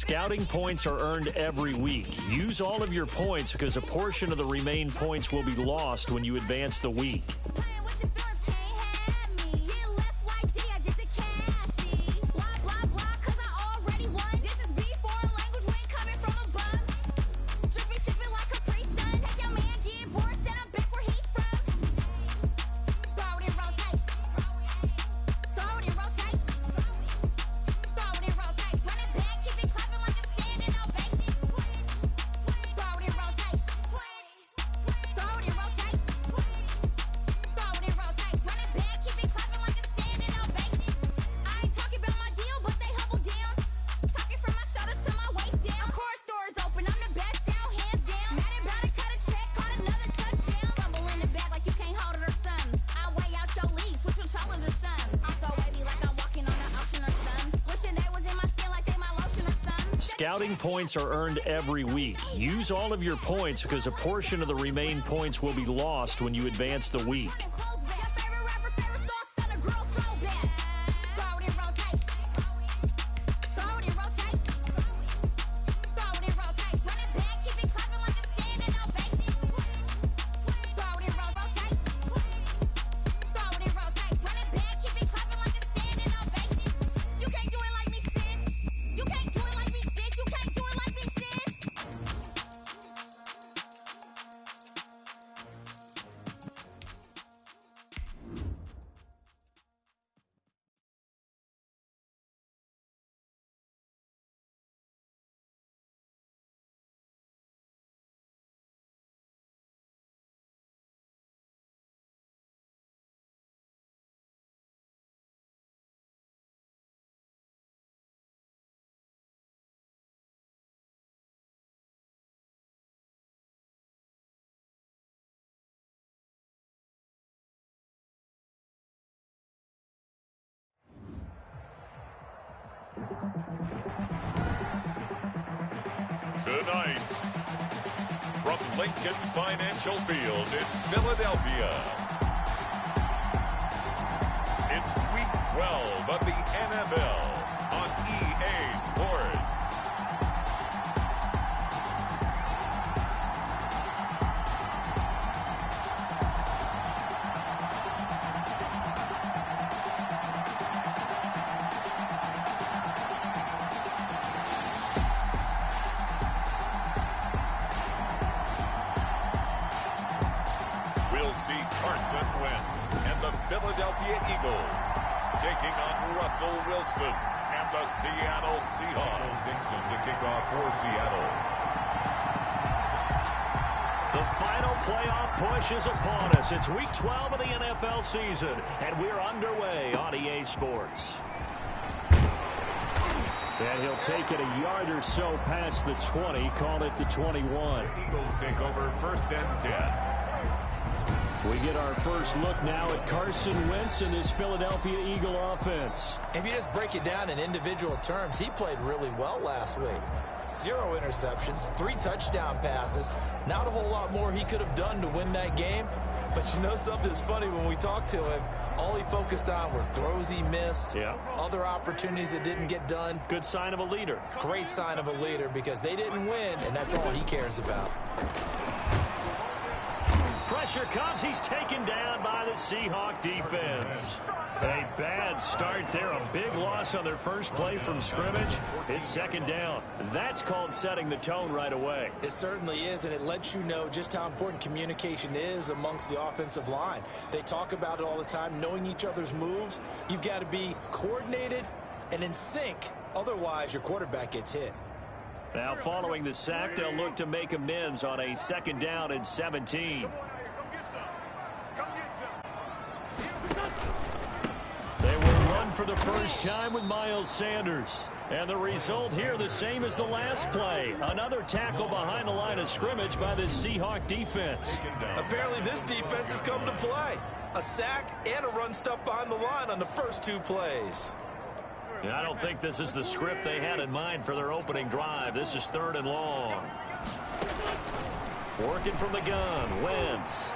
Scouting points are earned every week. Use all of your points because a portion of the remaining points will be lost when you advance the week. Scouting points are earned every week. Use all of your points because a portion of the remaining points will be lost when you advance the week. Tonight, from Lincoln Financial Field in Philadelphia, it's Week 12 of the NFL on EA Sports. Philadelphia Eagles taking on Russell Wilson and the Seattle Seahawks. Dixon to kick off for Seattle. The final playoff push is upon us. It's Week 12 of the NFL season, and we're underway on EA Sports. And he'll take it a yard or so past the 20, call it the 21. The Eagles take over 1st and 10. We get our first look now at Carson Wentz and his Philadelphia Eagle offense. If you just break it down in individual terms, he played really well last week. 0 interceptions, 3 touchdown passes. Not a whole lot more he could have done to win that game. But you know something's funny, when we talked to him, all he focused on were throws he missed, other opportunities that didn't get done. Good sign of a leader. Great sign of a leader because they didn't win, and that's all he cares about. Pressure comes. He's taken down by the Seahawk defense. A bad start there. A big loss on their first play from scrimmage. It's 2nd down. That's called setting the tone right away. It certainly is, and it lets you know just how important communication is amongst the offensive line. They talk about it all the time, knowing each other's moves. You've got to be coordinated and in sync. Otherwise, your quarterback gets hit. Now, following the sack, they'll look to make amends on a 2nd down and 17. They will run for the first time with Miles Sanders. And the result here the same as the last play. Another tackle behind the line of scrimmage by the Seahawk defense. Apparently this defense has come to play. A sack and a run stuff behind the line on the first 2 plays. I don't think this is the script they had in mind for their opening drive. This is 3rd and long. Working from the gun, Wentz.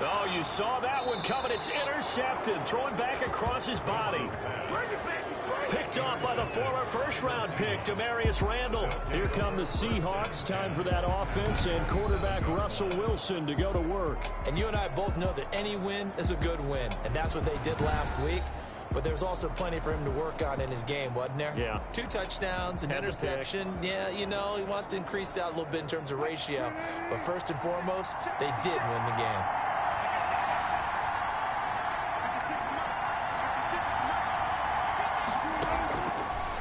Oh, you saw that one coming. It's intercepted. Throwing back across his body. Picked off by the former first-round pick, Demarius Randall. Here come the Seahawks. Time for that offense and quarterback Russell Wilson to go to work. And you and I both know that any win is a good win, and that's what they did last week. But there's also plenty for him to work on in his game, wasn't there? Yeah. 2 touchdowns, an interception. Yeah, you know, he wants to increase that a little bit in terms of ratio. But first and foremost, they did win the game.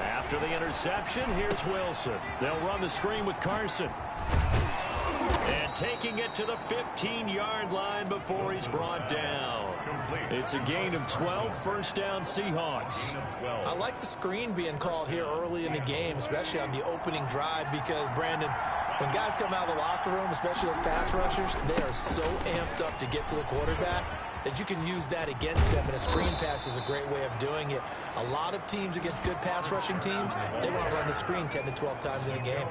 After the interception, here's Wilson. They'll run the screen with Carson. And taking it to the 15-yard line before he's brought down. It's a gain of 12, first down Seahawks. I like the screen being called here early in the game, especially on the opening drive, because, Brandon, when guys come out of the locker room, especially those pass rushers, they are so amped up to get to the quarterback that you can use that against them, and a screen pass is a great way of doing it. A lot of teams against good pass rushing teams, they want to run the screen 10 to 12 times in a game.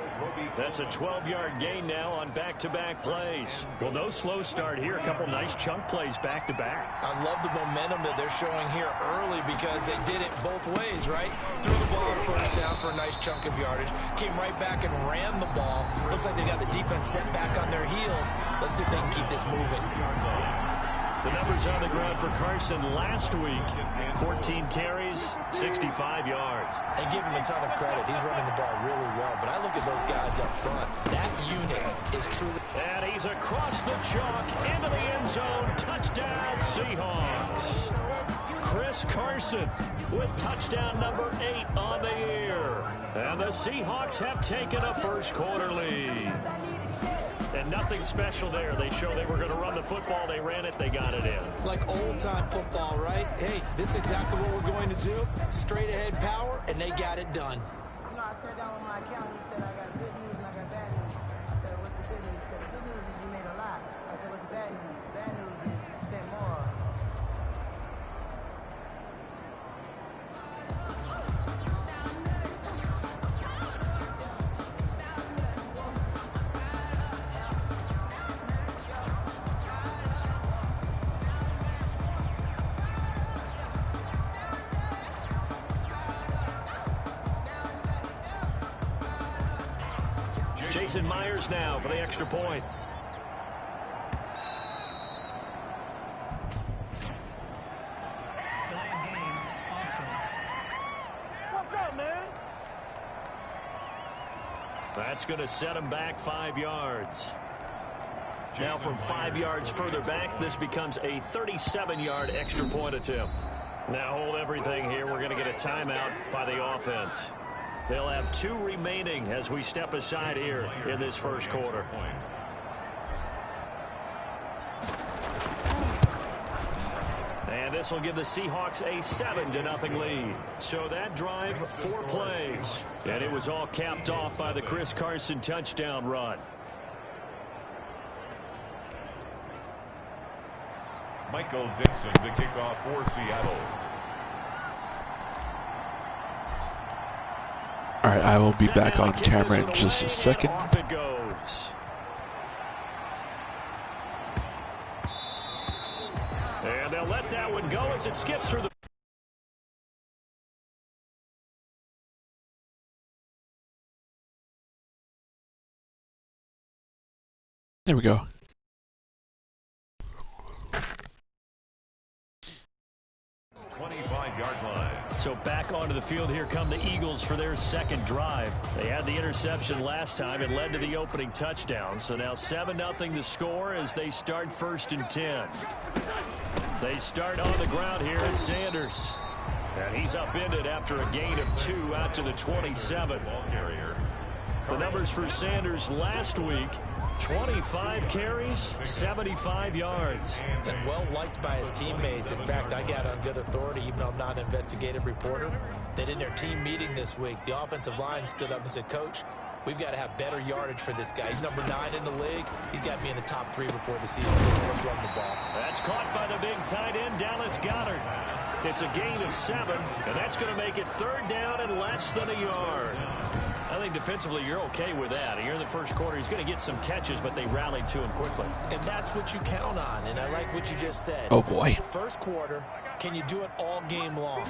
That's a 12-yard gain now on back-to-back plays. Well, no slow start here. A couple nice chunk plays back-to-back. I love the momentum that they're showing here early because they did it both ways, right? Threw the ball on first down for a nice chunk of yardage, came right back and ran the ball. Looks like they got the defense set back on their heels. Let's see if they can keep this moving. The numbers on the ground for Carson last week, 14 carries, 65 yards. And give him a ton of credit. He's running the ball really well. But I look at those guys up front. That unit is truly... And he's across the chalk into the end zone. Touchdown, Seahawks. Chris Carson with touchdown number 8 on the year. And the Seahawks have taken a first quarter lead. And nothing special there. They showed they were going to run the football. They ran it. They got it in. Like old-time football, right? Hey, this is exactly what we're going to do. Straight-ahead power, and they got it done. You know, I sat down with my accountant. He said, I got good news and I got bad news. I said, what's the good news? He said, the good news is you made a lot. I said, what's the bad news? The bad news is you spent more. Jason Myers now for the extra point. Delay of game, offense. What's up, man? That's going to set him back 5 yards. Now from 5 yards further back, this becomes a 37-yard extra point attempt. Now hold everything here. We're going to get a timeout by the offense. They'll have 2 remaining as we step aside here in this first quarter. And this will give the Seahawks a 7-0 lead. So that drive, 4 plays. And it was all capped off by the Chris Carson touchdown run. Michael Dixon to kick off for Seattle. All right, I will be back on camera in just a second. Off it goes. And they'll let that one go as it skips through the... There we go. So back onto the field, here come the Eagles for their second drive. They had the interception last time. It led to the opening touchdown. So now 7-0 the score as they start 1st and 10. They start on the ground here at Sanders. And he's upended after a gain of 2 out to the 27. The numbers for Sanders last week, 25 carries, 75 yards. And well liked by his teammates. In fact, I got on good authority, even though I'm not an investigative reporter, that in their team meeting this week, the offensive line stood up and said, Coach, we've got to have better yardage for this guy. He's number 9 in the league. He's got to be in the top 3 before the season. So let's run the ball. That's caught by the big tight end, Dallas Goedert. It's a gain of 7, and that's going to make it 3rd down and less than a yard. I think defensively you're okay with that. Here in the first quarter, he's going to get some catches, but they rallied to him quickly. And that's what you count on, and I like what you just said. Oh, boy. First quarter, can you do it all game long?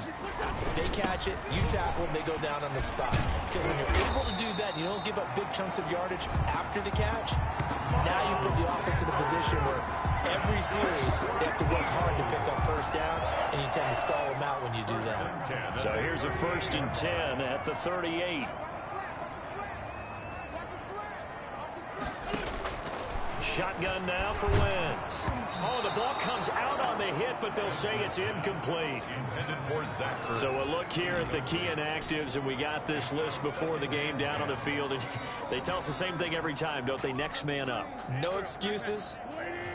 They catch it, you tackle them, they go down on the spot. Because when you're able to do that, you don't give up big chunks of yardage after the catch, now you put the offense in a position where every series they have to work hard to pick up first downs, and you tend to stall them out when you do that. So here's a 1st and 10 at the 38. Shotgun now for Wentz. Oh, the ball comes out on the hit, but they'll say it's incomplete. So a look here at the key inactives, and we got this list before the game down on the field. And they tell us the same thing every time, don't they? Next man up. No excuses.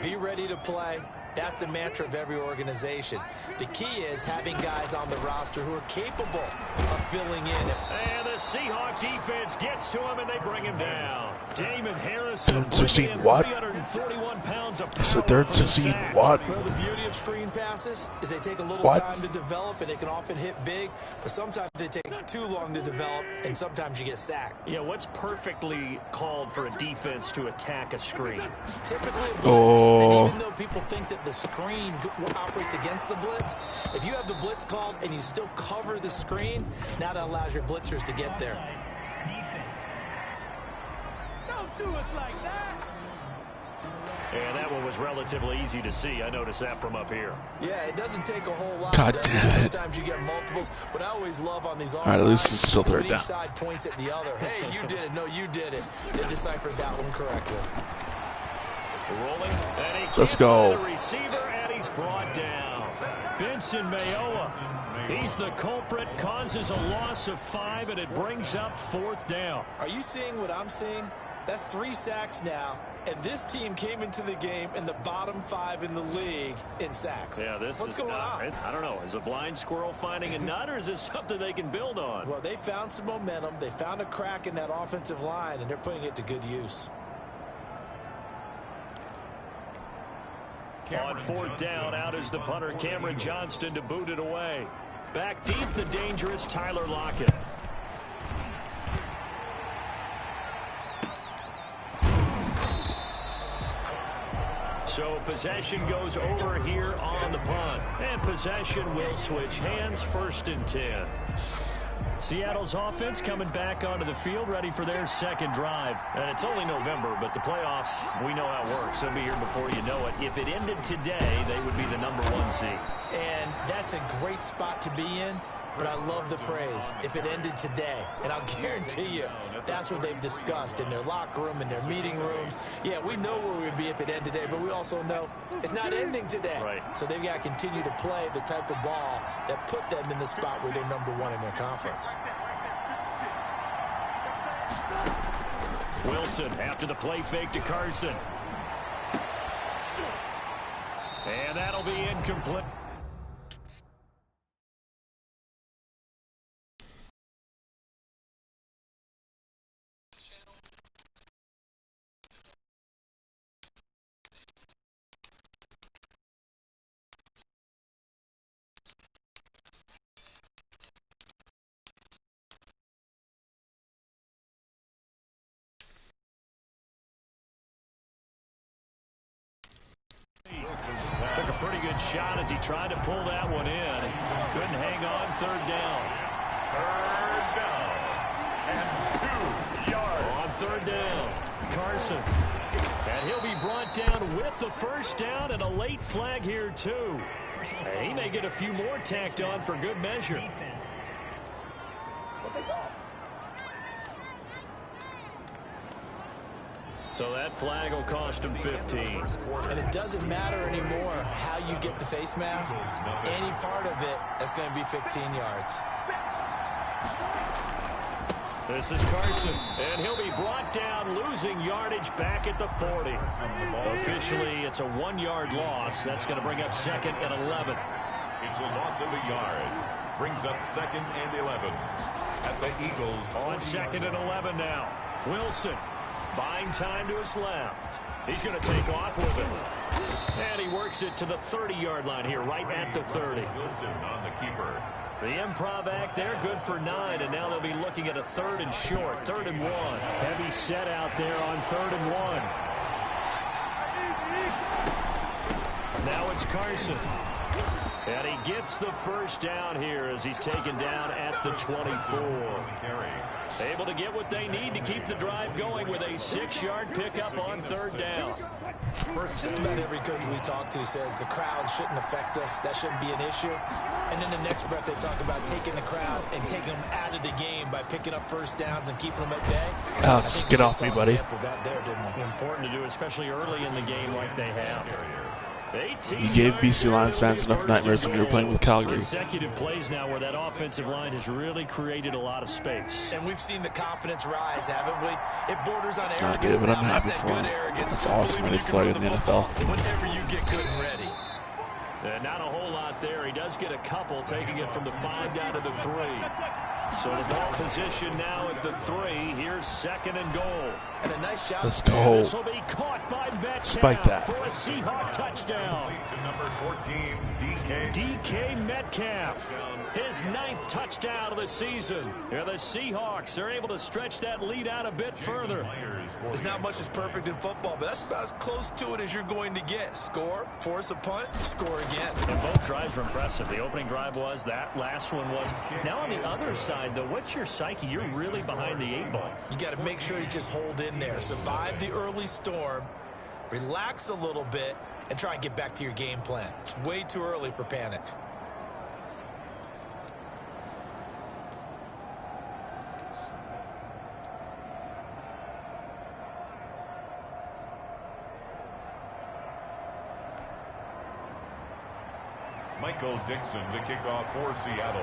Be ready to play. That's the mantra of every organization. The key is having guys on the roster who are capable of filling in. And the Seahawk defense gets to him, and they bring him down. Damon Harrison, 16 what? 341 pounds of power. It's a 3rd and 16 what? Well, the beauty of screen passes is they take a little time to develop, and they can often hit big, but sometimes they take too long to develop, and sometimes you get sacked. Yeah, what's perfectly called for a defense to attack a screen? Typically a blitz, and even though people think that the screen operates against the blitz, if you have the blitz called and you still cover the screen, now that allows your blitzers to get there. Defense. Don't do us like that. And that one was relatively easy to see. I noticed that from up here. Yeah, it doesn't take a whole lot. God damn it. Sometimes you get multiples. What I always love on these offsides, Alright, at least it's still 3rd down. each side points at the other. Hey, you did it. No, you did it. They deciphered that one correctly. Rolling, and he Let's go. the receiver, and he's brought down. Benson Mayowa, he's the culprit, causes a loss of 5, and it brings up 4th down. Are you seeing what I'm seeing? That's 3 sacks now, and this team came into the game in the bottom 5 in the league in sacks. Yeah, What's going on? I don't know. Is a blind squirrel finding a nut, or is this something they can build on? Well, they found some momentum. They found a crack in that offensive line, and they're putting it to good use. On 4th down, out is the punter, Cameron Johnston, to boot it away. Back deep, the dangerous Tyler Lockett. So possession goes over here on the punt. And possession will switch hands, 1st and 10. Seattle's offense coming back onto the field, ready for their 2nd drive. And it's only November, but the playoffs, we know how it works. They'll be here before you know it. If it ended today, they would be the #1 seed. And that's a great spot to be in, but I love the phrase, if it ended today. And I'll guarantee you, that's what they've discussed in their locker room, in their meeting rooms. Yeah, we know where we would be if it ended today, but we also know it's not ending today. Right. So they've got to continue to play the type of ball that put them in the spot where they're #1 in their conference. Wilson after the play fake to Carson. And that'll be incomplete. Took a pretty good shot as he tried to pull that one in. Couldn't hang on, 3rd down. 3rd down and 2 yards. On 3rd down, Carson. And he'll be brought down with the 1st down and a late flag here too. He may get a few more tacked on for good measure. Defense. So that flag will cost him 15. And it doesn't matter anymore how you get the face mask. Any part of it, that's going to be 15 yards. This is Carson, and he'll be brought down, losing yardage back at the 40. Officially, it's a 1-yard loss. That's going to bring up 2nd and 11. It's a loss of a yard. Brings up 2nd and 11. At the Eagles. On 2nd and 11 now. Wilson buying time to his left. He's going to take off with it. And he works it to the 30-yard line here, right at the 30. Wilson on the keeper. The improv act there, good for 9, and now they'll be looking at a 3rd and short, 3rd and 1. Heavy set out there on 3rd and 1. Now it's Carson. And he gets the first down here as he's taken down at the 24. Able to get what they need to keep the drive going with a 6-yard pickup on 3rd down. Just about every coach we talk to says the crowd shouldn't affect us. That shouldn't be an issue. And in the next breath, they talk about taking the crowd and taking them out of the game by picking up first downs and keeping them at bay. Alex, get off me, buddy. Important to do, especially early in the game like they have. You gave BC Lions fans enough nightmares when you were playing with Calgary. Consecutive plays now where that offensive line has really created a lot of space. And we've seen the confidence rise, haven't we? It borders on arrogance. Not good, but I'm happy for him. It's awesome when he's playing in the NFL. Whenever you get good and ready. Not a whole lot there. He does get a couple, taking it from the 5 down to the 3. So the ball position now at the 3. Here's 2nd and goal. And a nice job. Let's go. This will be caught by Metcalf. Spike that. For a Seahawk touchdown. To number 14, DK Metcalf. His 9th touchdown of the season. Yeah, the Seahawks are able to stretch that lead out a bit further. There's not much that's perfect in football, but that's about as close to it as you're going to get. Score, force a punt, score again. And both drives were impressive. The opening drive was, that last one was. Now on the other side, though, what's your psyche? You're really behind the 8 ball. You got to make sure you just hold in there. Survive the early storm, relax a little bit, and try and get back to your game plan. It's way too early for panic. Michael Dixon to kick off for Seattle.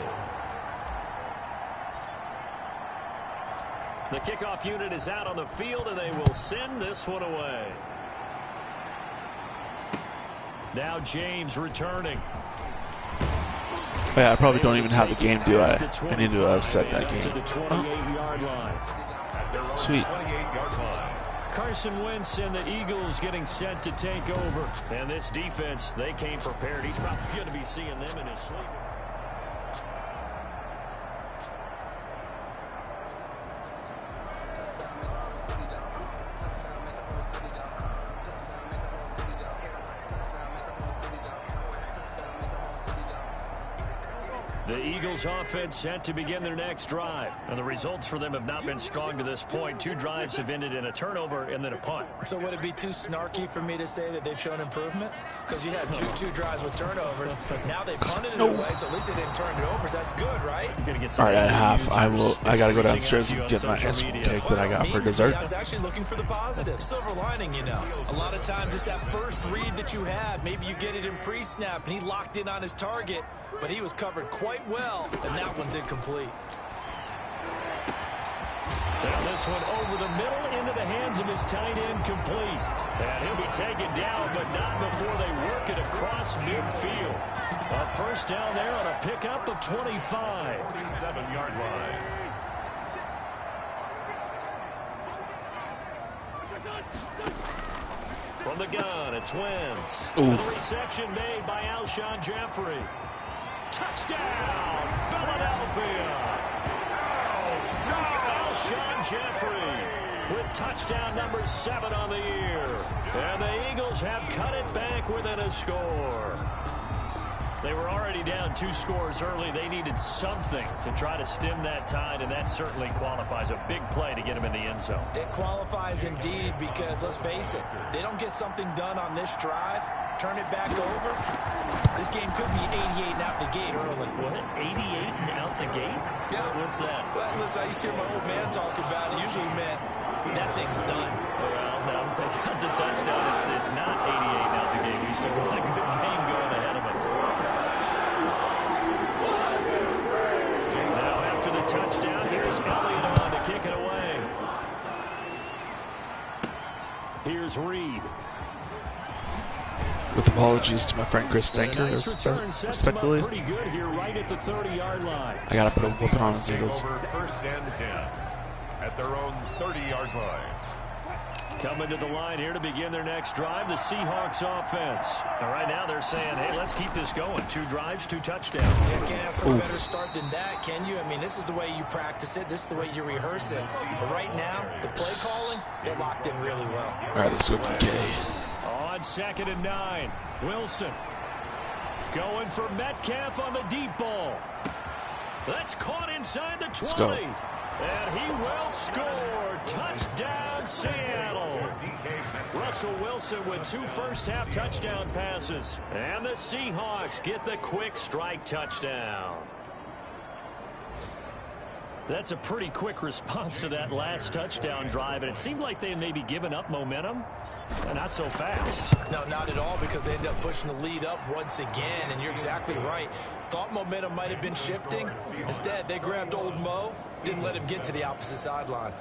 The kickoff unit is out on the field, and they will send this one away. Now James returning. Oh, yeah, I probably don't even have the game, do I? I need to set that game. To the 28-yard line. Sweet. 28-yard line. Carson Wentz and the Eagles getting set to take over. And this defense, they came prepared. He's probably going to be seeing them in his sleep. The Eagles offense set to begin their next drive. And the results for them have not been strong to this point. 2 drives have ended in a turnover and then a punt. So would it be too snarky for me to say that they've shown improvement? Because you had two drives with turnovers. Now they punted it away, so at least they didn't turn it over. So that's good, right? All right, at half, I got to go downstairs and get my ice cream cake that I got for dessert. I was actually looking for the positive. Silver lining, you know. A lot of times it's that first read that you had. Maybe you get it in pre-snap, and he locked in on his target, but he was covered quite well, and that one's incomplete. And this one over the middle into the hands of his tight end, complete. And he'll be taken down, but not before they work it across midfield. A first down there on a pickup of 25. 7-yard line. From the gun, it's Wentz. Ooh. The reception made by Alshon Jeffrey. Touchdown, Philadelphia. Alshon Jeffrey with touchdown number 7 on the year. And the Eagles have cut it back within a score. They were already down 2 scores early. They needed something to try to stem that tide, and that certainly qualifies. A big play to get them in the end zone. It qualifies indeed because, let's face it, they don't get something done on this drive, turn it back over, this game could be 88 and out the gate early. What? 88 and out the gate? Yeah. What's that? Well, listen, I used to hear my old man talk about it. Usually meant that thing's done. Well, now that they got the touchdown, it's not 88 and out the gate. We still got a good game going ahead of us. Now after the touchdown, here's Elliott on to kick it away. Here's Reed. With apologies to my friend Chris Denker, respectfully. Pretty good here, right at the 30-yard line. I gotta put a whooping on the Eagles. First and 10 at their own 30-yard line. Coming to the line here to begin their next drive, the Seahawks offense. And right now they're saying, hey, let's keep this going. 2 drives, 2 touchdowns. Yeah, can't ask for a better start than that, can you? I mean, this is the way you practice it. This is the way you rehearse it. But right now, the play calling, they're locked in really well. All right, let's go PK. On 2nd and 9, Wilson going for Metcalf on the deep ball. That's caught inside the 20. Let's go. And he will score. Touchdown, Seattle. Russell Wilson with 2 first-half touchdown passes. And the Seahawks get the quick strike touchdown. That's a pretty quick response to that last touchdown drive, and it seemed like they may be giving up momentum. Not so fast. No, not at all, because they end up pushing the lead up once again, and you're exactly right. Thought momentum might have been shifting. Instead, they grabbed old Mo, didn't let him get to the opposite sideline.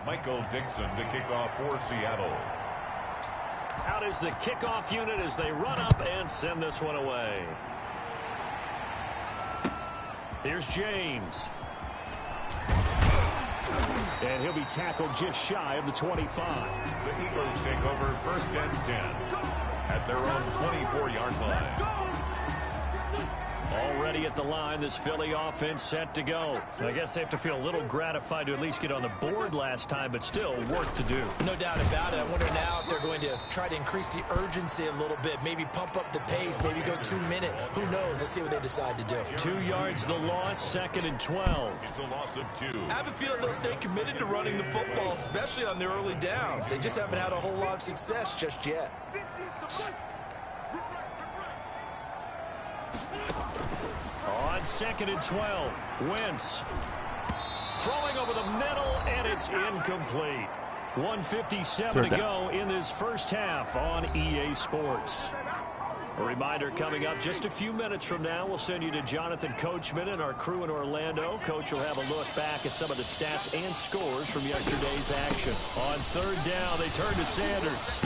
Michael Dixon to kick off for Seattle. Out is the kickoff unit as they run up and send this one away. Here's James. And he'll be tackled just shy of the 25. The Eagles take over 1st and 10 at their own 24-yard line. Already at the line, this Philly offense set to go. I guess they have to feel a little gratified to at least get on the board last time, but still work to do. No doubt about it. I wonder now if they're going to try to increase the urgency a little bit, maybe pump up the pace, maybe go 2-minute. Who knows? Let's see what they decide to do. 2 yards the loss, 2nd and 12. It's a loss of 2. I have a feeling they'll stay committed to running the football, especially on the early downs. They just haven't had a whole lot of success just yet. On 2nd and 12, Wentz throwing over the middle, and it's incomplete. 1:57 to go in this first half on EA Sports. A reminder coming up just a few minutes from now. We'll send you to Jonathan Coachman and our crew in Orlando. Coach will have a look back at some of the stats and scores from yesterday's action. On 3rd down, they turn to Sanders.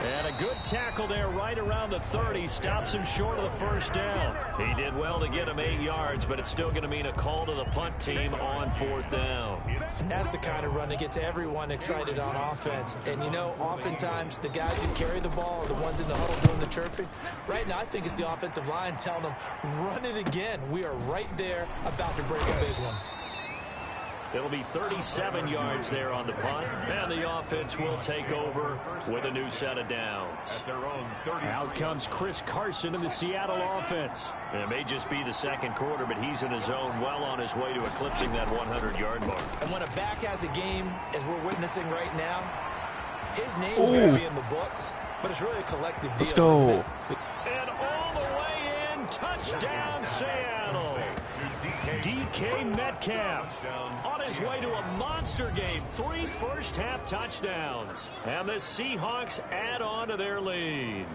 And a good tackle there right around the 30. Stops him short of the first down. He did well to get him 8 yards, but it's still going to mean a call to the punt team on 4th down. And that's the kind of run that gets everyone excited on offense. And, you know, oftentimes the guys who carry the ball are the ones in the huddle doing the chirping. Right now, I think it's the offensive line telling them, run it again. We are right there about to break a big one. It'll be 37 yards there on the punt, and the offense will take over with a new set of downs. At their own 30. Out comes Chris Carson in the Seattle offense. And it may just be the second quarter, but he's in his zone, well on his way to eclipsing that 100-yard mark. And when a back has a game, as we're witnessing right now, his name's going to be in the books, but it's really a collective deal. Let's go. And all the way in, touchdown Seattle. DK Metcalf on his way to a monster game. 3 first-half touchdowns. And the Seahawks add on to their lead.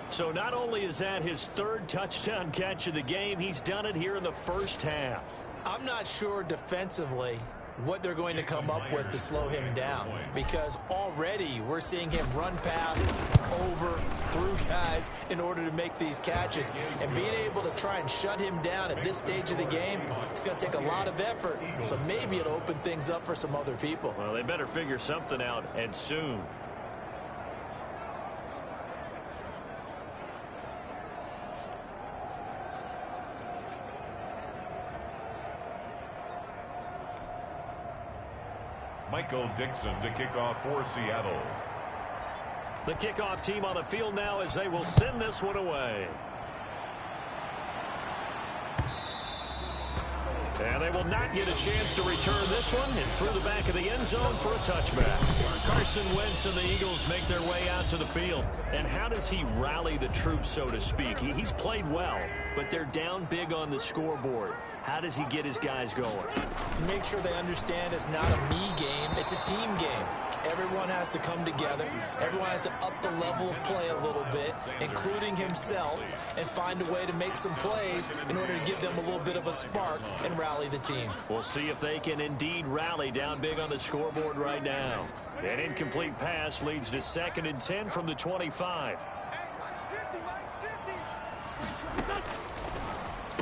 So not only is that his 3rd touchdown catch of the game, he's done it here in the first half. I'm not sure defensively what they're going to come up with to slow him down, because already we're seeing him run past, over, through guys in order to make these catches. And being able to try and shut him down at this stage of the game, it's going to take a lot of effort. So maybe it'll open things up for some other people. Well, they better figure something out, and soon. Michael Dixon to kick off for Seattle. The kickoff team on the field now as they will send this one away. And they will not get a chance to return this one. It's through the back of the end zone for a touchback. Carson Wentz and the Eagles make their way out to the field. And how does he rally the troops, so to speak? He's played well, but they're down big on the scoreboard. How does he get his guys going? Make sure they understand it's not a me game, it's a team game. Everyone has to come together. Everyone has to up the level of play a little bit, including himself, and find a way to make some plays in order to give them a little bit of a spark and rally the team. We'll see if they can indeed rally down big on the scoreboard right now. An incomplete pass leads to 2nd and 10 from the 25.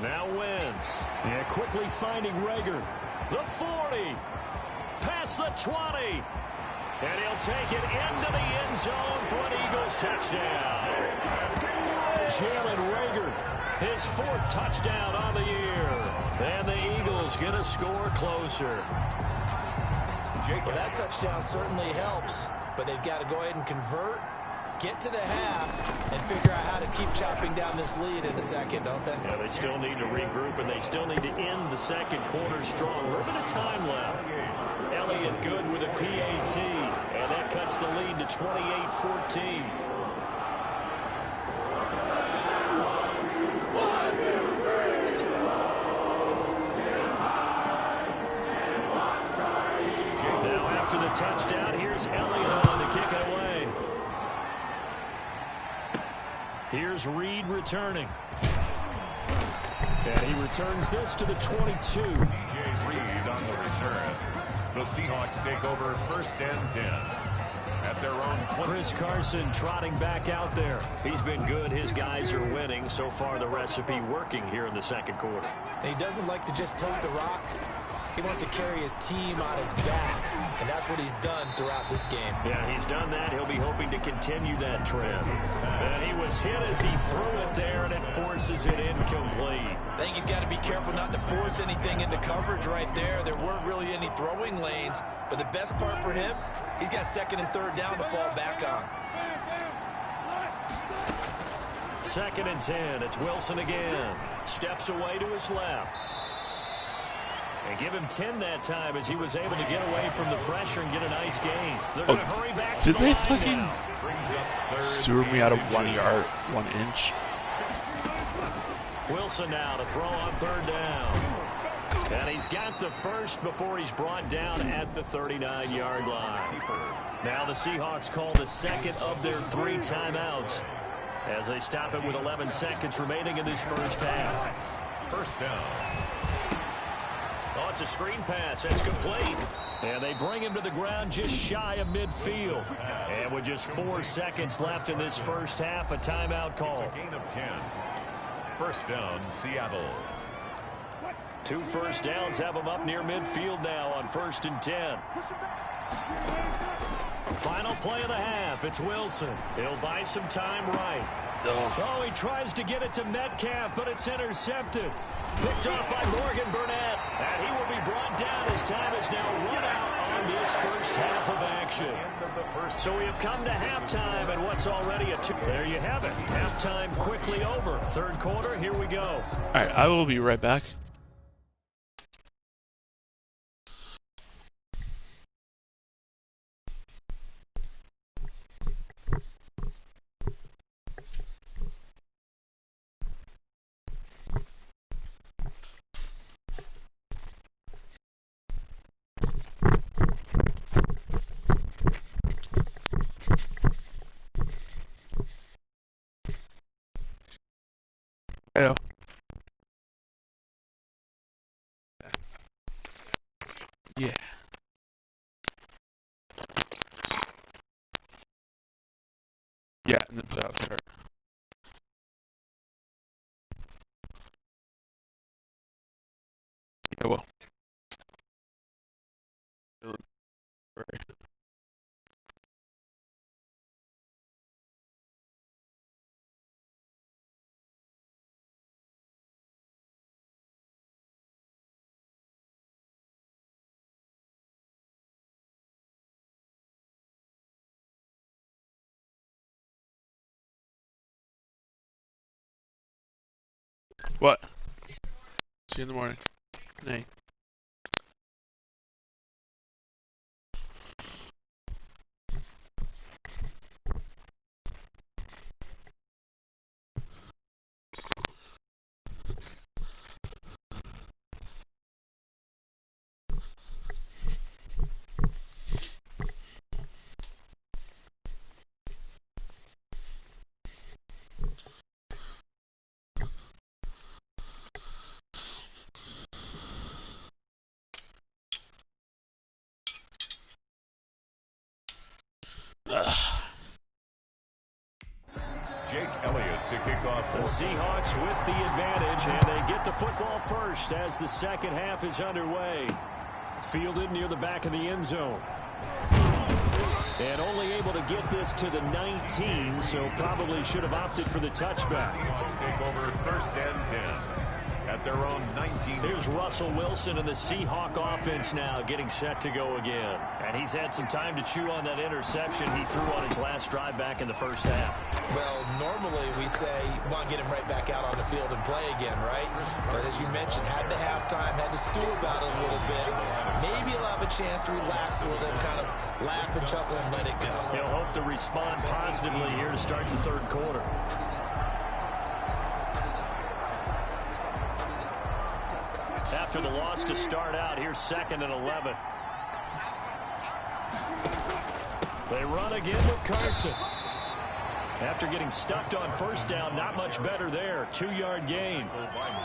Now Wentz. And quickly finding Rager. The 40. Pass across the 20. And he'll take it into the end zone for an Eagles touchdown. Jalen Reagor, his 4th touchdown on the year. And the Eagles get a score closer. Well, that touchdown certainly helps, but they've got to go ahead and convert, get to the half, and figure out how to keep chopping down this lead in the second, don't they? Yeah, they still need to regroup, and they still need to end the second quarter strong. A little bit of time left. Elliott good with a PAT, and that cuts the lead to 28-14. Now after the touchdown, here's Elliott on to kick it away. Here's Reed returning. And he returns this to the 22. DJ Reed on the return. The Seahawks take over 1st and 10 at their own 20. Chris Carson trotting back out there. He's been good. His guys are winning. So far, the recipe working here in the second quarter. And he doesn't like to just tote the rock. He wants to carry his team on his back, and that's what he's done throughout this game. Yeah, he's done that. He'll be hoping to continue that trend. And he was hit as he threw it there, and it forces it incomplete. I think he's got to be careful not to force anything into coverage right there. There weren't really any throwing lanes, but the best part for him, he's got 2nd and 3rd down to fall back on. 2nd and 10. It's Wilson again. Steps away to his left. And give him 10 that time as he was able to get away from the pressure and get a nice gain. They're going to hurry back to Did the they line fucking now. sewer me out of 1 yard, 1 inch? Wilson now to throw on 3rd down. And he's got the first before he's brought down at the 39-yard line. Now the Seahawks call the 2nd of their 3 timeouts as they stop it with 11 seconds remaining in this first half. 1st down. Oh, it's a screen pass. That's complete. And they bring him to the ground just shy of midfield. And with just 4 seconds left in this first half, a timeout call. It's a gain of 10. 1st down, Seattle. 2 first downs have them up near midfield now on 1st and 10. Final play of the half. It's Wilson. He'll buy some time right. Oh, he tries to get it to Metcalf, but it's intercepted. Picked off by Morgan Burnett. And he will be brought down as time is now run out on this first half of action. So we have come to halftime, and what's already a 2. There you have it. Halftime quickly over. 3rd quarter, here we go. All right, I will be right back. Hello. Yeah. Yeah, and the playoffs start. Yeah, well. Right. What? See you in the morning. Night. Jake Elliott to kick off. The Seahawks with the advantage, and they get the football first as the second half is underway. fielded near the back of the end zone. And only able to get this to the 19, so probably should have opted for the touchback. Seahawks take over 1st and 10 at their own 19. Here's Russell Wilson and the Seahawk offense now getting set to go again. And he's had some time to chew on that interception he threw on his last drive back in the first half. Well, normally we say, want to get him right back out on the field and play again, right? But as you mentioned, had the halftime, had to stew about it a little bit. Maybe he'll have a chance to relax a little and kind of laugh and chuckle and let it go. He'll hope to respond positively here to start the third quarter. After the loss to start out, here's 2nd and 11. They run again with Carson. After getting stuffed on 1st down, not much better there. 2-yard gain.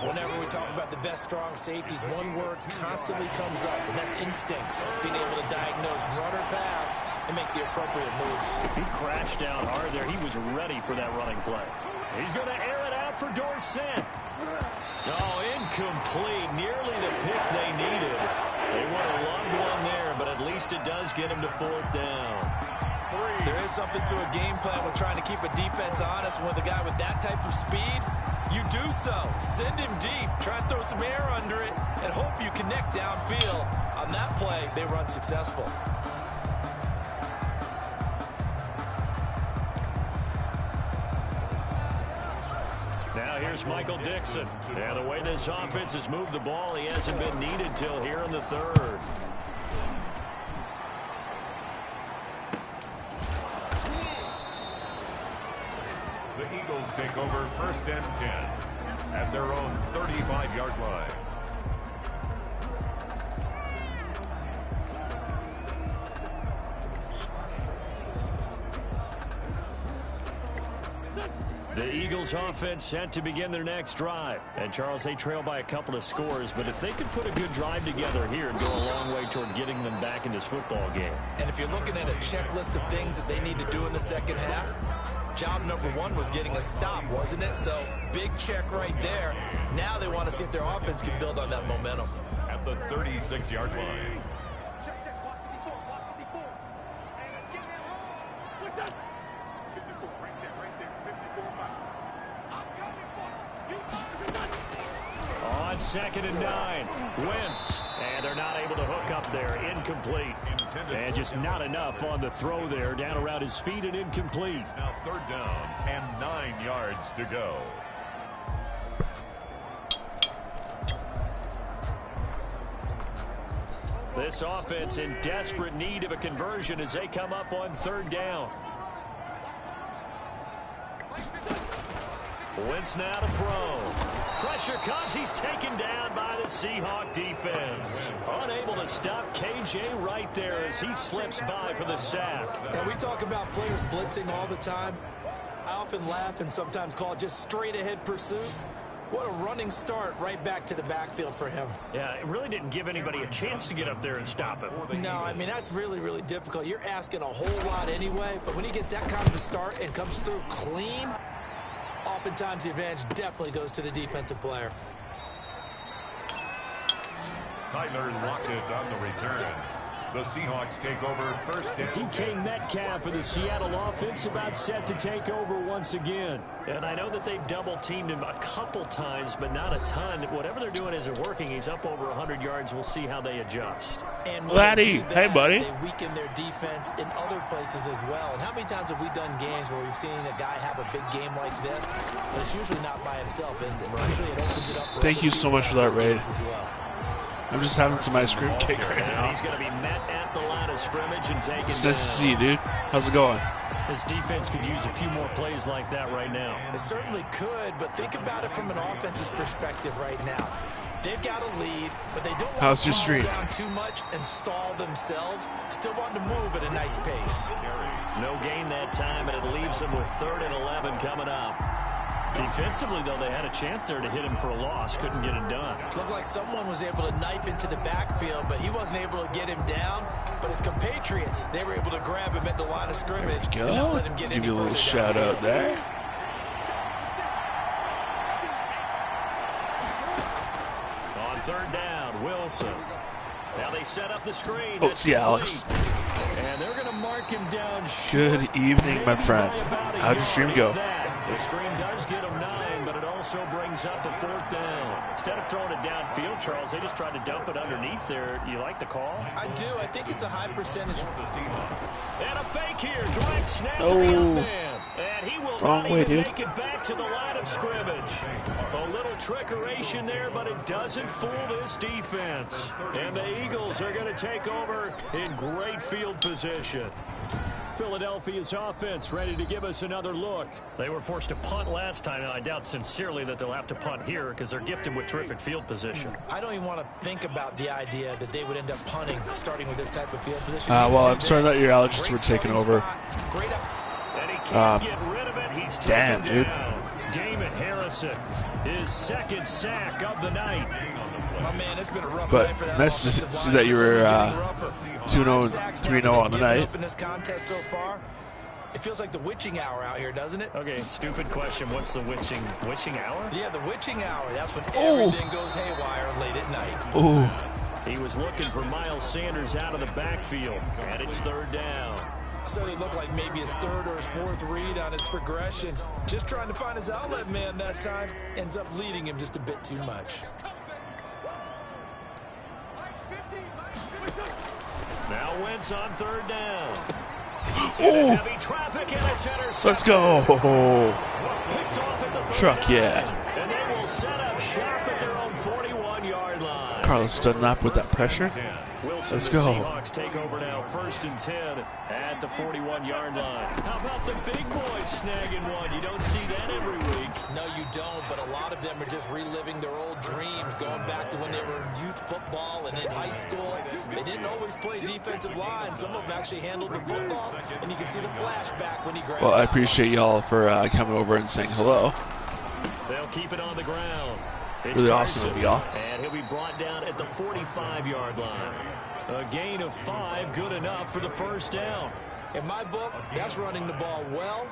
Whenever we talk about the best strong safeties, one word constantly comes up, and that's instincts. Being able to diagnose run or pass and make the appropriate moves. He crashed down hard there. He was ready for that running play. He's going to air it out for Dorsett. Oh, incomplete. Nearly the pick they needed. They would have loved one there, but at least it does get him to 4th down. There is something to a game plan with trying to keep a defense honest. And with a guy with that type of speed, you do so. Send him deep. Try and throw some air under it and hope you connect downfield. On that play, they run successful. Now here's Michael Dixon. Yeah, the way this offense has moved the ball, he hasn't been needed till here in the 3rd. The Eagles take over 1st and 10 at their own 35-yard line. The Eagles offense set to begin their next drive. And Charles, they trail by a couple of scores, but if they could put a good drive together here and go a long way toward getting them back in this football game. And if you're looking at a checklist of things that they need to do in the 2nd half, job number 1 was getting a stop, wasn't it? So big check right there. Now they want to see if their offense can build on that momentum. At the 36-yard line. On 2nd and 9, Wentz. And they're not able to hook up there. Incomplete. And just not enough on the throw there. Down around his feet and incomplete. Now 3rd down and 9 yards to go. This offense in desperate need of a conversion as they come up on 3rd down. Wentz now to throw. Pressure comes. He's taken down by the Seahawk defense. Unable to stop KJ right there as he slips by for the sack. Now, we talk about players blitzing all the time. I often laugh and sometimes call it just straight-ahead pursuit. What a running start right back to the backfield for him. Yeah, it really didn't give anybody a chance to get up there and stop him. No, I mean, that's really, really difficult. You're asking a whole lot anyway, but when he gets that kind of a start and comes through clean, oftentimes the advantage definitely goes to the defensive player. Tyler Lockett on the return. The Seahawks take over 1st and 10. DK Metcalf for the Seattle offense about set to take over once again. And I know that they've double-teamed him a couple times, but not a ton. Whatever they're doing isn't working. He's up over 100 yards. We'll see how they adjust. And Laddie, hey, buddy. They weaken their defense in other places as well. And how many times have we done games where we've seen a guy have a big game like this? But it's usually not by himself, is it? Usually it opens it up for Thank you so much for that raid. as well. I'm just having some ice cream cake right And now. he's going to be met at the line of scrimmage and taken It's down. nice to see you, dude. How's it going? This defense could use a few more plays like that right now. It certainly could, but think about it from an offense's perspective right now. They've got a lead, but they don't want How's to your streak? slow down too much and stall themselves. Still want to move at a nice pace. No gain that time, and it leaves them with 3rd and 11 coming up. Defensively, though, they had a chance there to hit him for a loss. Couldn't get it done. Looked like someone was able to knife into the backfield, but he wasn't able to get him down. But his compatriots, they were able to grab him at the line of scrimmage and not let him get Give any you a little further shout downfield. out there. On 3rd down, Wilson. Now they set up the screen. Oh, see Alex. And they're going to mark him down short. Good evening, my friend. How'd your stream go? The screen does get him 9, but it also brings up a 4th down. Instead of throwing it downfield, Charles, they just tried to dump it underneath there. You like the call? I do. I think it's a high percentage. And a fake here. Direct snap to the Oh. man. And he will Wrong not way, even dude. make it back to the line of scrimmage. A little trickeration there, but it doesn't fool this defense. And the Eagles are going to take over in great field position. Philadelphia's offense ready to give us another look. They were forced to punt last time, and I doubt sincerely that they'll have to punt here because they're gifted with terrific field position. I don't even want to think about the idea that they would end up punting starting with this type of field position. Well, I'm sorry that your allergies were taking over. Great. And he can't get rid of it. He's Damn, taken dude. down. Damon Harrison, his 2nd sack of the night. Oh, man, it's been a rough But night for that nice to offensive see line. that you It's were, only getting rougher. 2-0, 5 3-0 on the given night. up in this contest so far. It feels like the witching hour out here, doesn't it? Okay, stupid question. What's the witching hour? Yeah, the witching hour. That's when Oh. everything goes haywire late at night. Ooh. He was looking for Miles Sanders out of the backfield, and it's 3rd down. So he looked like maybe his 3rd or his 4th read on his progression. Just trying to find his outlet man that time. Ends up leading him just a bit too much. Now Wentz on 3rd down. Oh, Heavy traffic, and it's intercepted. let's go. Picked off at the 39. Truck, yeah. And they will set up shop at their own 41-yard line. Carlos Dunlap with that pressure. Wilson, Let's the go. Seahawks take over now, 1st and 10 at the 41-yard line. How about the big boys snagging one? You don't see that every week. No, you don't, but a lot of them are just reliving their old dreams, going back to when they were in youth football and in high school. They didn't always play defensive line. Some of them actually handled the football, and you can see the flashback when he grabbed Well, I it. appreciate y'all for coming over and saying hello. They'll keep it on the ground. It's Really Carson, awesome of y'all. and he'll be brought down at the 45-yard line. A gain of 5, good enough for the 1st down. In my book, that's running the ball well,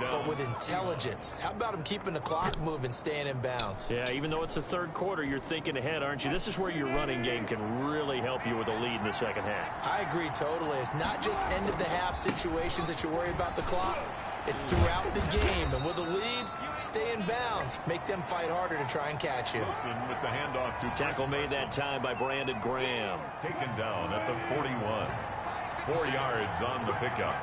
but with intelligence. How about him keeping the clock moving, staying in bounds? Yeah, even though it's the 3rd quarter, you're thinking ahead, aren't you? This is where your running game can really help you with a lead in the 2nd half. I agree totally. It's not just end-of-the-half situations that you're worried about the clock. It's throughout the game. And with a lead, stay in bounds. Make them fight harder to try and catch you. Wilson with the handoff to Tackle made that time by Brandon Graham. taken down at the 41. 4 yards on the pickup.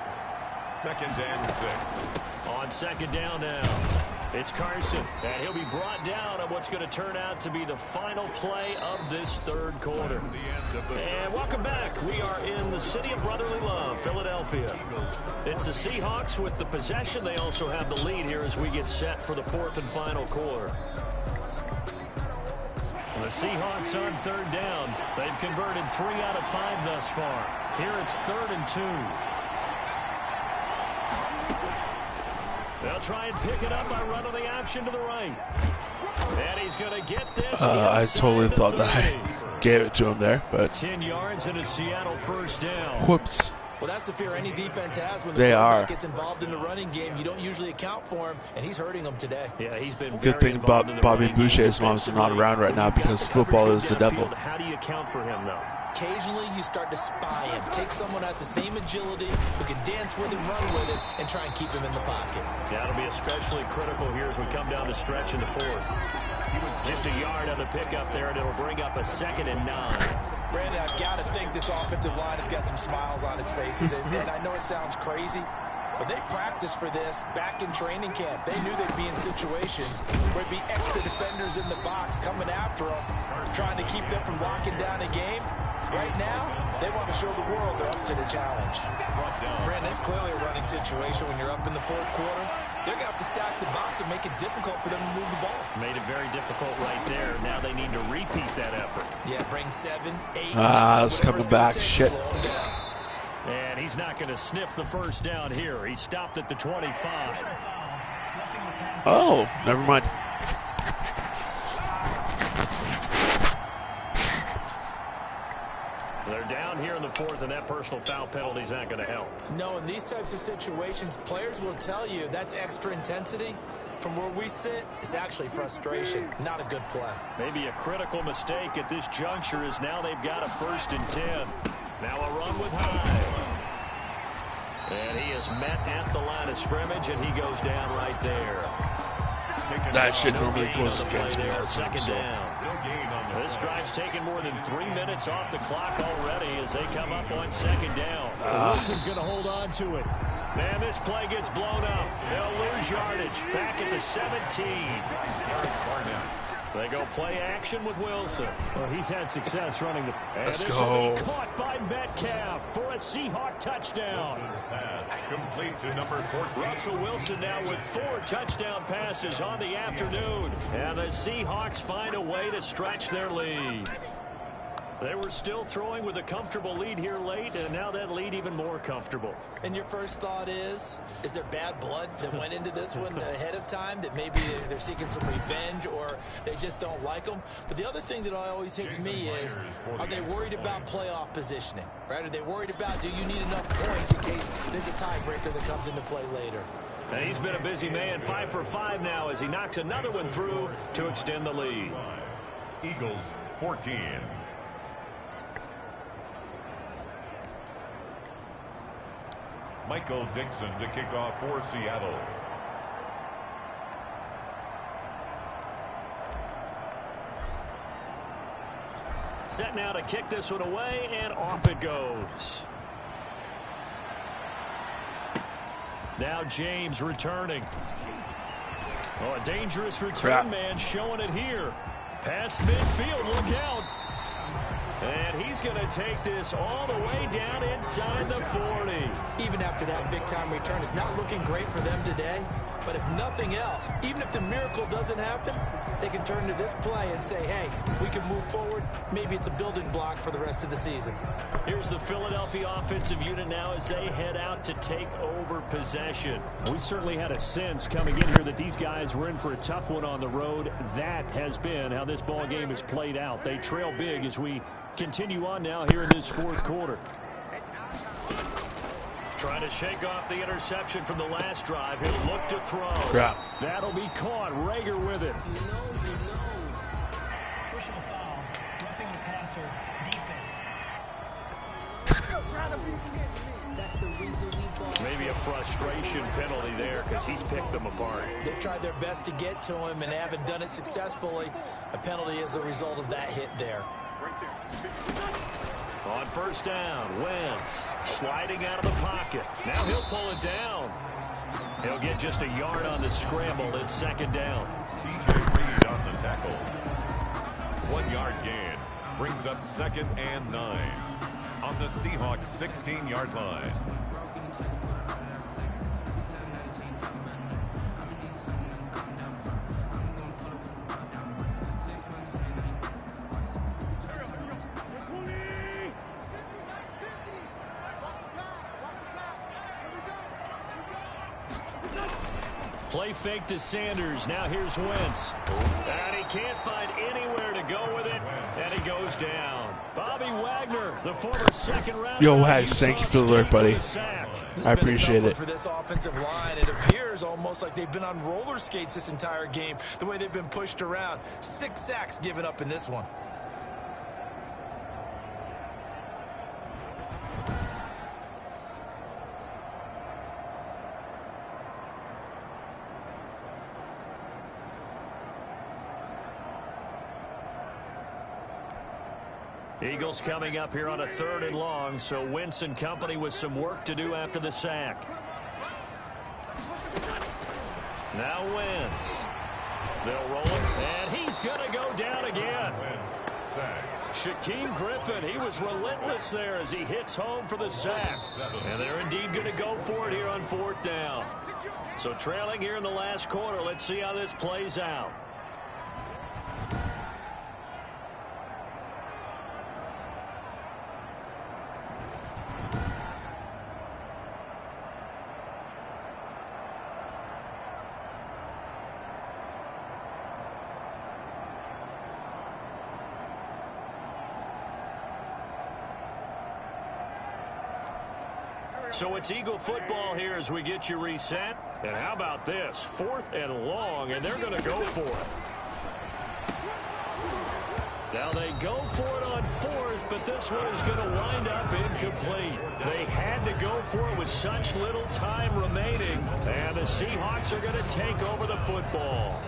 2nd and 6. On 2nd down now, it's Carson, and he'll be brought down on what's going to turn out to be the final play of this 3rd quarter. And welcome back. We are in the city of brotherly love, Philadelphia. It's the Seahawks with the possession. They also have the lead here as we get set for the 4th and final quarter. The Seahawks on 3rd down. They've converted 3 out of 5 thus far. Here it's 3rd and 2. They'll try and pick it up by running the option to the right. And he's going to get this. I totally inside thought the that 30. I gave it to him there, but 10 yards and a Seattle 1st down. whoops. Well, that's the fear any defense has when the They quarterback are. gets involved in the running game. You don't usually account for him, and he's hurting them today. Yeah, he's been Good very thing involved in the Bobby running game Boucher's mom's not defensively. around right now When you've got because the coverage football go is the devil. downfield, how do you account for him, though? Occasionally, you start to spy him. Take someone who has the same agility, who can dance with him, run with it, and try and keep him in the pocket. That'll be especially critical here as we come down the stretch in the 4th. Just a yard on the pickup there, and it'll bring up a 2nd and 9. Brandon, I've got to think this offensive line has got some smiles on its faces. And I know it sounds crazy, but they practiced for this back in training camp. They knew they'd be in situations where it'd be extra defenders in the box coming after them, trying to keep them from locking down a game. Right now, they want to show the world they're up to the challenge. Brandon, it's clearly a running situation when you're up in the 4th quarter. They're going to have to stack the box and make it difficult for them to move the ball. Made it very difficult right there. Now they need to repeat that effort. Yeah, bring 7, 8. It's coming back. Shit. And he's not going to sniff the 1st down here. He stopped at the 25. Oh, never mind. They're down here in the 4th, and that personal foul penalty's not going to help. No, in these types of situations, players will tell you that's extra intensity. From where we sit, it's actually frustration, not a good play. Maybe a critical mistake at this juncture is now they've got a 1st and 10. Now a run with Hyde. And he is met at the line of scrimmage, and he goes down right there. That shit normally goes against me. Second down. This drive's taken more than 3 minutes off the clock already as they come up on 2nd down. Wilson's going to hold on to it. Man, this play gets blown up. They'll lose yardage. Back at the 17. They go play action with Wilson. Well, he's had success running the... Let's go. Caught by Metcalf for a Seahawk touchdown. Pass complete to number 14. Russell Wilson now with 4 touchdown passes on the afternoon. And the Seahawks find a way to stretch their lead. They were still throwing with a comfortable lead here late, and now that lead even more comfortable. And your first thought is there bad blood that went into this one ahead of time, that maybe they're seeking some revenge or they just don't like them? But the other thing that always hits me is, are they worried about playoff positioning? Right? Are they worried about, do you need enough points in case there's a tiebreaker that comes into play later? And he's been a busy man, 5 for 5 now as he knocks another one through to extend the lead. Eagles 14. Michael Dixon to kick off for Seattle. Set now to kick this one away, and off it goes. Now James returning. Oh, a dangerous return, man, showing it here. Past midfield, look out. And he's going to take this all the way down inside the 40. Even after that big-time return, it's not looking great for them today. But if nothing else, even if the miracle doesn't happen, they can turn to this play and say, hey, we can move forward. Maybe it's a building block for the rest of the season. Here's the Philadelphia offensive unit now as they head out to take over possession. We certainly had a sense coming in here that these guys were in for a tough one on the road. That has been how this ball game has played out. They trail big as we continue on now here in this 4th quarter. Trying to shake off the interception from the last drive. He'll look to throw. That'll be caught. Rager with it. Personal foul. Roughing the passer. Defense. Maybe a frustration penalty there because he's picked them apart. They've tried their best to get to him and haven't done it successfully. A penalty as a result of that hit there. On 1st down, Wentz sliding out of the pocket. Now he'll pull it down. He'll get just a yard on the scramble. It's 2nd down. DJ Reed on the tackle. 1 yard gain brings up 2nd and 9 on the Seahawks 16-yard line. Play fake to Sanders. Now here's Wentz. And he can't find anywhere to go with it. And he goes down. Bobby Wagner, the former 2nd round. Yo, Wes, thank you for the alert, buddy. I appreciate it. For this offensive line, it appears almost like they've been on roller skates this entire game, the way they've been pushed around. 6 sacks given up in this one. Eagles coming up here on a 3rd and long, so Wentz and company with some work to do after the sack. Now Wentz. They'll roll it, and he's going to go down again. Shaquem Griffin, he was relentless there as he hits home for the sack. And they're indeed going to go for it here on 4th down. So trailing here in the last quarter, let's see how this plays out. So it's Eagle football here as we get you reset. And how about this? 4th and long, and they're going to go for it. Now they go for it on 4th, but this one is going to wind up incomplete. They had to go for it with such little time remaining, and the Seahawks are going to take over the football.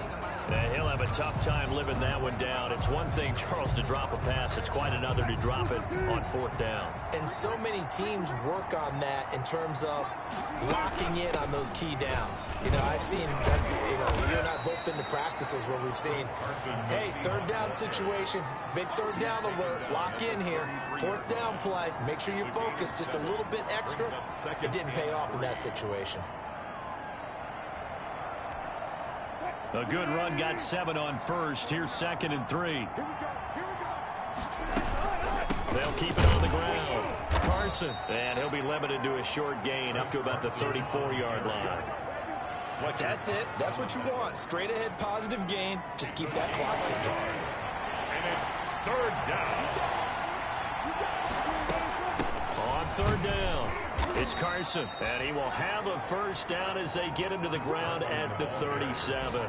And he'll have a tough time living that one down. It's one thing, Charles, to drop a pass. It's quite another to drop it on 4th down. And so many teams work on that in terms of locking in on those key downs. You know, I've seen, you and I both been to practices where we've seen, hey, 3rd down situation, big 3rd down alert, lock in here, 4th down play, make sure you focus just a little bit extra. It didn't pay off in that situation. A good run got 7 on 1st. Here's 2nd and 3. They'll keep it on the ground. Carson, and he'll be limited to a short gain up to about the 34-yard line. That's it. That's what you want. Straight ahead positive gain. Just keep that clock ticking. And it's 3rd down. On 3rd down, it's Carson, and he will have a 1st down as they get him to the ground at the 37.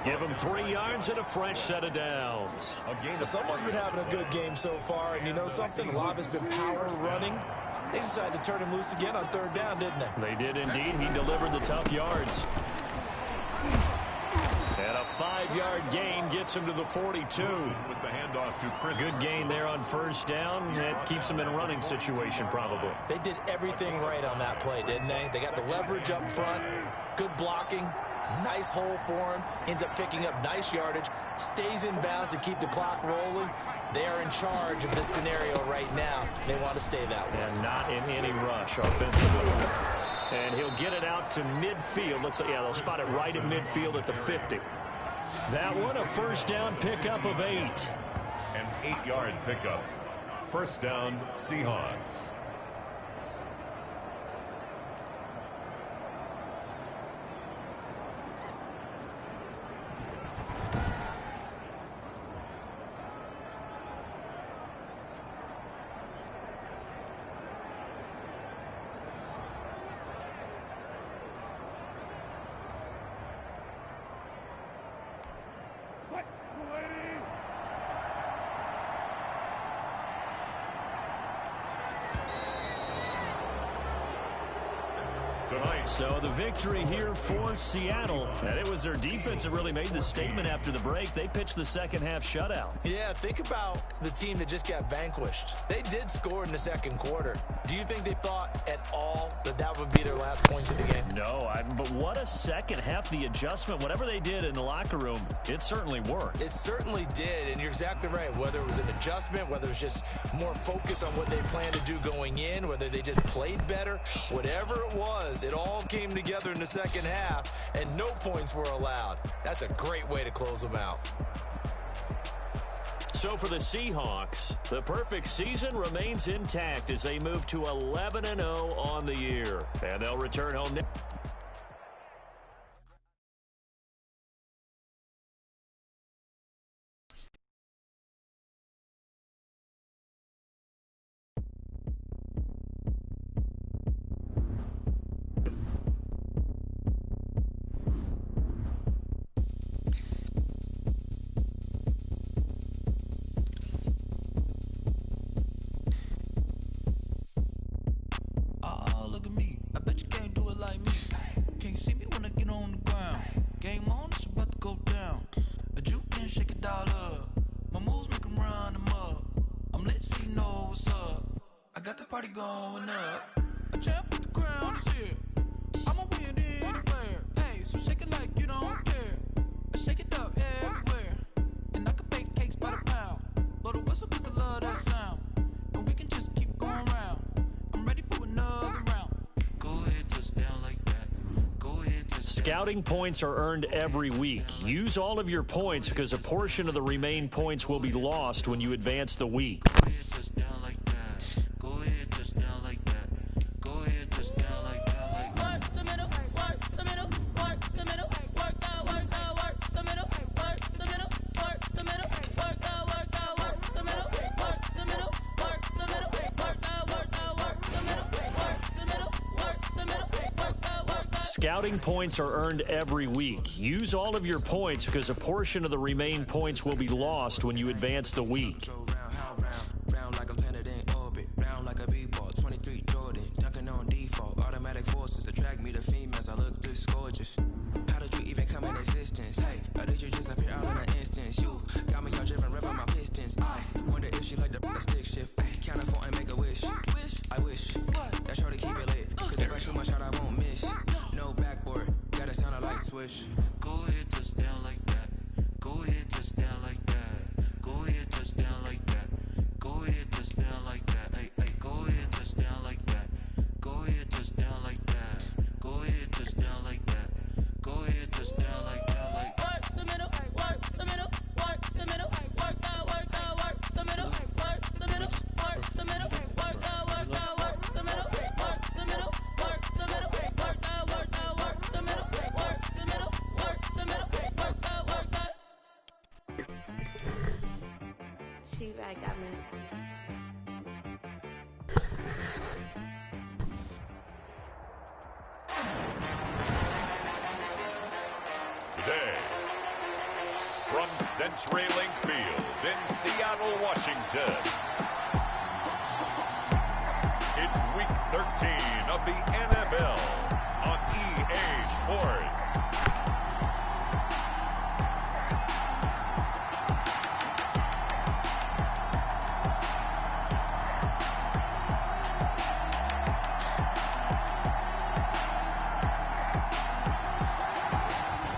Give him 3 yards and a fresh set of downs. Someone's been having a good game so far, and you know something? A lot has been power running. They decided to turn him loose again on 3rd down, didn't they? They did indeed. He delivered the tough yards. And a 5-yard gain gets him to the 42. With the handoff to Chris. Good gain there on 1st down. That keeps him in a running situation probably. They did everything right on that play, didn't they? They got the leverage up front, good blocking, nice hole for him, ends up picking up nice yardage, stays in bounds to keep the clock rolling. They are in charge of this scenario right now. They want to stay that way. And not in any rush offensively. And he'll get it out to midfield. Looks like, yeah, they'll spot it right in midfield at the 50. That one, a 1st down pickup of 8. An 8-yard pickup. 1st down, Seahawks. So the victory here for Seattle, and it was their defense that really made the statement after the break. They pitched the second half shutout. Yeah, think about the team that just got vanquished. They did score in the 2nd quarter. Do you think they thought at all that that would be their last points of the game? No, but what a second half. The adjustment, whatever they did in the locker room, it certainly worked. It certainly did, and you're exactly right. Whether it was an adjustment, whether it was just more focus on what they planned to do going in, whether they just played better, whatever it was, it all came together in the second half, and no points were allowed. That's a great way to close them out. So for the Seahawks, the perfect season remains intact as they move to 11-0 on the year. And they'll return home next. Going up, a champ with the crown is here. I'ma win anywhere. Hey, so shake it like you don't care. I shake it up everywhere, and I can bake cakes by the pound. Blow the whistle 'cause I love that sound, and we can just keep going round. I'm ready for another round. Go ahead, touchdown like that. Go ahead, touchdown. Scouting points are earned every week. Use all of your points because a portion of the remaining points will be lost when you advance the week. Go ahead, touchdown like that. Go ahead, touchdown like that. Go ahead, touchdown like that. Work the middle, work the middle, work the middle, work that, work that, work the middle, work the middle, work the middle, work that, work that, work the middle, work the middle, work the middle, work that, work that, work the middle, work the middle, work the middle, work that, work that. Scouting points are earned every week. Use all of your points because a portion of the remaining points will be lost when you advance the week. Go ahead, touchdown like that. Go ahead, touchdown like that. Go ahead, touchdown like that. Go ahead, touchdown like that. Hey, hey, go ahead, touchdown like that. Go ahead, touchdown like that. Go ahead, touchdown like that. Go ahead, touchdown like that. Like work the middle, work the middle, work the middle, work the middle, work the middle, work the middle, work the middle, work the middle, work the middle, work the middle, work the middle, work the middle, work the She right got me. Today, from CenturyLink Field in Seattle, Washington, it's Week 13 of the NFL on EA Sports.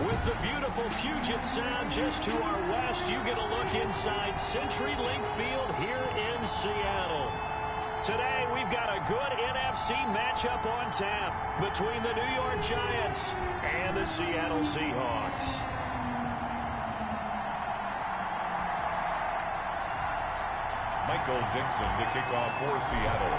With the beautiful Puget Sound just to our west, you get a look inside CenturyLink Field here in Seattle. Today, we've got a good NFC matchup on tap between the New York Giants and the Seattle Seahawks. Michael Dixon to kick off for Seattle.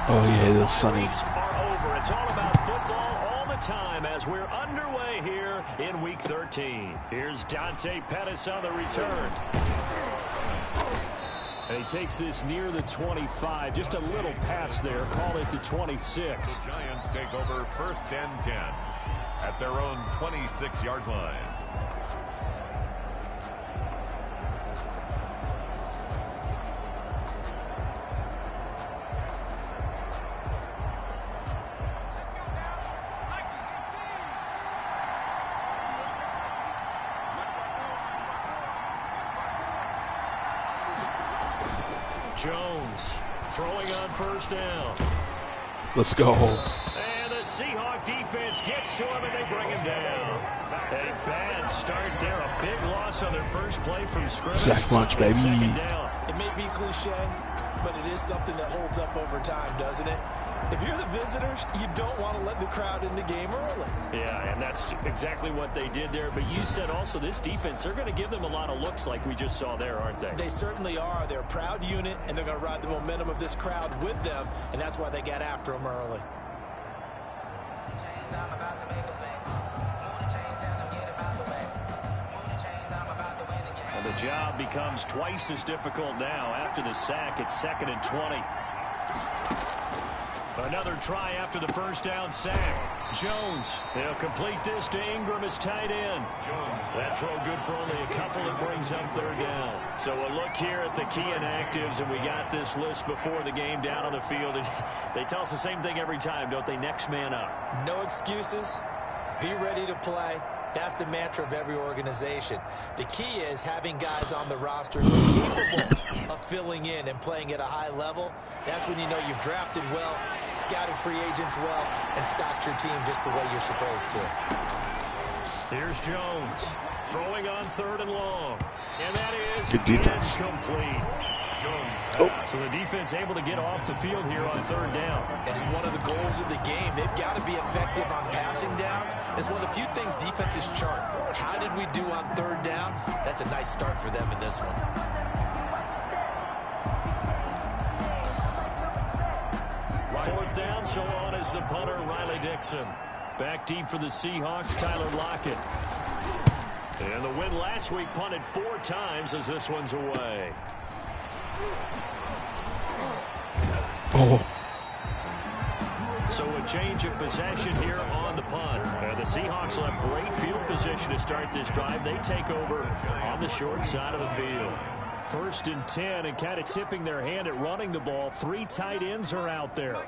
Oh yeah, those sunny. Weeks are over. It's all about football all the time as we're underway here in Week 13. Here's Dante Pettis on the return. And he takes this near the 25. Just a little pass there. Call it the 26. The Giants take over 1st and 10 at their own 26-yard line. Jones throwing on 1st down. Let's go. And the Seahawk defense gets to him and they bring him down. A bad start there. A big loss on their first play from scrimmage. Sack lunch, baby. It may be cliche, but it is something that holds up over time, doesn't it? If you're the visitors, you don't want to let the crowd in the game early. Yeah, and that's exactly what they did there. But you said also this defense, they're going to give them a lot of looks like we just saw there, aren't they? They certainly are. They're a proud unit, and they're going to ride the momentum of this crowd with them, and that's why they got after them early. Well, the job becomes twice as difficult now. After the sack, it's 2nd and 20. Another try after the 1st down sack. Jones, they'll complete this to Ingram as tight end. That throw good for only a couple. It brings up 3rd down. So a look here at the key inactives, and we got this list before the game down on the field. And they tell us the same thing every time, don't they? Next man up. No excuses. Be ready to play. That's the mantra of every organization. The key is having guys on the roster who are capable of filling in and playing at a high level. That's when you know you've drafted well, scouted free agents well, and stocked your team just the way you're supposed to. Here's Jones throwing on 3rd and long. And that is good defense. Incomplete. So the defense able to get off the field here on 3rd down. And it's one of the goals of the game. They've got to be effective on passing downs. It's one of the few things defenses chart. How did we do on 3rd down? That's a nice start for them in this one. Fourth down, so on is the punter, Riley Dixon. Back deep for the Seahawks, Tyler Lockett. And the win last week punted 4 times as this one's away. Oh. So a change of possession here on the punt. The Seahawks will have great field position to start this drive. They take over on the short side of the field. 1st and 10, and kind of tipping their hand at running the ball. 3 tight ends are out there.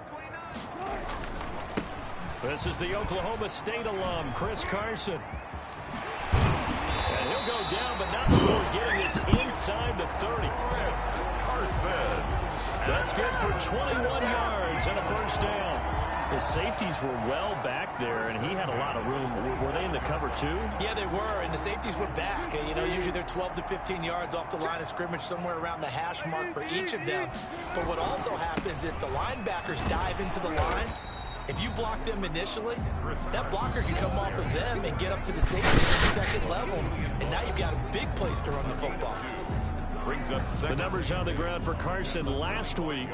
This is the Oklahoma State alum, Chris Carson. And he'll go down, but not before getting this inside the 30. Carson. That's good for 21 yards and a first down. The safeties were well back there, and he had a lot of room. Were they in the cover too? Yeah, they were, and the safeties were back. You know, usually they're 12 to 15 yards off the line of scrimmage, somewhere around the hash mark for each of them. But what also happens if the linebackers dive into the line, if you block them initially, that blocker can come off of them and get up to the safeties at the second level, and now you've got a big place to run the football. Brings up the numbers on the ground for Carson last week.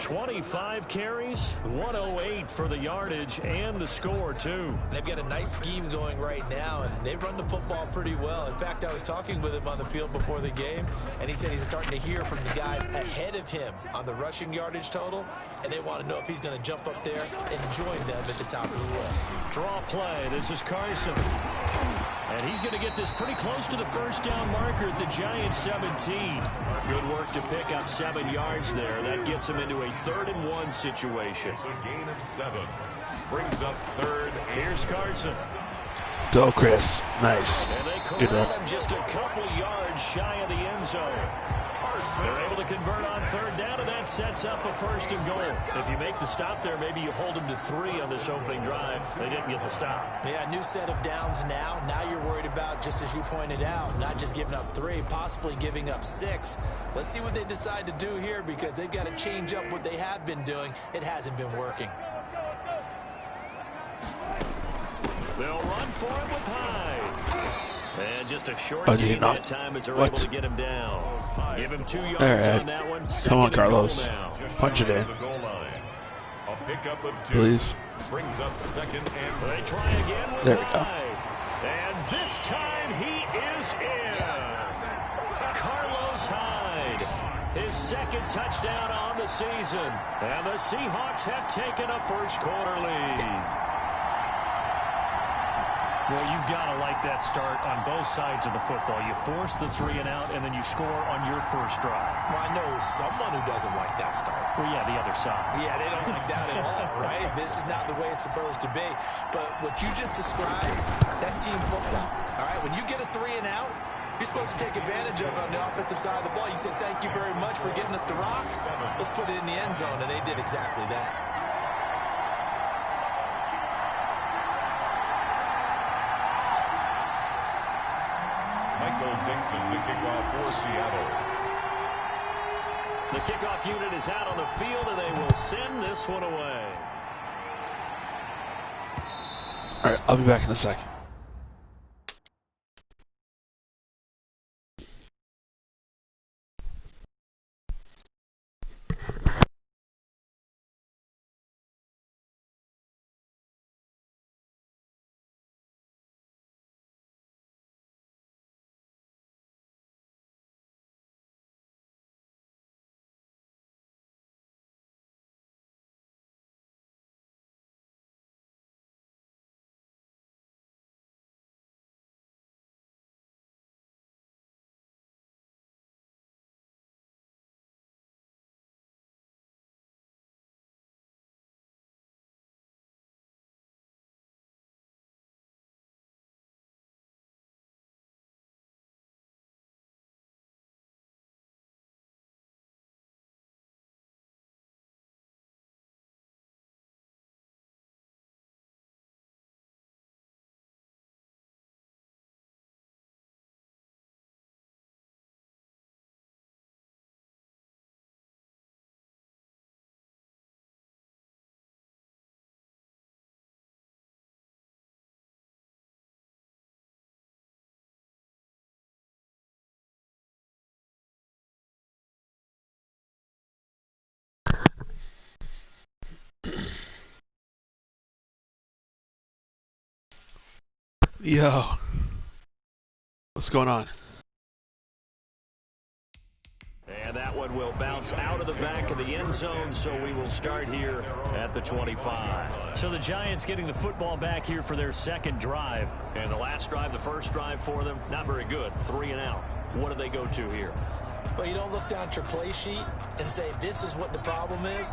25 carries, 108 for the yardage and the score, too. They've got a nice scheme going right now, and they run the football pretty well. In fact, I was talking with him on the field before the game, and he said he's starting to hear from the guys ahead of him on the rushing yardage total, and they want to know if he's going to jump up there and join them at the top of the list. Draw play. This is Carson. And he's going to get this pretty close to the first down marker at the Giants 17. Good work to pick up 7 yards there. That gets him into a 3rd and 1 situation. It's a gain of 7. Brings up 3rd. Here's Carson. Go, Chris. Nice. And they Good corral work. him just a couple yards shy of the end zone. They're able to convert on 3rd down, and that sets up a 1st and goal. If you make the stop there, maybe you hold them to 3 on this opening drive. They didn't get the stop. Yeah, new set of downs now. Now you're worried about, just as you pointed out, not just giving up 3, possibly giving up 6. Let's see what they decide to do here, because they've got to change up what they have been doing. It hasn't been working. They'll run for it with Hyde. And just a short gain that time as they're able to get him down. Give him 2 yards right. on that one. Come on, 2nd and Carlos. goal now. Punch it in. A pickup of 2. Please. Brings up 2nd and They try again with There we go. Hyde. And this time he is in. Yes. Carlos Hyde. His 2nd touchdown on the season. And the Seahawks have taken a first-quarter lead. Well, you've got to like that start on both sides of the football. You force the 3 and out, and then you score on your first drive. Well, I know someone who doesn't like that start. Well, yeah, the other side. Yeah, they don't like that at all, right? This is not the way it's supposed to be. But what you just described, that's team football. All right, when you get a 3 and out, you're supposed to take advantage of it on the offensive side of the ball. You said, thank you very much for getting us the rock. Let's put it in the end zone, and they did exactly that. the kickoff for Seattle. The kickoff unit is out on the field, and they will send this one away. All right, I'll be back in a second. Yo, what's going on? And that one will bounce out of the back of the end zone, so we will start here at the 25. So the Giants getting the football back here for their second drive. And the last drive, the first drive for them, not very good. 3 and out. What do they go to here? Well, you don't look down at your play sheet and say, this is what the problem is.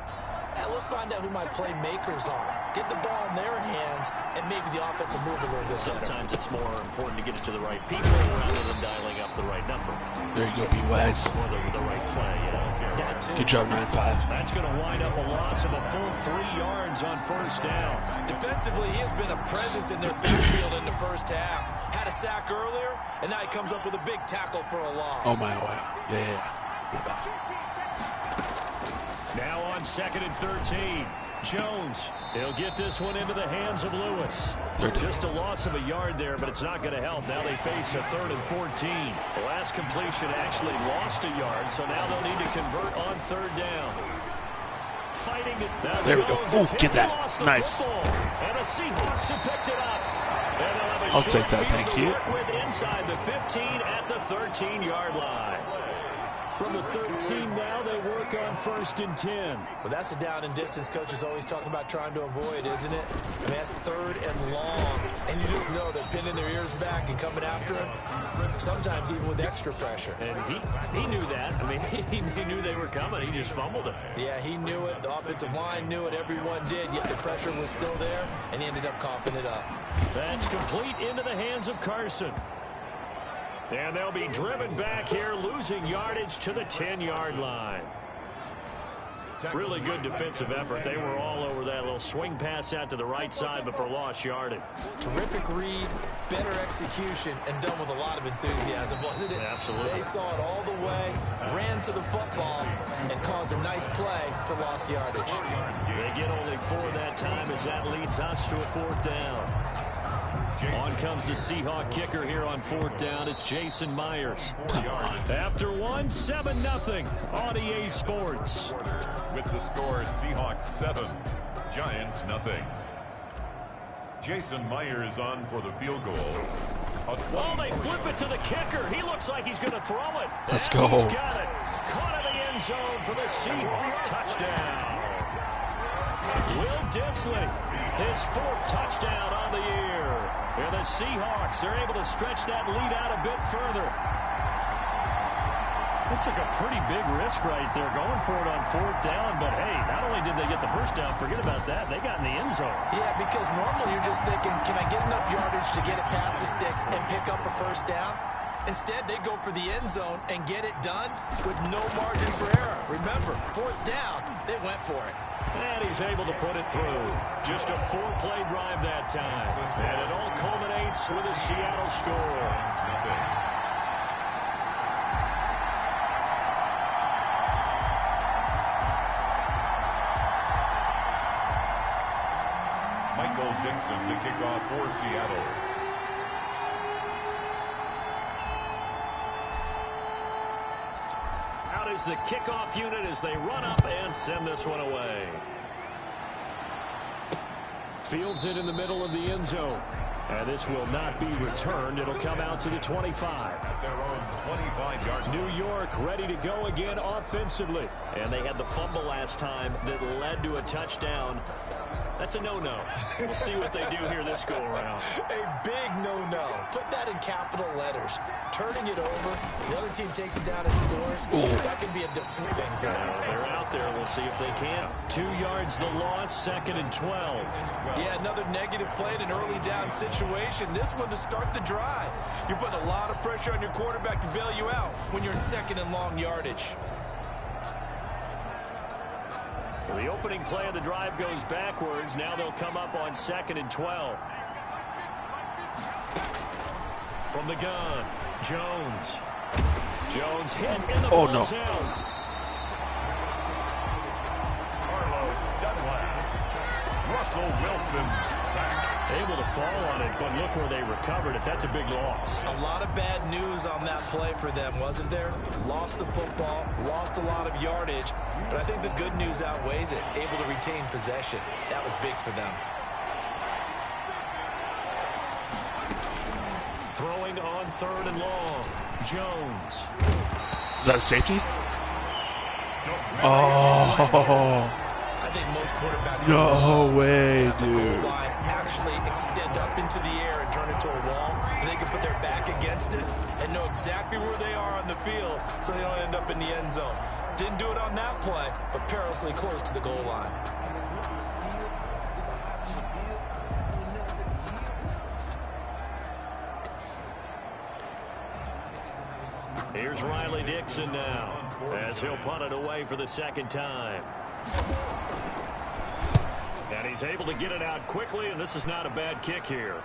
Let's find out who my playmakers are. Get the ball in their hands, and maybe the offense will move a little bit. Sometimes it's more important to get it to the right people rather than dialing up the right number. There you go, B-Wags. Or the right play, Good job, 9-5. That's going to wind up a loss of a full 3 yards on first down. Defensively, he has been a presence in their backfield in the first half. Had a sack earlier, and now he comes up with a big tackle for a loss. Oh, my way. Yeah. Now on 2nd and 13. Jones, he'll get this one into the hands of Lewis. Just a loss of a yard there, but it's not going to help. Now they face a 3rd and 14. The last completion actually lost a yard, so now they'll need to convert on 3rd down. Fighting it. Now There we go. Ooh, get that. Nice. And the Seahawks have picked it up. I'll take that, thank you. With inside the 15 at the 13-yard line. From the 13 now, they work on 1st and 10. Well, that's a down and distance coach is always talking about trying to avoid, isn't it? I mean, that's 3rd and long. And you just know they're pinning their ears back and coming after him, sometimes even with extra pressure. And he knew that. I mean, he knew they were coming. He just fumbled it. Yeah, he knew it. The offensive line knew it. Everyone did, yet the pressure was still there, and he ended up coughing it up. That's complete into the hands of Carson. And they'll be driven back here, losing yardage to the 10-yard line. Really good defensive effort. They were all over that little swing pass out to the right side before lost yardage. Terrific read, better execution, and done with a lot of enthusiasm, wasn't it? Absolutely. They saw it all the way, ran to the football, and caused a nice play for lost yardage. They get only 4 that time as that leads us to a 4th down. On comes the Seahawk kicker here on 4th down. It's Jason Myers. After one, 7-0 on EA Sports. With the score, Seahawks 7, Giants 0. Jason Myers on for the field goal. Oh, they flip it to the kicker. He looks like he's going to throw it. Let's go. He's got it. Caught in the end zone for the Seahawk touchdown. Will Dissly, his 4th touchdown on the year. And the Seahawks are able to stretch that lead out a bit further. They took a pretty big risk right there going for it on 4th down. But, hey, not only did they get the first down, forget about that, they got in the end zone. Yeah, because normally you're just thinking, can I get enough yardage to get it past the sticks and pick up a first down? Instead, they go for the end zone and get it done with no margin for error. Remember, 4th down, they went for it. And he's able to put it through. Just a 4-play drive that time. And it all culminates with a Seattle score. Michael Dixon to kick off for Seattle. Out is the kickoff unit as they run up and send this one away. Fields it in the middle of the end zone. And this will not be returned. It'll come out to the 25. At their own 25-yard. New York ready to go again offensively. And they had the fumble last time that led to a touchdown. That's a no-no. We'll see what they do here this go-around. A big no-no. Put that in capital letters. Turning it over, the other team takes it down and scores. Ooh. That can be a deflating zone. They're out there. We'll see if they can. 2 yards the loss, 2nd and 12. Yeah, another negative play in an early down situation. This one to start the drive. You're putting a lot of pressure on your quarterback to bail you out when you're in 2nd and long yardage. So the opening play of the drive goes backwards. Now they'll come up on 2nd and 12. From the gun, Jones. Jones hit in the no. zone. Carlos Dunlap. Russell Wilson sacked. Able to fall on it, but look where they recovered it. That's a big loss. A lot of bad news on that play for them, wasn't there? Lost the football, lost a lot of yardage, but I think the good news outweighs it. Able to retain possession. That was big for them. Throwing on 3rd and long. Jones. Is that a safety? Oh. I think most quarterbacks No way, have the goal dude. line actually extend up into the air and turn into a wall, and they can put their back against it and know exactly where they are on the field so they don't end up in the end zone. Didn't do it on that play, but perilously close to the goal line. Here's Riley Dixon now, as he'll punt it away for the second time. And he's able to get it out quickly, and this is not a bad kick here.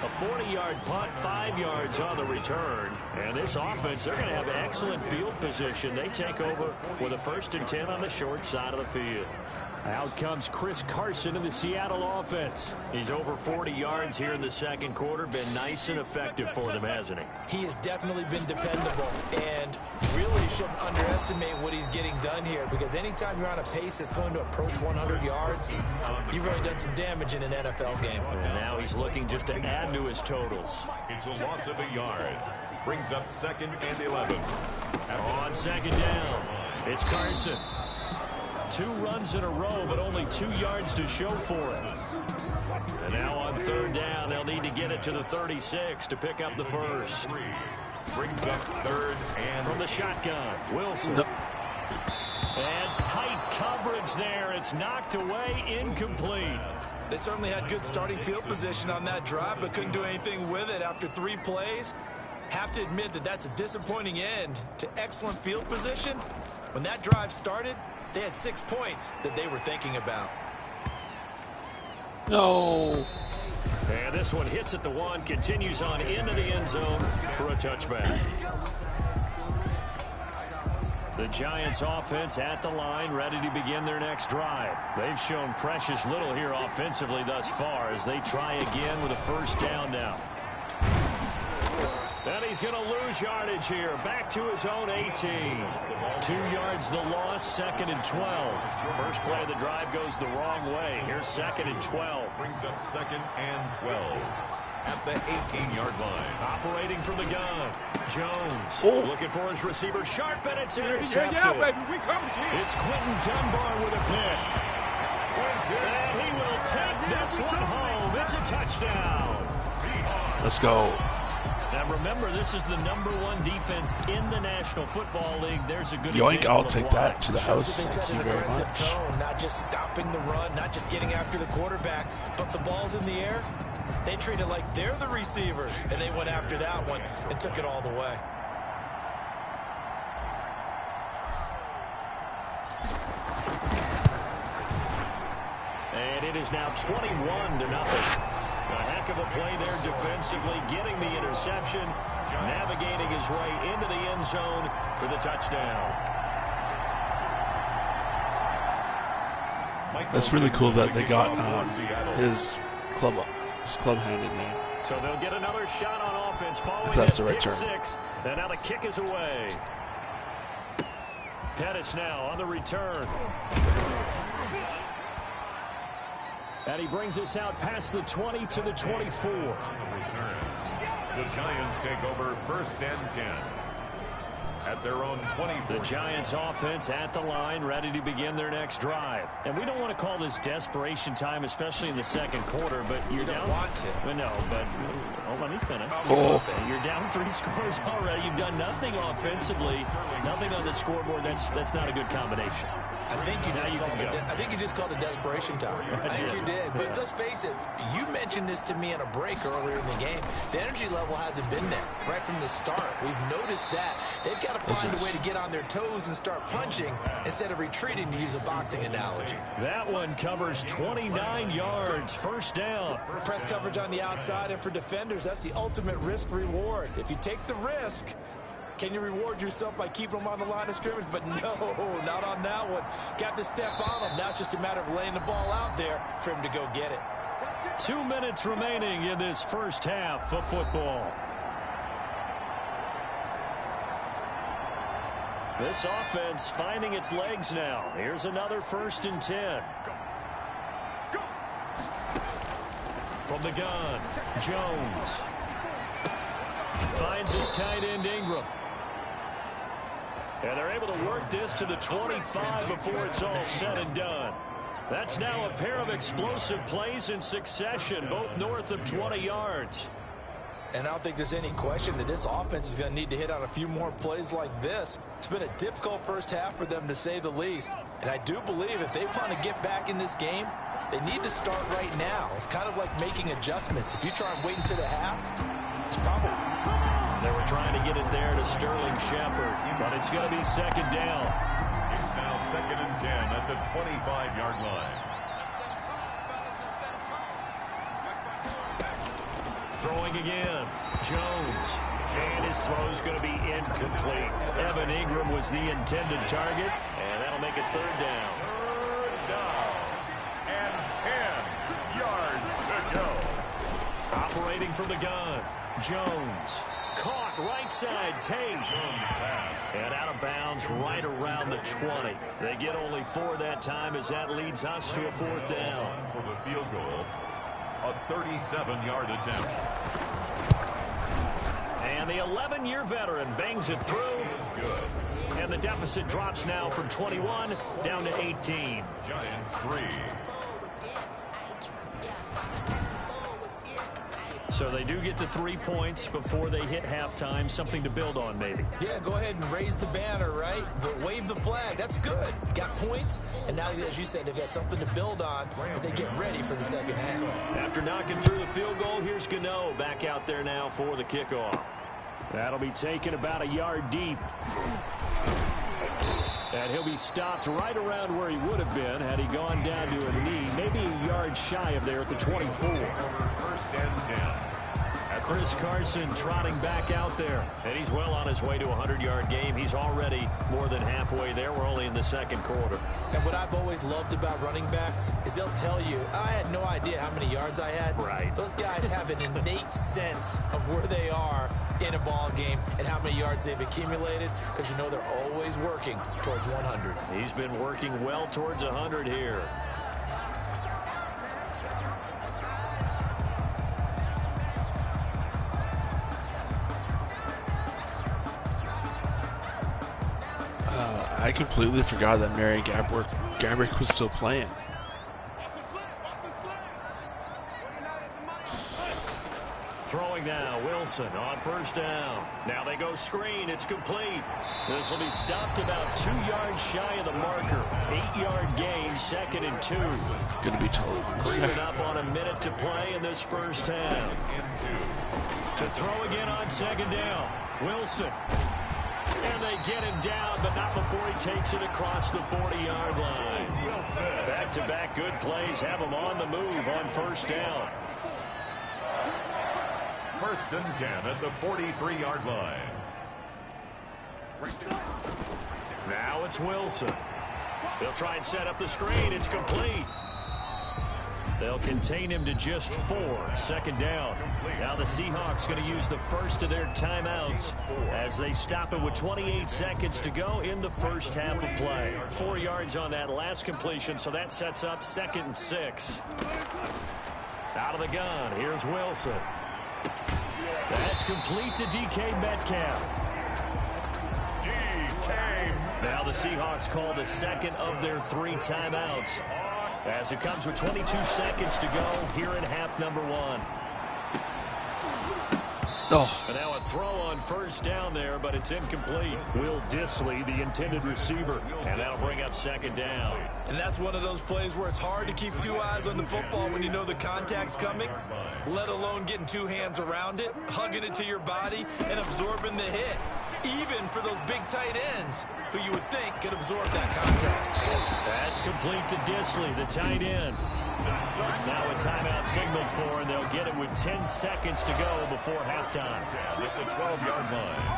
A 40-yard punt, 5 yards on the return. And this offense, they're going to have excellent field position. They take over with a 1st and 10 on the short side of the field. Out comes Chris Carson in the Seattle offense. He's over 40 yards here in the second quarter. Been nice and effective for them, hasn't he? He has definitely been dependable, and really shouldn't underestimate what he's getting done here, because anytime you're on a pace that's going to approach 100 yards, you've really done some damage in an NFL game. And now he's looking just to add to his totals. It's a loss of a yard. Brings up 2nd and 11. On 2nd down, it's Carson. 2 runs in a row, but only 2 yards to show for it. And now on 3rd down, they'll need to get it to the 36 to pick up the first. Brings up 3rd and from the shotgun, Wilson. And tight coverage there. It's knocked away, incomplete. They certainly had good starting field position on that drive, but couldn't do anything with it after 3 plays. Have to admit that that's a disappointing end to excellent field position. When that drive started, they had 6 points that they were thinking about. No. And this one hits at the 1, continues on into the end zone for a touchback. The Giants offense at the line, ready to begin their next drive. They've shown precious little here offensively thus far as they try again with a 1st down now. And he's going to lose yardage here. Back to his own 18. 2 yards the loss, 2nd and 12. First play of the drive goes the wrong way. Here's 2nd and 12. Brings up 2nd and 12. At the 18-yard line. Operating from the gun. Jones looking for his receiver. Sharp, and it's intercepted. Yeah, baby, we come again. It's Quentin Dunbar with a pick. And he will take this one home. It's a touchdown. Let's go. Now remember, this is the #1 defense in the National Football League. There's a good Yoink, I'll take why. that to the house. They set Thank an you very aggressive much. tone, not just stopping the run, not just getting after the quarterback, but the ball's in the air. They treat it like they're the receivers, and they went after that one and took it all the way. And it is now 21-0. A heck of a play there defensively, getting the interception, navigating his way into the end zone for the touchdown. That's really cool that they got his club hand in there. So they'll get another shot on offense following If that's that the right pick term. 6. And now the kick is away. Pettis now on the return. And he brings us out past the 20 to the 24. The Giants take over 1st and 10. At their own 24. The Giants offense at the line, ready to begin their next drive. And we don't want to call this desperation time, especially in the second quarter, but you're down. Want to. Well, no, but let me finish. Oh. You're down 3 scores already. You've done nothing offensively, nothing on the scoreboard. That's not a good combination. I think you just called it desperation time. I think you did. But let's face it, you mentioned this to me in a break earlier in the game. The energy level hasn't been there right from the start. We've noticed that. They've got to find a way to get on their toes and start punching instead of retreating, to use a boxing analogy. That one covers 29 yards. 1st down. Press coverage on the outside, and for defenders, that's the ultimate risk reward. If you take the risk, can you reward yourself by keeping them on the line of scrimmage? But no, not on that one. Got to step on them. Now it's just a matter of laying the ball out there for him to go get it. 2 minutes remaining in this first half of football. This offense finding its legs now. Here's another 1st and 10. From the gun, Jones. Finds his tight end Ingram. And they're able to work this to the 25 before it's all said and done. That's now a pair of explosive plays in succession, both north of 20 yards. And I don't think there's any question that this offense is going to need to hit on a few more plays like this. It's been a difficult first half for them, to say the least. And I do believe if they want to get back in this game, they need to start right now. It's kind of like making adjustments. If you try and wait until the half, it's probably... They were trying to get it there to Sterling Shepard, but it's going to be second down. It's now 2nd and 10 at the 25-yard line. Throwing again, Jones. And his throw's going to be incomplete. Evan Ingram was the intended target, and that'll make it third down. Third down and 10 yards to go. Operating from the gun, Jones. Caught right side, Tate. And out of bounds right around the 20. They get only 4 that time as that leads us to a fourth down. For the field goal, a 37-yard attempt. And the 11-year veteran bangs it through. And the deficit drops now from 21 down to 18. Giants 3. So they do get the 3 points before they hit halftime. Something to build on, maybe. Yeah, go ahead and raise the banner, right? Wave the flag. That's good. Got points, and now, as you said, they've got something to build on as they get ready for the second half. After knocking through the field goal, here's Gano back out there now for the kickoff. That'll be taken about a yard deep. And he'll be stopped right around where he would have been had he gone down to a knee, maybe a yard shy of there at the 24. 1st and 10. Chris Carson trotting back out there, and he's well on his way to a 100-yard game. He's already more than halfway there. We're only in the second quarter. And what I've always loved about running backs is they'll tell you, I had no idea how many yards I had. Right. Those guys have an innate sense of where they are in a ball game and how many yards they've accumulated, because you know they're always working towards 100. He's been working well towards 100 here. I completely forgot that Mary Gabrick was still playing. Throwing now, Wilson on first down. Now they go screen. It's complete. This will be stopped about 2 yards shy of the marker. 8-yard gain, 2nd and 2. Gonna be totally Creeping up on a minute to play in this first half. To throw again on second down. Wilson. And they get him down, but not before he takes it across the 40-yard line. Back-to-back good plays have him on the move on first down. 1st and 10 at the 43-yard line. Now it's Wilson. They'll try and set up the screen. It's complete. They'll contain him to just 4. 2nd down. Now the Seahawks going to use the first of their timeouts as they stop it with 28 seconds to go in the first half of play. 4 yards on that last completion, so that sets up 2nd and 6. Out of the gun, here's Wilson. That's complete to DK Metcalf. Now the Seahawks call the second of their 3 timeouts, as it comes with 22 seconds to go here in half number 1. Oh. And now a throw on first down there, but it's incomplete. Will Dissly, the intended receiver, and that'll bring up 2nd down. And that's one of those plays where it's hard to keep 2 eyes on the football when you know the contact's coming, let alone getting 2 hands around it, hugging it to your body, and absorbing the hit. Even for those big tight ends who you would think could absorb that contact. That's complete to Dissly, the tight end. Now a timeout signaled for, and they'll get it with 10 seconds to go before halftime. At the 12-yard line.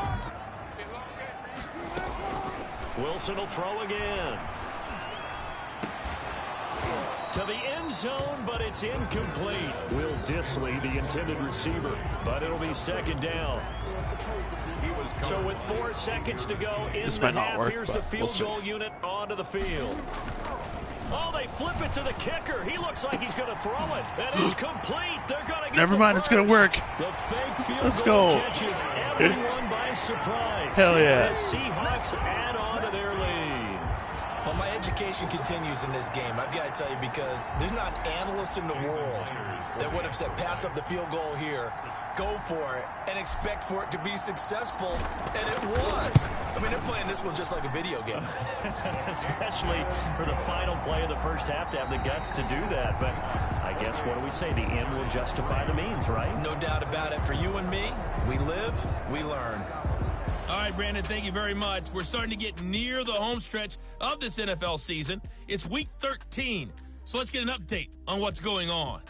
Wilson will throw again. To the end zone, but it's incomplete. Will Dissly, the intended receiver, but it'll be 2nd down. So with 4 seconds to go in this the might not half, work, here's the field goal unit onto the field. Oh, they flip it to the kicker. He looks like he's going to throw it. That is complete. They're going to get Never mind, it's going to work. The fake field Let's goal go. catches everyone by surprise. Hell yeah. The Seahawks add on to their lead. Well, my education continues in this game, I've got to tell you, because there's not an analyst in the world that would have said pass up the field goal here, go for it, and expect for it to be successful, and it was. I mean, they're playing this one just like a video game. Especially for the final play of the first half to have the guts to do that. But I guess, what do we say? The end will justify the means, right? No doubt about it. For you and me, we live, we learn. All right, Brandon, thank you very much. We're starting to get near the home stretch of this NFL season. It's week 13, so let's get an update on what's going on.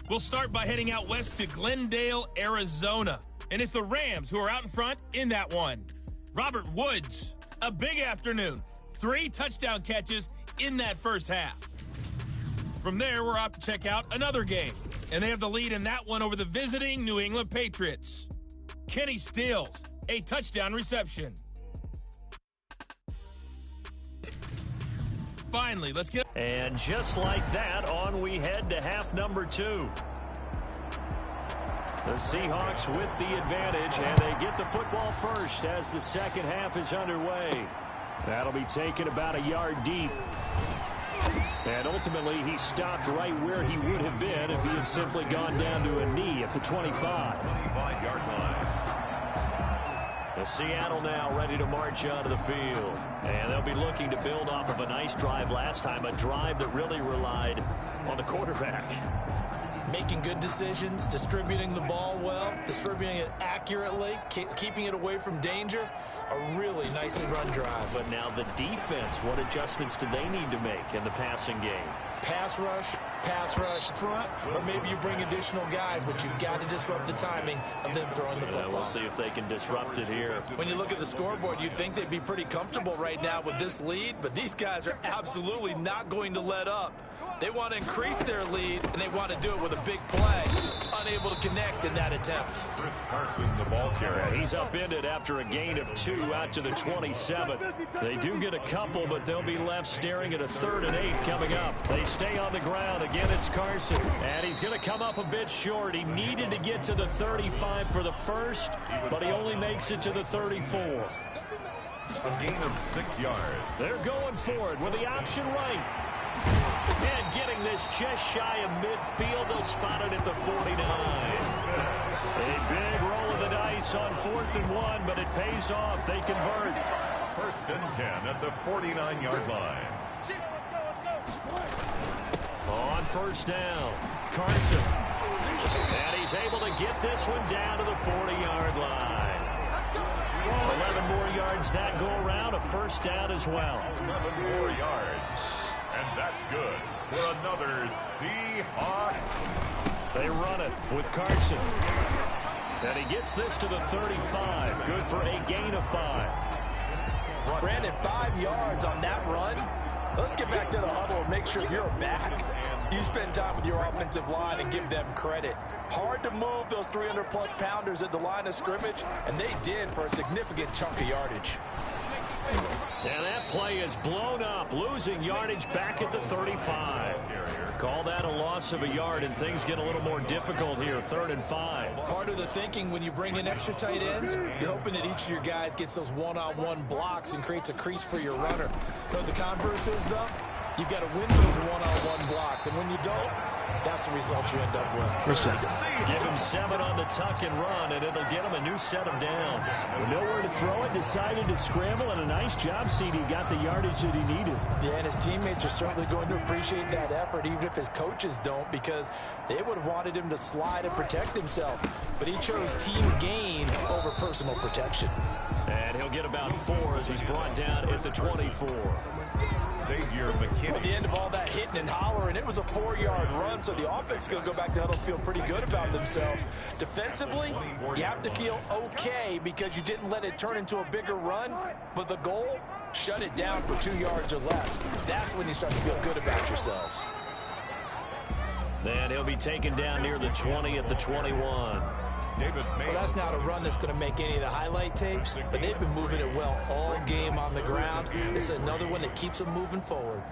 We'll start by heading out west to Glendale, Arizona. And it's the Rams who are out in front in that one. Robert Woods, a big afternoon. 3 touchdown catches in that first half. From there, we're off to check out another game. And they have the lead in that one over the visiting New England Patriots. Kenny Stills, a touchdown reception. Finally, let's get... And just like that, on we head to half number 2. The Seahawks with the advantage, and they get the football first as the second half is underway. That'll be taken about a yard deep. And ultimately, he stopped right where he would have been if he had simply gone down to a knee at the 25. 25-yard line. The Seattle now ready to march onto the field. And they'll be looking to build off of a nice drive last time, a drive that really relied on the quarterback. Making good decisions, distributing the ball well, distributing it accurately, keeping it away from danger. A really nicely run drive. But now the defense, what adjustments do they need to make in the passing game? Pass rush front, or maybe you bring additional guys, but you've got to disrupt the timing of them throwing the football. We'll see if they can disrupt it here. When you look at the scoreboard, you'd think they'd be pretty comfortable right now with this lead, but these guys are absolutely not going to let up. They want to increase their lead, and they want to do it with a big play. Unable to connect in that attempt. Chris Carson, the ball carrier. He's upended after a gain of 2 out to the 27. They do get a couple, but they'll be left staring at a 3rd and 8 coming up. They stay on the ground. Again, it's Carson. And he's going to come up a bit short. He needed to get to the 35 for the first, but he only makes it to the 34. A gain of 6 yards. They're going for it with the option right. And getting this just shy of midfield, they'll spot it at the 49. A big roll of the dice on 4th and 1, but it pays off. They convert. 1st and 10 at the 49-yard line. On 1st down, Carson. And he's able to get this one down to the 40-yard line. 11 more yards that go around, a 1st down as well. 11 more yards. And that's good for another Seahawks. They run it with Carson. And he gets this to the 35. Good for a gain of 5. Brandon, 5 yards on that run. Let's get back to the huddle and make sure you're back. You spend time with your offensive line and give them credit. Hard to move those 300-plus pounders at the line of scrimmage, and they did for a significant chunk of yardage. And that play is blown up, losing yardage back at the 35. Call that a loss of a yard, and things get a little more difficult here, 3rd and 5. Part of the thinking when you bring in extra tight ends, you're hoping that each of your guys gets those one-on-one blocks and creates a crease for your runner. But the converse is, though, you've got to win those one-on-one blocks, and when you don't, that's the result you end up with. Give him 7 on the tuck and run, and it'll get him a new set of downs. With nowhere to throw it, decided to scramble, and a nice job, CD got the yardage that he needed. Yeah, and his teammates are certainly going to appreciate that effort, even if his coaches don't, because they would have wanted him to slide and protect himself. But he chose team gain over personal protection. And he'll get about 4 as he's brought down at the 24. Xavier McKinney. At the end of all that hitting and hollering, it was a 4-yard run, so the offense is going to go back to huddle and feel pretty good about themselves. Defensively, you have to feel okay because you didn't let it turn into a bigger run, but the goal, shut it down for 2 yards or less. That's when you start to feel good about yourselves. Then he'll be taken down near the 20 at the 21. Well, that's not a run that's going to make any of the highlight tapes, but they've been moving it well all game on the ground. This is another one that keeps them moving forward.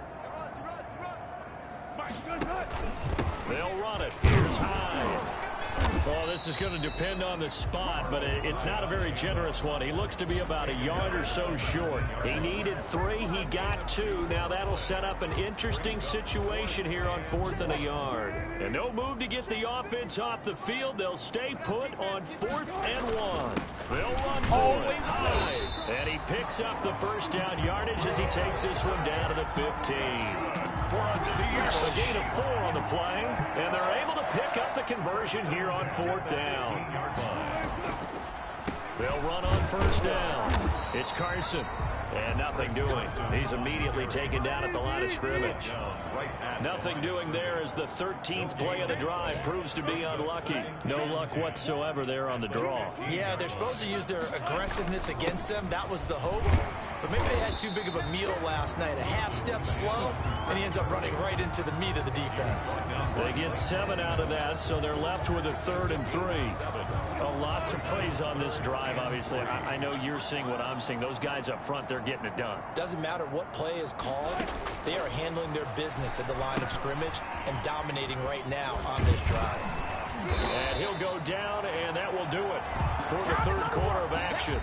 They'll run it. Here's Hyde. Well, this is going to depend on the spot, but it's not a very generous one. He looks to be about a yard or so short. He needed 3. He got 2. Now that'll set up an interesting situation here on 4th and a yard. And no move to get the offense off the field. They'll stay put on 4th and 1. They'll run for it high. And he picks up the first down yardage as he takes this one down to the 15. A gain of 4 on the play, and they're able to pick up the conversion here on 4th down. They'll run on 1st down. It's Carson, and nothing doing. He's immediately taken down at the line of scrimmage. Nothing doing there as the 13th play of the drive proves to be unlucky. No luck whatsoever there on the draw. Yeah, they're supposed to use their aggressiveness against them. That was the hope. But maybe they had too big of a meal last night. A half step slow, and he ends up running right into the meat of the defense. They get 7 out of that, so they're left with a 3rd and 3. Lots of plays on this drive, obviously. I know you're seeing what I'm seeing. Those guys up front, they're getting it done. Doesn't matter what play is called. They are handling their business at the line of scrimmage and dominating right now on this drive. And he'll go down, and that will do it for the 3rd quarter of action.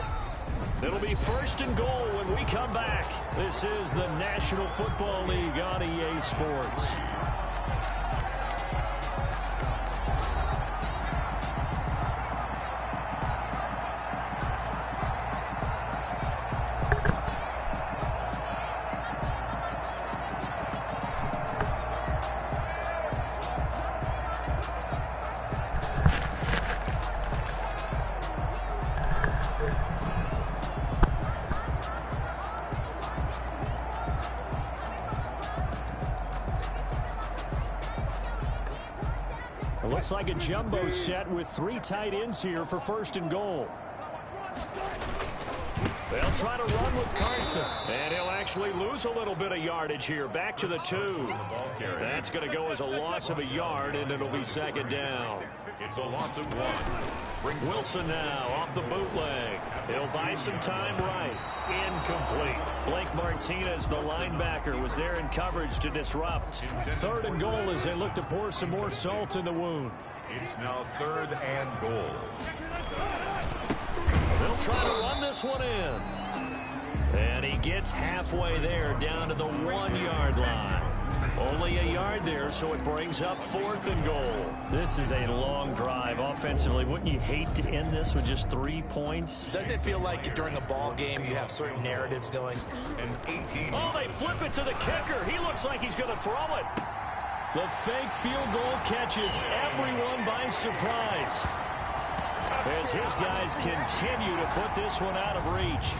It'll be 1st and goal when we come back. This is the National Football League on EA Sports. It looks like a jumbo set with 3 tight ends here for 1st and goal. They'll try to run with Carson. And he'll actually lose a little bit of yardage here. Back to the 2. That's going to go as a loss of a yard, and it'll be 2nd down. It's a loss of 1. Wilson now off the bootleg. He'll buy some time right. Incomplete. Blake Martinez, the linebacker, was there in coverage to disrupt. 3rd and goal as they look to pour some more salt in the wound. It's now 3rd and goal. They'll try to run this one in. And he gets halfway there down to the 1-yard line. Only a yard there, so it brings up 4th and goal. This is a long drive offensively. Wouldn't you hate to end this with just 3 points? Doesn't it feel like during a ball game you have certain narratives going? Oh, they flip it to the kicker. He looks like he's going to throw it. The fake field goal catches everyone by surprise, as his guys continue to put this one out of reach.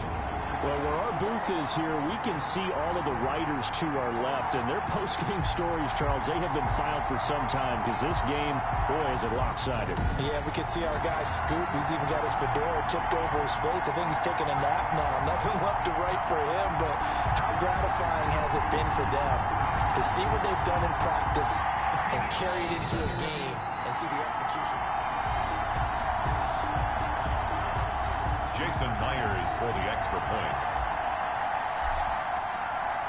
Well, where our booth is here, we can see all of the writers to our left, and their post-game stories, Charles, they have been filed for some time because this game, boy, is it lopsided. Yeah, we can see our guy Scoop. He's even got his fedora tipped over his face. I think he's taking a nap now. Nothing left to write for him, but how gratifying has it been for them to see what they've done in practice and carry it into a game and see the execution. Jason Myers for the extra point.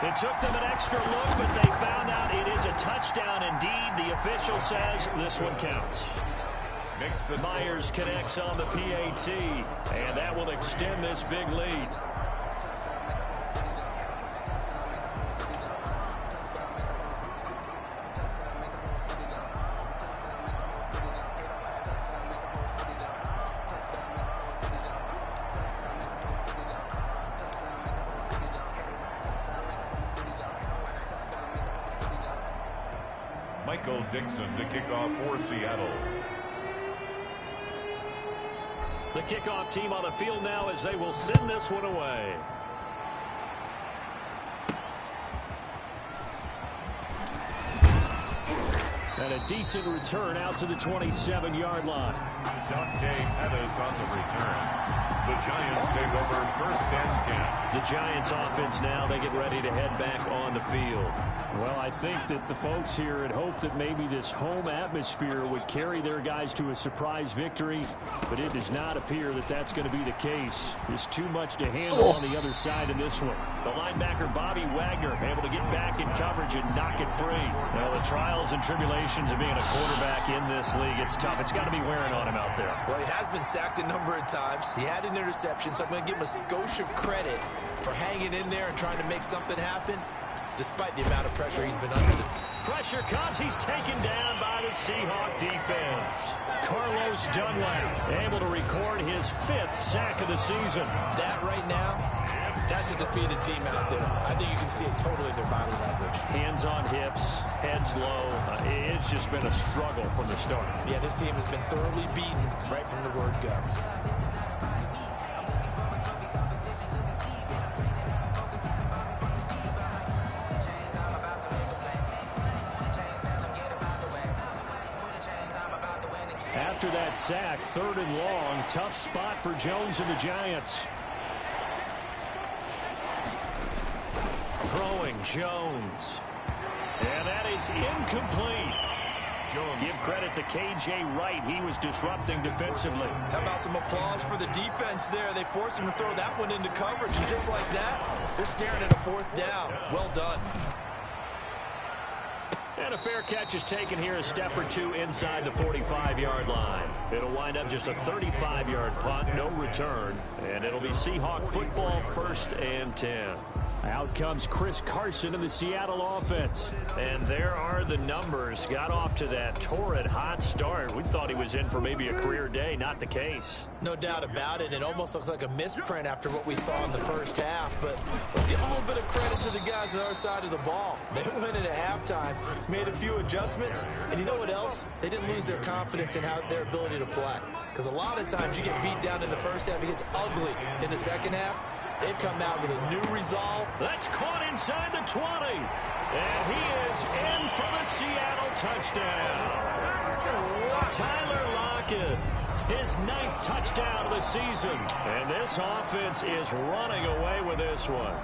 It took them an extra look, but they found out it is a touchdown indeed. The official says this one counts. Myers connects on the PAT, and that will extend this big lead. Dixon to kick off for Seattle. The kickoff team on the field now as they will send this one away. And a decent return out to the 27-yard line. Dante Pettis on the return. The Giants take over 1st and 10. The Giants offense now, they get ready to head back on the field. Well, I think that the folks here had hoped that maybe this home atmosphere would carry their guys to a surprise victory, but it does not appear that that's going to be the case. There's too much to handle on the other side of this one. The linebacker, Bobby Wagner, able to get back in coverage and knock it free. Well, the trials and tribulations of being a quarterback in this league, it's tough. It's got to be wearing on him out there. Well, he has been sacked a number of times. He had an interception, so I'm going to give him a skosh of credit for hanging in there and trying to make something happen, despite the amount of pressure he's been under. Pressure comes. He's taken down by the Seahawk defense. Carlos Dunlap able to record his 5th sack of the season. That right now, that's a defeated team out there. I think you can see it totally in their body language. Hands on hips, heads low. It's just been a struggle from the start. Yeah, this team has been thoroughly beaten right from the word go. After that sack, 3rd and long, tough spot for Jones and the Giants. Throwing Jones. And that is incomplete. Give credit to K.J. Wright. He was disrupting defensively. How about some applause for the defense there? They forced him to throw that one into coverage, and just like that, they're staring at a 4th down. Well done. And a fair catch is taken here, a step or two inside the 45-yard line. It'll wind up just a 35-yard punt, no return, and it'll be Seahawk football, 1st and 10. Out comes Chris Carson in the Seattle offense. And there are the numbers. Got off to that torrid hot start. We thought he was in for maybe a career day. Not the case. No doubt about it. It almost looks like a misprint after what we saw in the first half. But let's give a little bit of credit to the guys on our side of the ball. They went in at halftime, made a few adjustments. And you know what else? They didn't lose their confidence in their ability to play. Because a lot of times you get beat down in the first half. It gets ugly in the second half. They've come out with a new resolve. That's caught inside the 20. And he is in for the Seattle touchdown. Tyler Lockett, his 9th touchdown of the season. And this offense is running away with this one.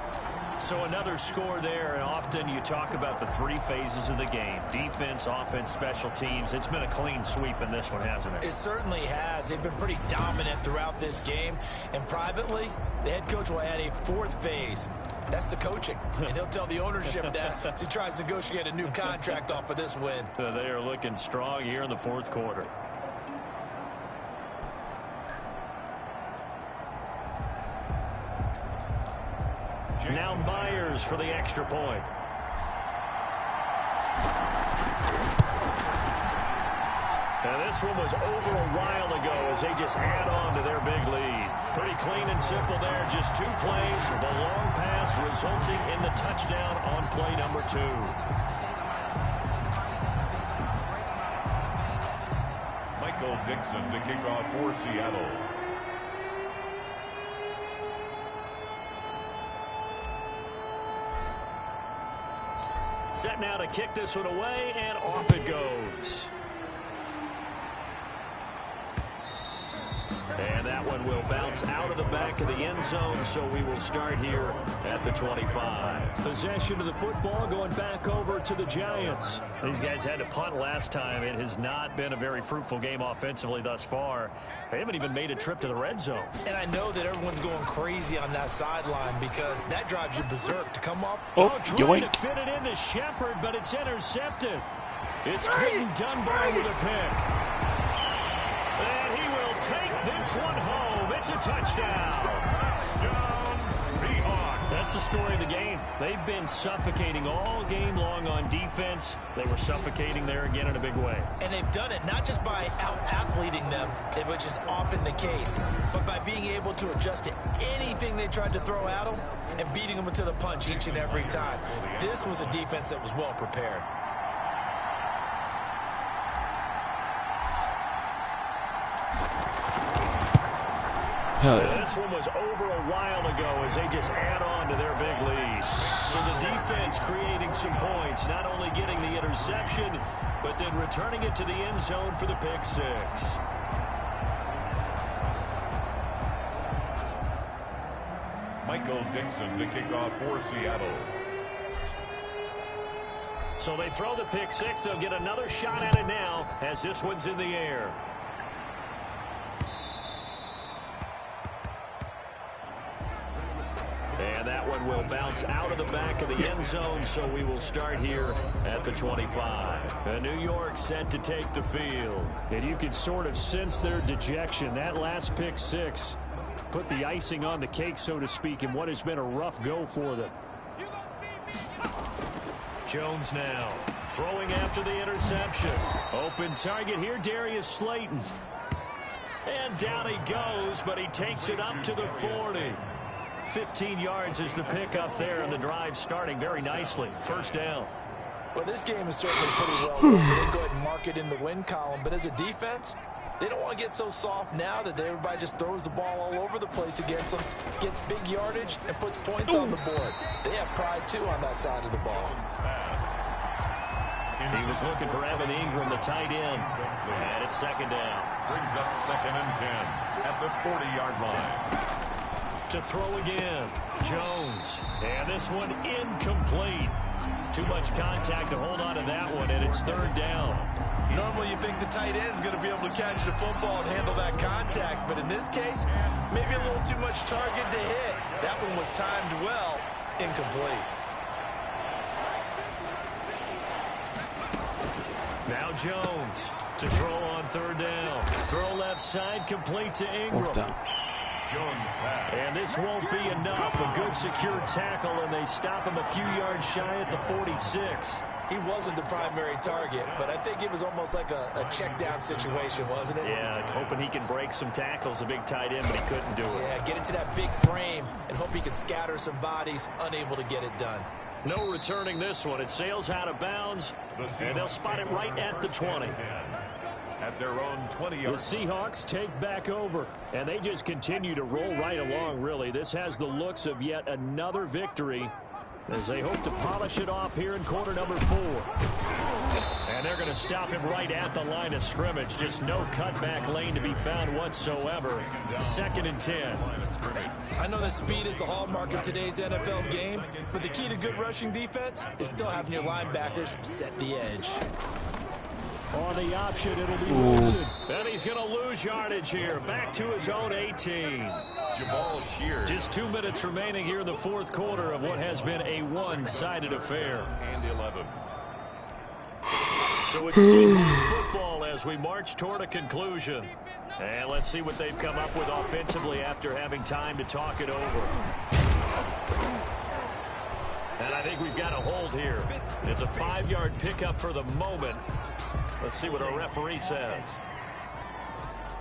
So another score there, and often you talk about the 3 phases of the game. Defense, offense, special teams. It's been a clean sweep in this one, hasn't it? It certainly has. They've been pretty dominant throughout this game. And privately, the head coach will add a 4th phase. That's the coaching. And he'll tell the ownership that as he tries to negotiate a new contract off of this win. They are looking strong here in the 4th quarter. Now Myers for the extra point. Now this one was over a while ago as they just add on to their big lead. Pretty clean and simple there. Just 2 plays. The long pass resulting in the touchdown on play number 2. Michael Dixon to kick off for Seattle. Set now to kick this one away, and off it goes. And that one will bounce out of the back of the end zone, so we will start here at the 25. Possession of the football going back over to the Giants. These guys had to punt last time. It has not been a very fruitful game offensively thus far. They haven't even made a trip to the red zone. And I know that everyone's going crazy on that sideline because that drives you berserk to come up. Trying to fit it into Shepard, but it's intercepted. It's Quentin Dunbar with a pick. And he will take this one home. It's a touchdown. Touchdown, Seahawks. That's the story of the game. They've been suffocating all game long on defense. They were suffocating there again in a big way. And they've done it not just by out-athleting them, which is often the case, but by being able to adjust to anything they tried to throw at them and beating them to the punch each and every time. This was a defense that was well prepared. This one was over a while ago as they just add on to their big lead. So the defense creating some points, not only getting the interception, but then returning it to the end zone for the pick 6. Michael Dixon to kick off for Seattle. So they throw the pick six. They'll get another shot at it now as this one's in the air. And that one will bounce out of the back of the end zone, so we will start here at the 25. And New York set to take the field. And you can sort of sense their dejection. That last pick six put the icing on the cake, so to speak, in what has been a rough go for them. Jones now throwing after the interception. Open target here, Darius Slayton. And down he goes, but he takes it up to the 40. 15 yards is the pickup there, and the drive starting very nicely. First down. Well, this game is certainly pretty well won. They go ahead and mark it in the win column, but as a defense, they don't want to get so soft now that everybody just throws the ball all over the place against them, gets big yardage, and puts points on the board. They have pride, too, on that side of the ball. He was looking for Evan Ingram, the tight end. And it's second down. Brings up 2nd and 10 at the 40-yard line. To throw again, Jones. And this one incomplete. Too much contact to hold on to that one, and it's third down. Normally you think the tight end's going to be able to catch the football and handle that contact, but in this case, maybe a little too much target to hit. That one was timed well, incomplete. Now Jones to throw on third down. Throw left side, complete to Ingram. And this won't be enough. A good secure tackle, and they stop him a few yards shy at the 46. He wasn't the primary target, but I think it was almost like a check down situation, wasn't it? Yeah, hoping he can break some tackles, a big tight end, but he couldn't do it. Yeah, get into that big frame and hope he can scatter some bodies, unable to get it done. No returning this one. It sails out of bounds, and they'll spot it right at the 20. At their own 20-yard. The Seahawks take back over, and they just continue to roll right along, really. This has the looks of yet another victory as they hope to polish it off here in quarter number 4. And they're going to stop him right at the line of scrimmage. Just no cutback lane to be found whatsoever. 2nd and 10. I know that speed is the hallmark of today's NFL game, but the key to good rushing defense is still having your linebackers set the edge. On the option, it'll be Wilson. And he's going to lose yardage here. Back to his own 18. Jamal Sheard. Just 2 minutes remaining here in the fourth quarter of what has been a one-sided affair. And 11. So it's Seahawks football as we march toward a conclusion. And let's see what they've come up with offensively after having time to talk it over. And I think we've got a hold here. It's a 5-yard pickup for the moment. Let's see what our referee says.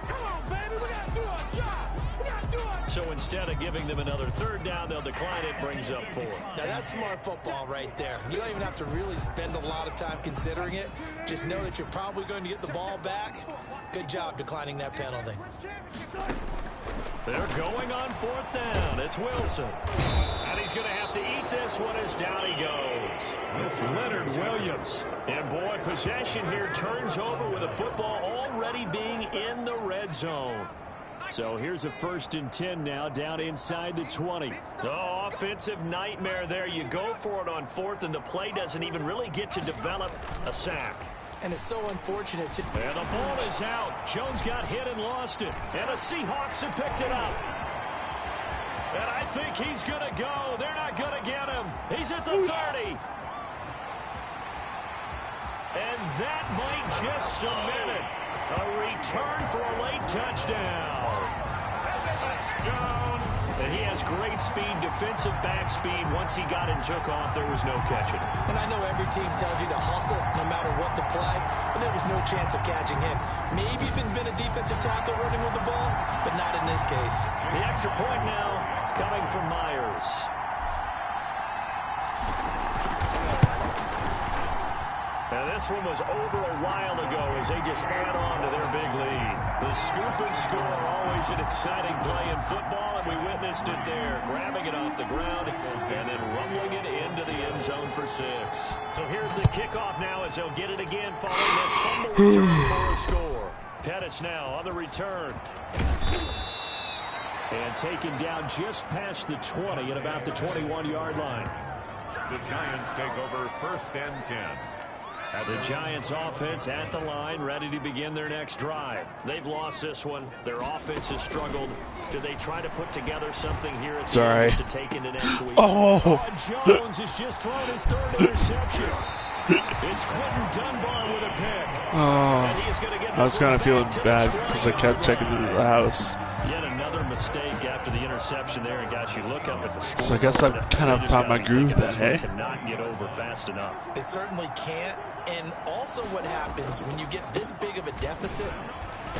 Come on, baby, we got to do our job. We got to do our job. So instead of giving them another third down, they'll decline it, brings up 4. Now that's smart football right there. You don't even have to really spend a lot of time considering it. Just know that you're probably going to get the ball back. Good job declining that penalty. They're going on 4th down. It's Wilson. And he's going to have to eat this one as down he goes. Leonard Williams. And boy, possession here turns over with a football already being in the red zone. So here's a 1st and 10 now, down inside the 20. Oh, offensive nightmare there. You go for it on 4th, and the play doesn't even really get to develop a sack. And it's so unfortunate, too. And the ball is out. Jones got hit and lost it. And the Seahawks have picked it up. And I think he's going to go. They're not going to get him. He's at the 30. And that might just cement it. A return for a late touchdown. Touchdown. And he has great speed, defensive back speed. Once he got it and took off, there was no catching. And I know every team tells you to hustle no matter what the play, but there was no chance of catching him. Maybe if it had been a defensive tackle running with the ball, but not in this case. The extra point now coming from Myers. Now this one was over a while ago as they just add on to their big lead. The scoop and score, always an exciting play in football, and we witnessed it there, grabbing it off the ground and then rumbling it into the end zone for 6. So here's the kickoff now as they'll get it again following that fumble return for a score. Pettis now on the return. And taken down just past the 20 at about the 21-yard line. The Giants take over 1st and 10. The Giants offense at the line, ready to begin their next drive. They've lost this one. Their offense has struggled. Do they try to put together something here at the end to take into next week? Jones has just thrown his third interception. It's Quentin Dunbar with a pick. I was kind of feeling bad because I kept checking into the house. Yet another mistake after the interception there, and guys, you look up at the score. So I guess I kind of found my groove then, hey? Cannot get over fast enough. It certainly can't. And also what happens when you get this big of a deficit,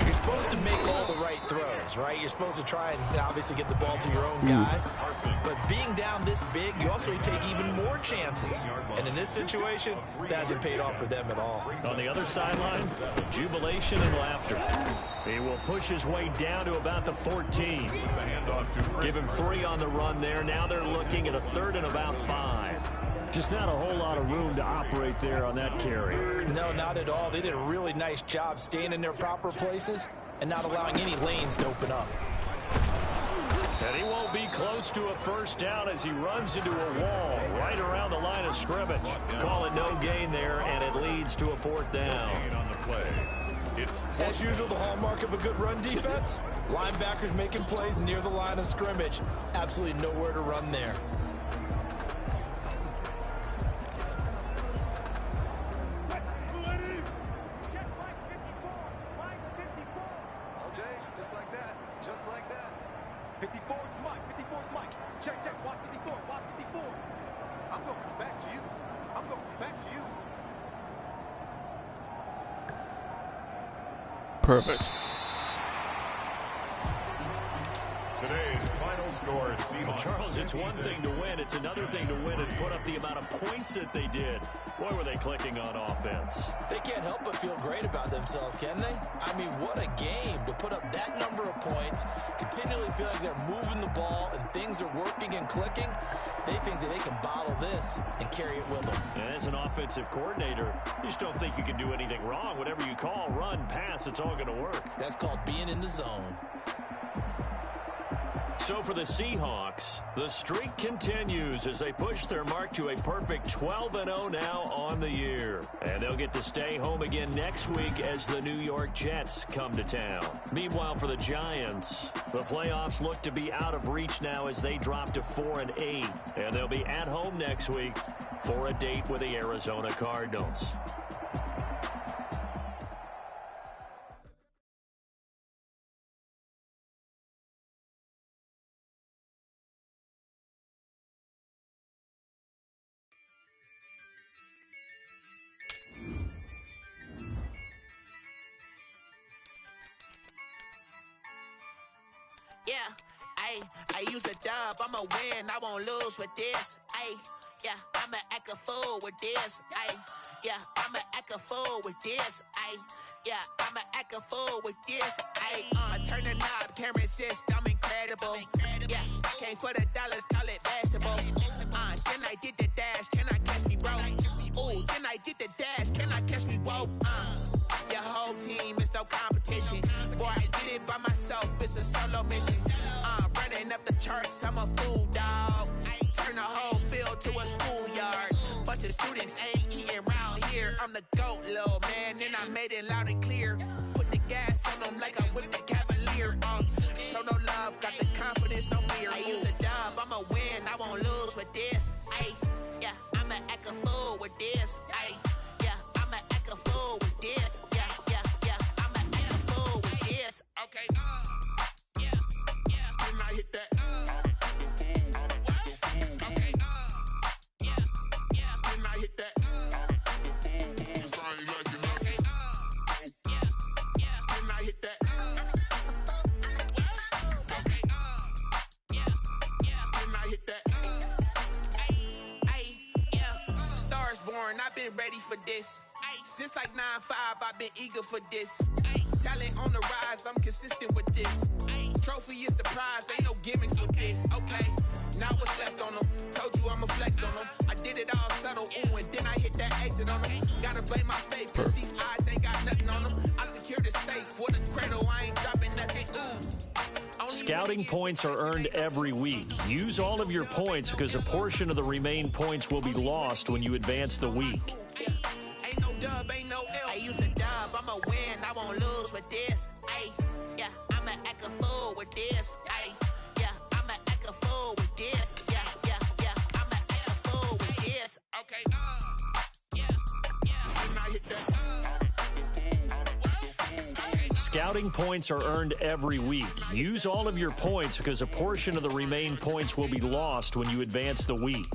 you're supposed to make all the right throws, right? You're supposed to try and obviously get the ball to your own guys. But being down this big, you also take even more chances. And in this situation, that hasn't paid off for them at all. On the other sideline, jubilation and laughter. He will push his way down to about the 14. Give him 3 on the run there. Now they're looking at a 3rd and about 5. Just not a whole lot of room to operate there on that carry. No, not at all. They did a really nice job staying in their proper places and not allowing any lanes to open up. And he won't be close to a first down as he runs into a wall right around the line of scrimmage. Call it no gain there, and it leads to a 4th down. As usual, the hallmark of a good run defense, linebackers making plays near the line of scrimmage. Absolutely nowhere to run there. Perfect. Today's final score, Seahawks. Charles, it's one thing to win. It's another thing to win and put up the amount of points that they did. Boy, were they clicking on offense. They can't help but feel great about themselves, can they? I mean, what a game to put up that number of points, continually feel like they're moving the ball and things are working and clicking. They think that they can bottle this and carry it with them. And as an offensive coordinator, you just don't think you can do anything wrong. Whatever you call, run, pass, it's all going to work. That's called being in the zone. So for the Seahawks, the streak continues as they push their mark to a perfect 12-0 now on the year. And they'll get to stay home again next week as the New York Jets come to town. Meanwhile, for the Giants, the playoffs look to be out of reach now as they drop to 4-8. And they'll be at home next week for a date with the Arizona Cardinals. Yeah, I use a dub, I'ma win, I won't lose with this. Yeah, I'ma act a fool with this. Yeah, I'ma act a fool with this. Yeah, I'ma act a fool with this. I turn the knob, camera assist, I'm incredible. Yeah, came for the dollars, call it vegetable. Then I did the dash, can I catch me, bro? Ooh, then I did the dash, can I catch me, whoa? Your whole team is no competition. Boy, I did it by myself, it's a solo mission. Running up the charts, I'm a fool, dog. Turn the whole field to a schoolyard. Bunch of students ain't eating around here. I'm the GOAT, little man, and I made it loud and clear. Put the gas on them like I'm with the Cavalier. Show no love, got the confidence, no fear. I use a dub, I'ma win, I won't lose with this. Yeah, I'ma act a fool with this. Yeah, I'ma act a fool with this. Yeah, I'ma act a fool with this. Okay, yeah, when I hit that. Okay, yeah, when I hit that. When I hit that. Okay, yeah, when I hit that. Yeah, Stars born, I've been ready for this. Since like 9-5, I've been eager for this. Talent on the rise, I'm consistent with this. Trophy is the prize, ain't no gimmicks with this. Okay, now what's left on them? Told you I'ma flex on them. I did it all subtle, ooh, and then I hit that exit on them. Gotta blame my faith, cause these odds ain't got nothing on them. I secured the safe for the cradle, I ain't dropping nothing. Scouting points are earned every week. Use all of your points because a portion of the remaining points will be lost when you advance the week. Ain't no lose with this. Ay, yeah, I'ma act a fool with this. Ay, yeah, I'ma act a fool with this. Yeah, yeah, yeah, I'ma act a fool with this. Okay, yeah, yeah, and I hit that. Scouting points are earned every week. Use all of your points because a portion of the remaining points will be lost when you advance the week.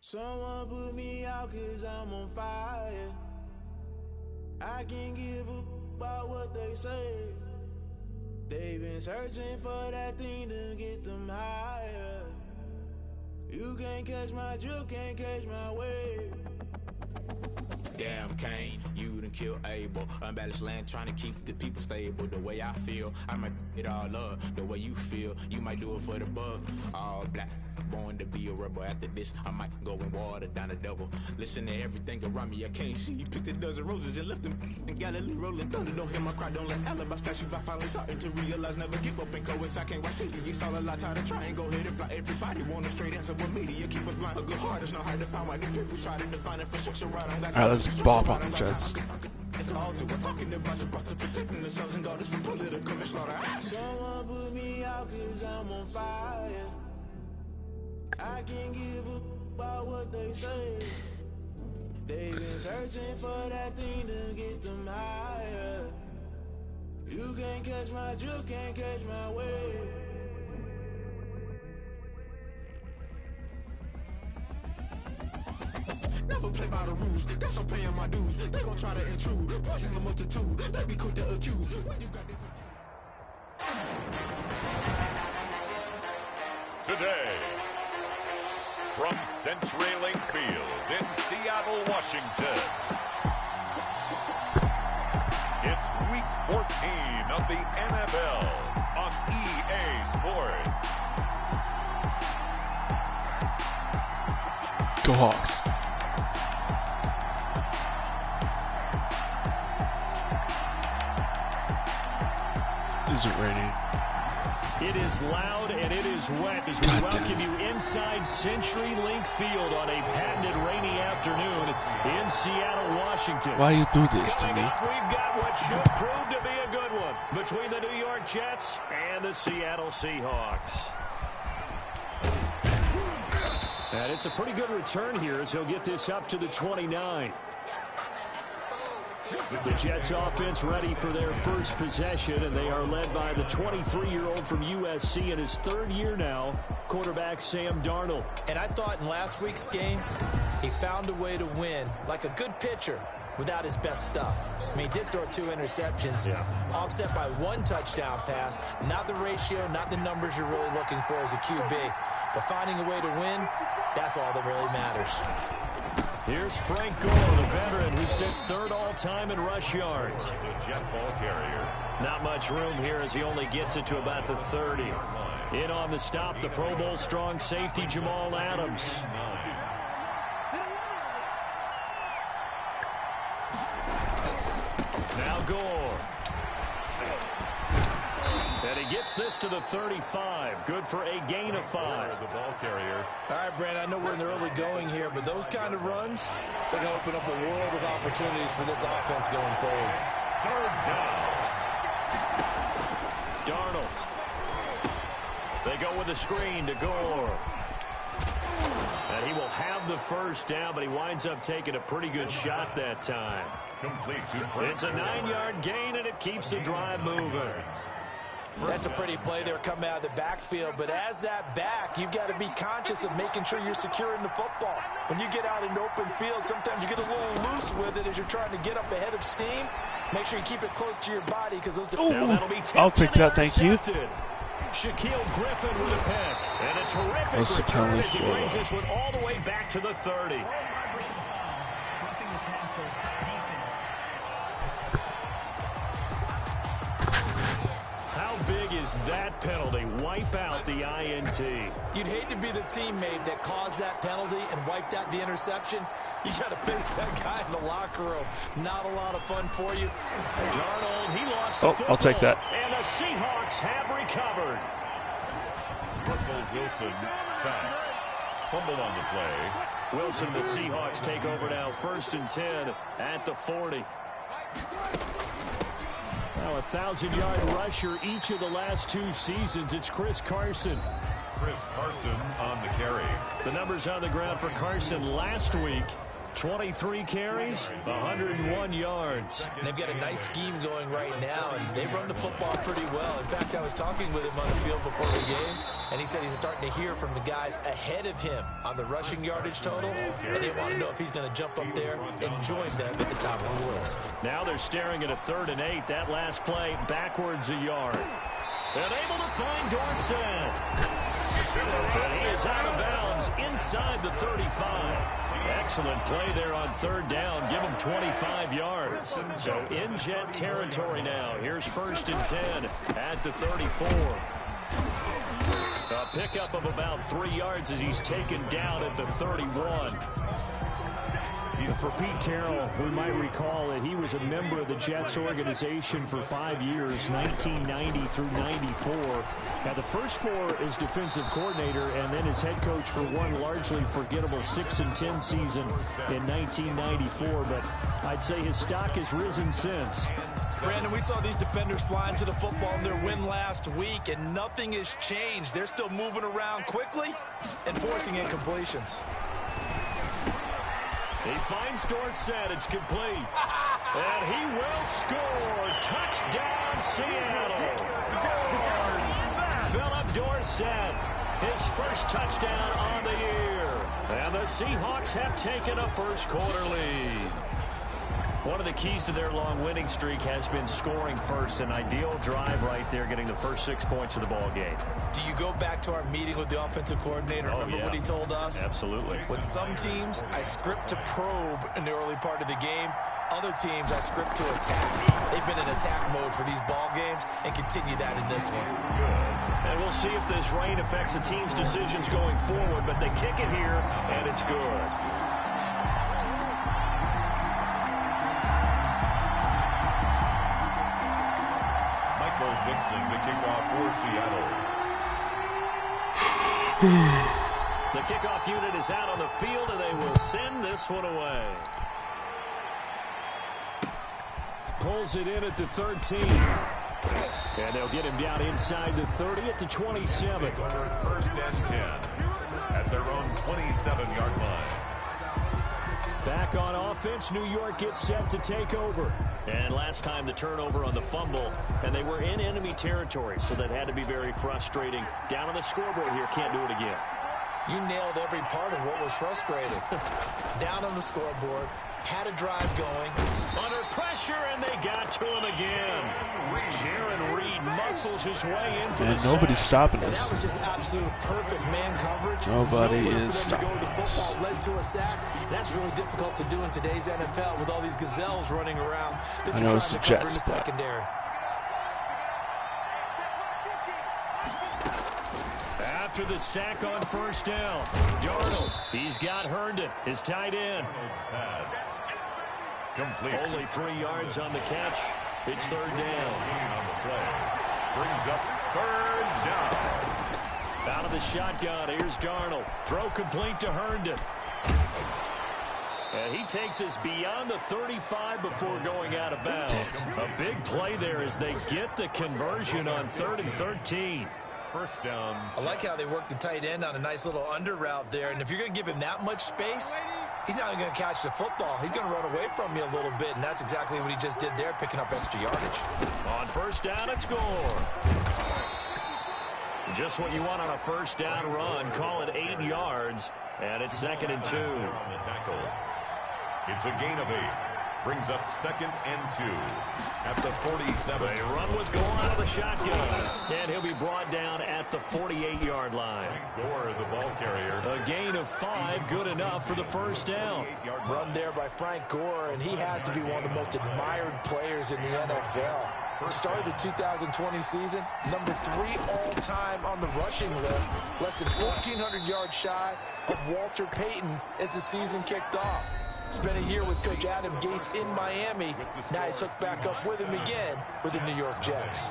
Someone put me out cause I'm on fire. I can't give up about what they say. They've been searching for that thing to get them higher. You can't catch my drift, can't catch my wave. Damn Kane, you done killed Abel. Unbalanced land trying to keep the people stable. The way I feel, I might it all up. The way you feel, you might do it for the bug. All black, born to be a rebel. After this, I might go and water down the devil. Listen to everything around me, I can't see. Picked a dozen roses and left them in Galilee rolling thunder. Don't hear my cry, don't let alibi splash you. I finally starting to realize, never give up and coincide. Can't watch TV, it's all a lot. Tired of trying, go ahead and fly. Everybody want a straight answer, but media keep us blind. A good heart is not hard to find. Why the people try to define infrastructure right on that. Alright, let's ball pop the Jets. Someone put me out cause I'm on fire. I can't give up about what they say. They've been searching for that thing to get them higher. You can't catch my drift, can't catch my wave. Never play by the rules, guess I'm paying my dues. They gon' try to intrude, poison the multitude. They be quick to accuse. What you got Today, from CenturyLink Field in Seattle, Washington, it's Week 14 of the NFL on EA Sports. Go Hawks. Is it raining? It is loud and it is wet as we welcome you inside CenturyLink Field on a patented rainy afternoon in Seattle, Washington. Why you do this to me? We've got what should prove to be a good one between the New York Jets and the Seattle Seahawks. And it's a pretty good return here as he'll get this up to the 29. The Jets offense ready for their first possession, and they are led by the 23-year-old from USC in his third year now, quarterback Sam Darnold. And I thought in last week's game, he found a way to win like a good pitcher without his best stuff. I mean, he did throw 2 interceptions, offset by 1 touchdown pass. Not the ratio, not the numbers you're really looking for as a QB. But finding a way to win, that's all that really matters. Here's Frank Gore, the veteran who sits third all-time in rush yards. The jet ball carrier. Not much room here as he only gets it to about the 30. In on the stop, the Pro Bowl strong safety Jamal Adams. Now Gore. And he gets this to the 35. Good for a gain of 5. The ball carrier. All right, Brad, I know we're in the early going here, but those kind of runs, they're going to open up a world of opportunities for this offense going forward. Third down. Darnold. They go with a screen to Gore. And he will have the first down, but he winds up taking a pretty good shot that time. Complete to It's a 9-yard gain, and it keeps the drive moving. That's a pretty play there coming out of the backfield, but as that back, you've got to be conscious of making sure you're securing the football. When you get out into open field, sometimes you get a little loose with it as you're trying to get up ahead of steam. Make sure you keep it close to your body because those. I'll take that, thank you. Shaquille Griffin with a pick, and a terrific return as he brings this one all the way back to the 30. is that penalty. Wipe out the INT. You'd hate to be the teammate that caused that penalty and wiped out the interception. You got to face that guy in the locker room. Not a lot of fun for you. Darnold, he lost the football. I'll take that. And the Seahawks have recovered. Russell Wilson sacked. Fumble on the play. Wilson, the Seahawks take over now. 1st and 10 at the 40. Now a 1,000-yard rusher each of the last 2 seasons. It's Chris Carson. Chris Carson on the carry. The numbers on the ground for Carson last week. 23 carries, 101 yards. And they've got a nice scheme going right now, and they run the football pretty well. In fact, I was talking with him on the field before the game, and he said he's starting to hear from the guys ahead of him on the rushing yardage total, and they want to know if he's going to jump up there and join them at the top of the list. Now they're staring at a 3rd and 8. That last play, backwards a yard. And able to find Dorsett. And he is out of bounds inside the 35. Excellent play there on 3rd down. Give him 25 yards. So in Jet territory now. Here's 1st and 10 at the 34. A pickup of about 3 yards as he's taken down at the 31. For Pete Carroll, we might recall that he was a member of the Jets organization for 5 years, 1990 through 94. Had the first 4 as defensive coordinator and then as head coach for one largely forgettable 6-10 season in 1994. But I'd say his stock has risen since. Brandon, we saw these defenders flying to the football in their win last week, and nothing has changed. They're still moving around quickly and forcing incompletions. He finds Dorsett. It's complete. And he will score. Touchdown, Seattle. Philip Dorsett, his first touchdown on the year. And the Seahawks have taken a first-quarter lead. One of the keys to their long winning streak has been scoring first. An ideal drive right there, getting the first 6 points of the ball game. Do you go back to our meeting with the offensive coordinator? Remember what he told us? Absolutely. With some teams, I script to probe in the early part of the game. Other teams, I script to attack. They've been in attack mode for these ball games and continue that in this one. And we'll see if this rain affects the team's decisions going forward, but they kick it here, and it's good. Dixon to kick off for Seattle. The kickoff unit is out on the field, and they will send this one away. Pulls it in at the 13. And they'll get him down inside the 30 at the 27. 1st and 10 at their own 27-yard line. Back on offense, New York gets set to take over. And last time the turnover on the fumble, and they were in enemy territory, so that had to be very frustrating. Down on the scoreboard here, can't do it again. You nailed every part of what was frustrating. Down on the scoreboard, had a drive going. Under pressure, and they got to him again. Jaron Reed muscles his way in for the sack. Nobody's stopping us. That was just absolute perfect man coverage. Nobody is stopping us. Led to a sack. That's really difficult to do in today's NFL with all these gazelles running around. I know it's the Jets, but secondary. After the sack on 1st down, Darnold, he's got Herndon, his tight end. Pass. Complete. Only 3 yards on the catch. It's 3rd down. On the play. Brings up 3rd down. Out of the shotgun, here's Darnold. Throw complete to Herndon. And he takes us beyond the 35 before going out of bounds. A big play there as they get the conversion on 3rd and 13. 1st down. I like how they work the tight end on a nice little under route there. And if you're going to give him that much space, he's not going to catch the football. He's going to run away from you a little bit, and that's exactly what he just did there, picking up extra yardage. On 1st down, it's score. Just what you want on a 1st down run. Call it 8 yards, and it's 2nd and 2. On the tackle. It's a gain of 8. Brings up 2nd and 2 at the 47. They run with Gore out of the shotgun, and he'll be brought down at the 48-yard line. Gore, the ball carrier. A gain of 5, good enough for the 1st down. Run there by Frank Gore, and he has to be one of the most admired players in the NFL. Started the 2020 season, number 3 all-time on the rushing list, less than 1,400 yards shy of Walter Payton as the season kicked off. Spent a year with Coach Adam Gase in Miami. Now he's hooked back up with him again with the New York Jets.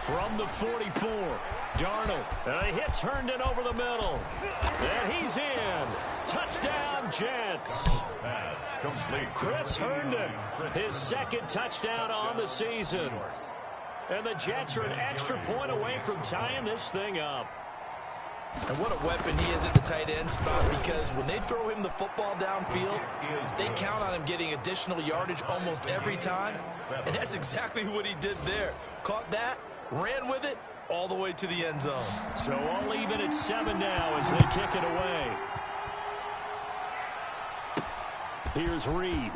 From the 44, Darnold. And a hit's Herndon over the middle. And he's in. Touchdown, Jets. Pass complete. Chris Herndon, his second touchdown on the season. And the Jets are an extra point away from tying this thing up. And what a weapon he is at the tight end spot, because when they throw him the football downfield, they count on him getting additional yardage almost every time. And that's exactly what he did there. Caught that, ran with it, all the way to the end zone. So all even at 7 now as they kick it away. Here's Reed.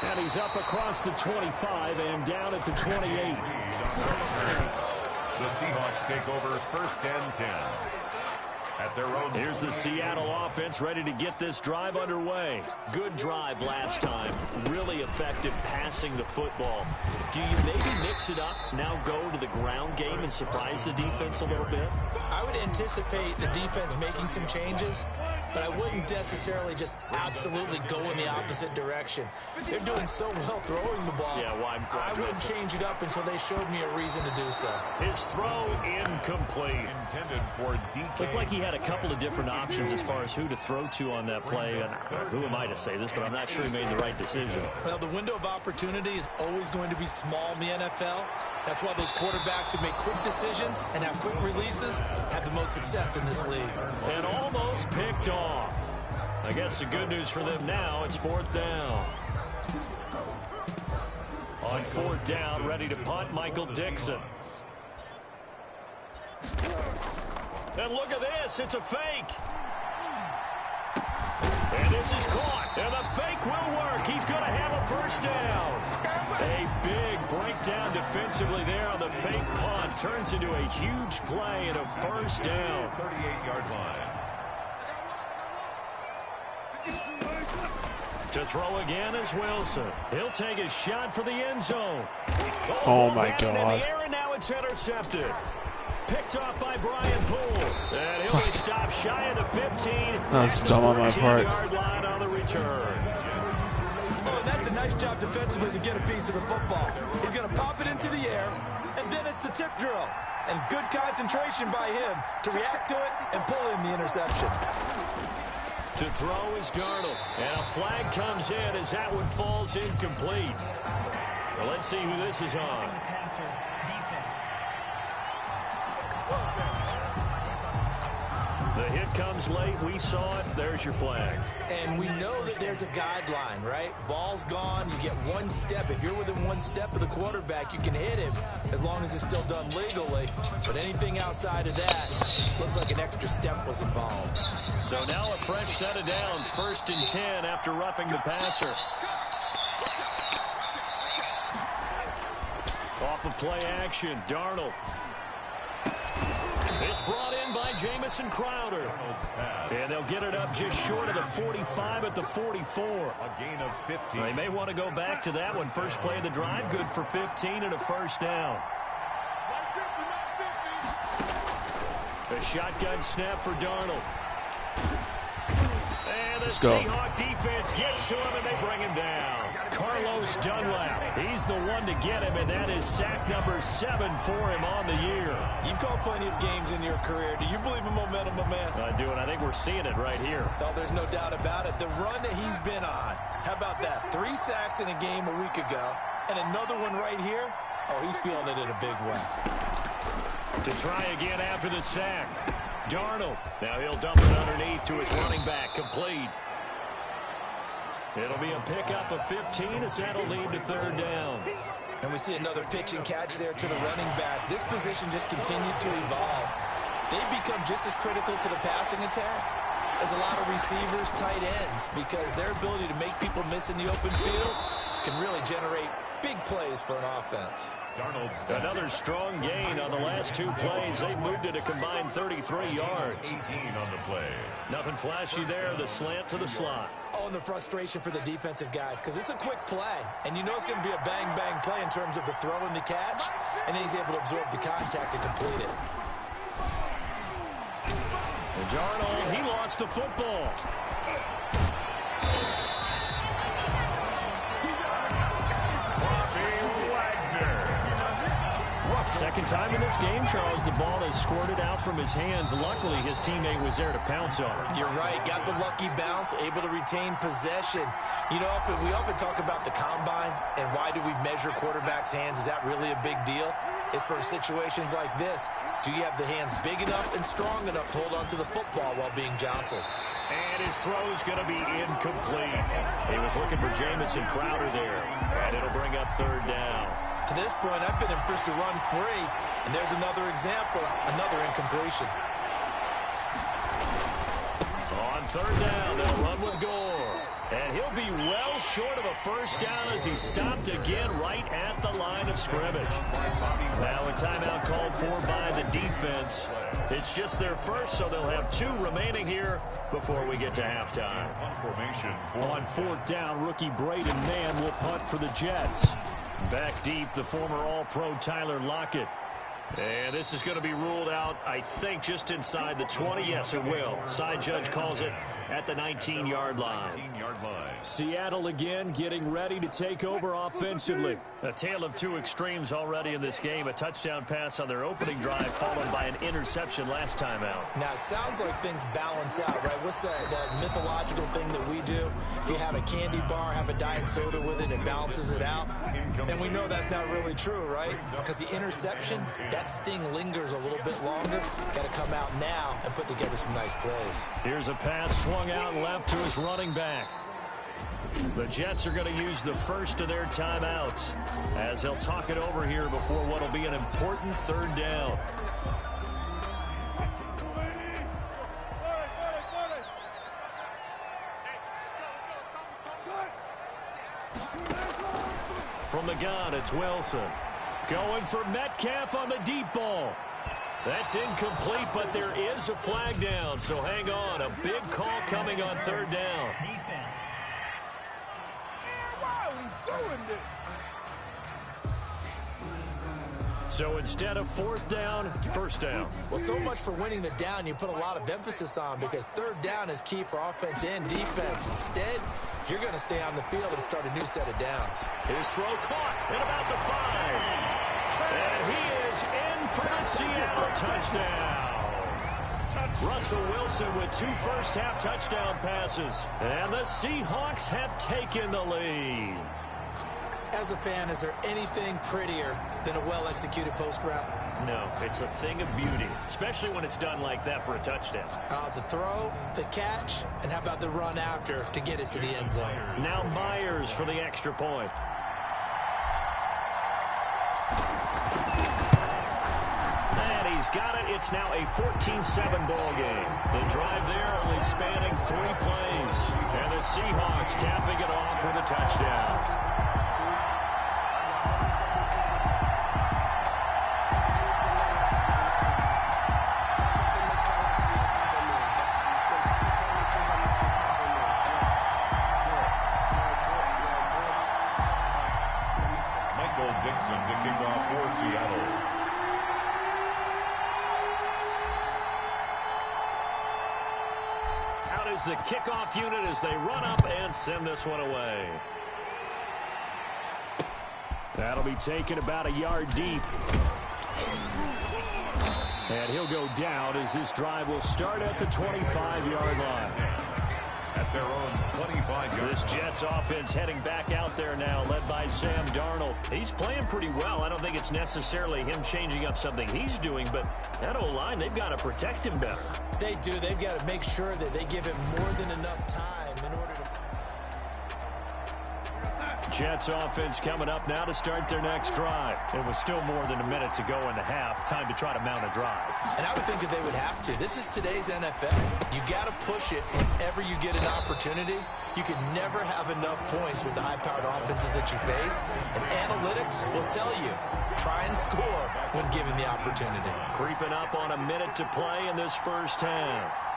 And he's up across the 25 and down at the 28. The Seahawks take over 1st and 10. At their own. Here's the Seattle offense ready to get this drive underway. Good drive last time. Really effective passing the football. Do you maybe mix it up, now go to the ground game and surprise the defense a little bit? I would anticipate the defense making some changes, but I wouldn't necessarily just absolutely go in the opposite direction. They're doing so well throwing the ball. Yeah, well, I wouldn't change it up until they showed me a reason to do so. His throw incomplete. Intended for DK. Looked like he had a couple of different options as far as who to throw to on that play. And who am I to say this, but I'm not sure he made the right decision. Well, the window of opportunity is always going to be small in the NFL. That's why those quarterbacks who make quick decisions and have quick releases have the most success in this league. And almost picked off. I guess the good news for them now, it's 4th down. On 4th down, ready to punt, Michael Dixon. And look at this, it's a fake. And this is caught, and the fake will work. He's going to have a 1st down. A big breakdown defensively there on the fake punt. Turns into a huge play and a 1st down. 38-yard line. To throw again is Wilson. He'll take a shot for the end zone. Oh my God. In the air, and now it's intercepted. Picked off by Brian Poole. And he'll be stopped shy of the 15. That's dumb on my part. Yard line on the return. Oh, and that's a nice job defensively to get a piece of the football. He's going to pop it into the air, and then it's the tip drill. And good concentration by him to react to it and pull in the interception. To throw is Darnold. And a flag comes in as that one falls incomplete. Well, let's see who this is on. The hit comes late. We saw it. There's your flag. And we know that there's a guideline, right? Ball's gone. You get 1 step. If you're within 1 step of the quarterback, you can hit him as long as it's still done legally. But anything outside of that, looks like an extra step was involved. So now a fresh set of downs. 1st and 10 after roughing the passer. Off of play action, Darnold. It's brought in by Jamison Crowder. And they'll get it up just short of the 45 at the 44. A gain of 15. They may want to go back to that one. First play of the drive, good for 15 and a 1st down. The shotgun snap for Darnold. And the Seahawk defense gets to him and they bring him down. Carlos Dunlap, he's the one to get him, and that is sack number 7 for him on the year. You've called plenty of games in your career. Do you believe in momentum, my man? I do, and I think we're seeing it right here. Oh, there's no doubt about it. The run that he's been on. How about that? 3 sacks in a game a week ago, and another one right here. Oh, he's feeling it in a big way. To try again after the sack. Darnold. Now he'll dump it underneath to his running back. Complete. It'll be a pickup of 15 as that'll lead to 3rd down. And we see another pitch and catch there to the running back. This position just continues to evolve. They've become just as critical to the passing attack as a lot of receivers, tight ends, because their ability to make people miss in the open field can really generate big plays for an offense. Another strong gain on the last 2 plays. They've moved it a combined 33 yards. 18 on the play. Nothing flashy there. The slant to the slot. Oh, and the frustration for the defensive guys, because it's a quick play, and you know it's going to be a bang-bang play in terms of the throw and the catch, and then he's able to absorb the contact and complete it. And Darnold, he lost the football. Second time in this game, Charles, the ball is squirted out from his hands. Luckily, his teammate was there to pounce on it. You're right. Got the lucky bounce, able to retain possession. You know, we often talk about the combine and why do we measure quarterbacks' hands. Is that really a big deal? It's for situations like this. Do you have the hands big enough and strong enough to hold on to the football while being jostled? And his throw's going to be incomplete. He was looking for Jamison Crowder there, and it'll bring up third down. To this point, I've been impressed to run free, and there's another example, another incompletion. On third down, they'll run with Gore. And he'll be well short of a first down as he stopped again right at the line of scrimmage. Now a timeout called for by the defense. It's just their first, so they'll have 2 remaining here before we get to halftime. On fourth down, rookie Braden Mann will punt for the Jets. Back deep, the former All-Pro Tyler Lockett. And this is going to be ruled out, I think, just inside the 20. Yes, it will. Side judge calls it at the 19-yard line. Seattle again getting ready to take over offensively. A tale of 2 extremes already in this game. A touchdown pass on their opening drive followed by an interception last time out. Now, it sounds like things balance out, right? What's that mythological thing that we do? If you have a candy bar, have a diet soda with it, it balances it out. And we know that's not really true, right? Because the interception, that sting lingers a little bit longer. Got to come out now and put together some nice plays. Here's a pass swung out left to his running back. The Jets are going to use the first of their timeouts as they'll talk it over here before what will be an important third down. From the gun, it's Wilson. Going for Metcalf on the deep ball. That's incomplete, but there is a flag down, so hang on. A big call coming on third down. Defense. Why are we doing this? So instead of fourth down, first down. Well, so much for winning the down you put a lot of emphasis on, because third down is key for offense and defense. Instead, you're going to stay on the field and start a new set of downs. His throw caught at about the 5. And he is in for the Seattle touchdown. Russell Wilson with 2 first-half touchdown passes. And the Seahawks have taken the lead. As a fan, is there anything prettier than a well-executed post route? No, it's a thing of beauty, especially when it's done like that for a touchdown. The throw, the catch, and how about the run after to get it to the end zone? Now Myers for the extra point. And he's got it. It's now a 14-7 ball game. The drive there only spanning 3 plays. And the Seahawks capping it off with a touchdown. The kickoff unit as they run up and send this one away. That'll be taken about a yard deep. And he'll go down as this drive will start at the 25-yard line. At their own 25-yard This Jets offense heading back out there now, led by Sam Darnold. He's playing pretty well. I don't think it's necessarily him changing up something he's doing, but that O-line, they've got to protect him better. They do. They've got to make sure that they give him more than enough time in order to... Jets offense coming up now to start their next drive. It was still more than a minute to go in the half. Time to try to mount a drive. And I would think that they would have to. This is today's NFL. You got to push it whenever you get an opportunity. You can never have enough points with the high-powered offenses that you face. And analytics will tell you, try and score when given the opportunity. Creeping up on a minute to play in this first half.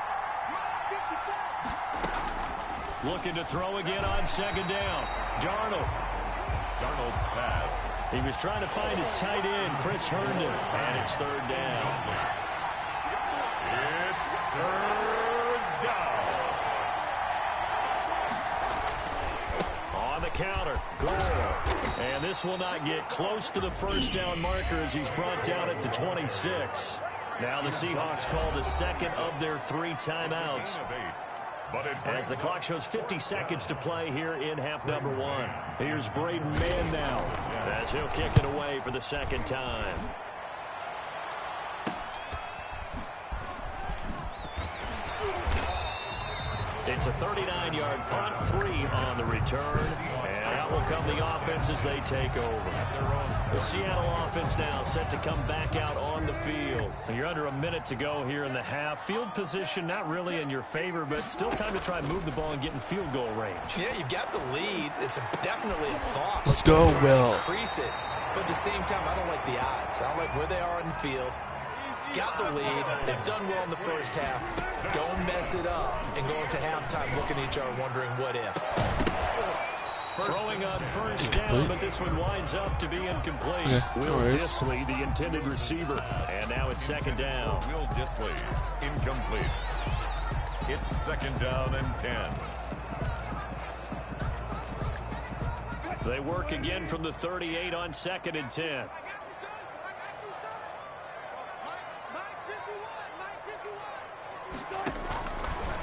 Looking to throw again on second down. Darnold's pass. He was trying to find his tight end, Chris Herndon, and it's third down. It's third down. On the counter, Gore. And this will not get close to the first down marker as he's brought down at the 26. Now the Seahawks call the second of their 3 timeouts. As the clock shows 50 seconds to play here in half number 1. Here's Braden Mann now as he'll kick it away for the second time. It's a 39-yard punt, 3 on the return, and out will come the offense as they take over. The Seattle offense now set to come back out on the field. And you're under a minute to go here in the half. Field position not really in your favor, but still time to try and move the ball and get in field goal range. Yeah, you've got the lead. It's definitely a thought. Let's go, Will. Increase it. But at the same time, I don't like the odds. I don't like where they are on the field. Got the lead. They've done well in the first half. Don't mess it up and go into halftime looking at each other wondering what if. Throwing on first down, but this one winds up to be incomplete. Yeah, Will Dissly, the intended receiver. And now it's second down. Will Dissly, incomplete. It's second down and 10. They work again from the 38 on second and 10.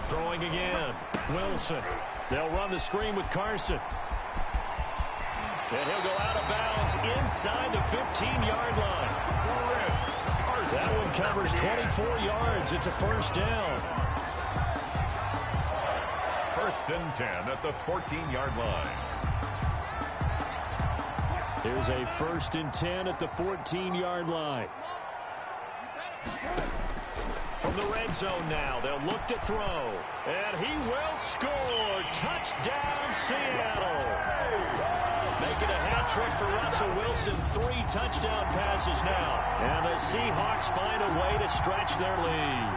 Throwing again. Wilson. They'll run the screen with Carson. And he'll go out of bounds inside the 15-yard line. That one covers 24 yards. It's a first down. First and 10 at the 14-yard line. Here's a first and 10 at the 14-yard line. From the red zone now, they'll look to throw. And he will score. Touchdown, Seattle. Making a hat trick for Russell Wilson. 3 touchdown passes now. And the Seahawks find a way to stretch their lead.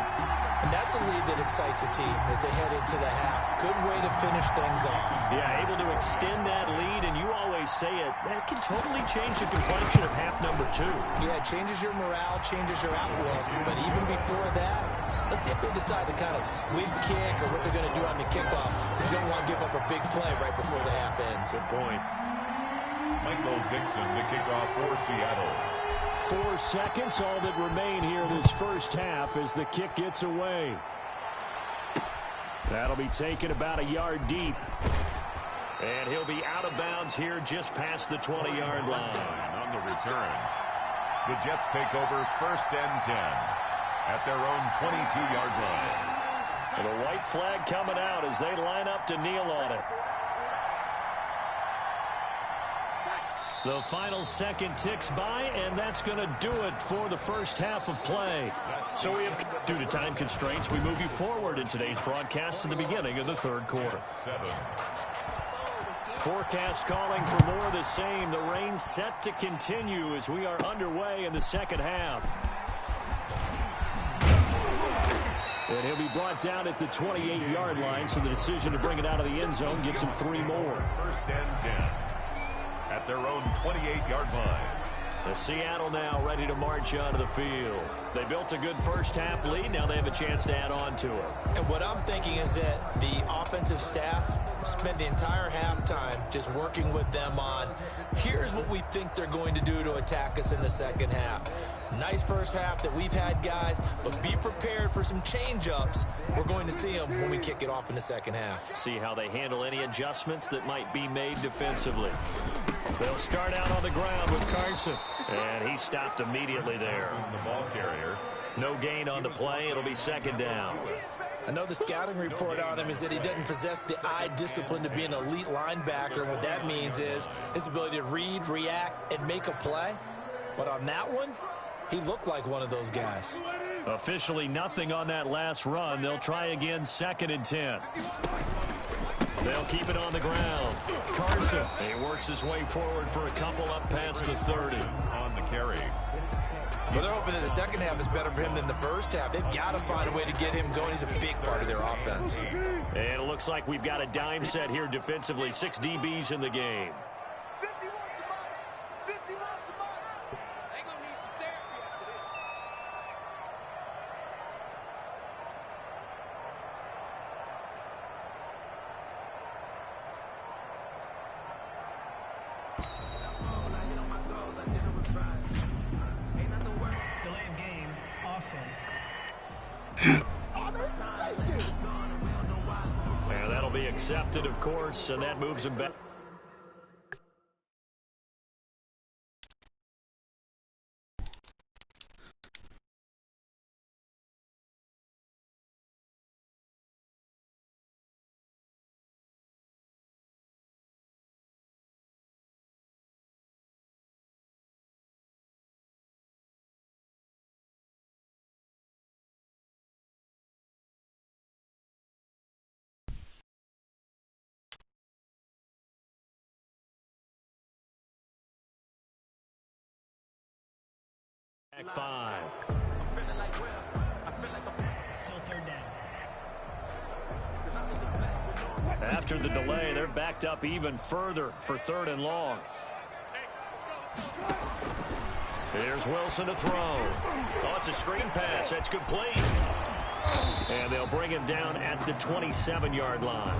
And that's a lead that excites a team as they head into the half. Good way to finish things off. Yeah, able to extend that lead, and you always say it, that can totally change the complexion of half number 2. Yeah, it changes your morale, changes your outlook. But even before that, let's see if they decide to kind of squib kick or what they're going to do on the kickoff. You don't want to give up a big play right before the half ends. Good point. Michael Dixon, the kickoff for Seattle. 4 seconds, all that remain here this first half as the kick gets away. That'll be taken about a yard deep. And he'll be out of bounds here just past the 20-yard line. On the return, the Jets take over first and 10 at their own 22-yard line. And the white flag coming out as they line up to kneel on it. The final second ticks by, and that's going to do it for the first half of play. So we have, due to time constraints, we move you forward in today's broadcast to the beginning of the third quarter. Forecast calling for more of the same. The rain set to continue as we are underway in the second half. And he'll be brought down at the 28-yard line, so the decision to bring it out of the end zone gets him 3 more. First and 10 at their own 28-yard line. The Seattle now ready to march onto the field. They built a good first half lead. Now they have a chance to add on to it. And what I'm thinking is that the offensive staff spent the entire halftime just working with them on, here's what we think they're going to do to attack us in the second half. Nice first half that we've had, guys, but be prepared for some change-ups. We're going to see them when we kick it off in the second half. See how they handle any adjustments that might be made defensively. They'll start out on the ground with Carson. And he stopped immediately there. The ball carrier. No gain on the play. It'll be second down. I know the scouting report on him is that he doesn't possess the eye discipline to be an elite linebacker. And what that means is his ability to read, react, and make a play. But on that one, he looked like one of those guys. Officially nothing on that last run. They'll try again, 2nd and 10. They'll keep it on the ground. Carson, he works his way forward for a couple up past the 30. On the carry. Well, they're hoping that the second half is better for him than the first half. They've got to find a way to get him going. He's a big part of their offense. And it looks like we've got a dime set here defensively. 6 DBs in the game. And that'll be accepted, of course, and that moves him back. Back 5. Still 3rd down. After the delay, they're backed up even further for 3rd and long. Here's Wilson to throw. Oh, it's a screen pass. That's complete. And they'll bring him down at the 27-yard line.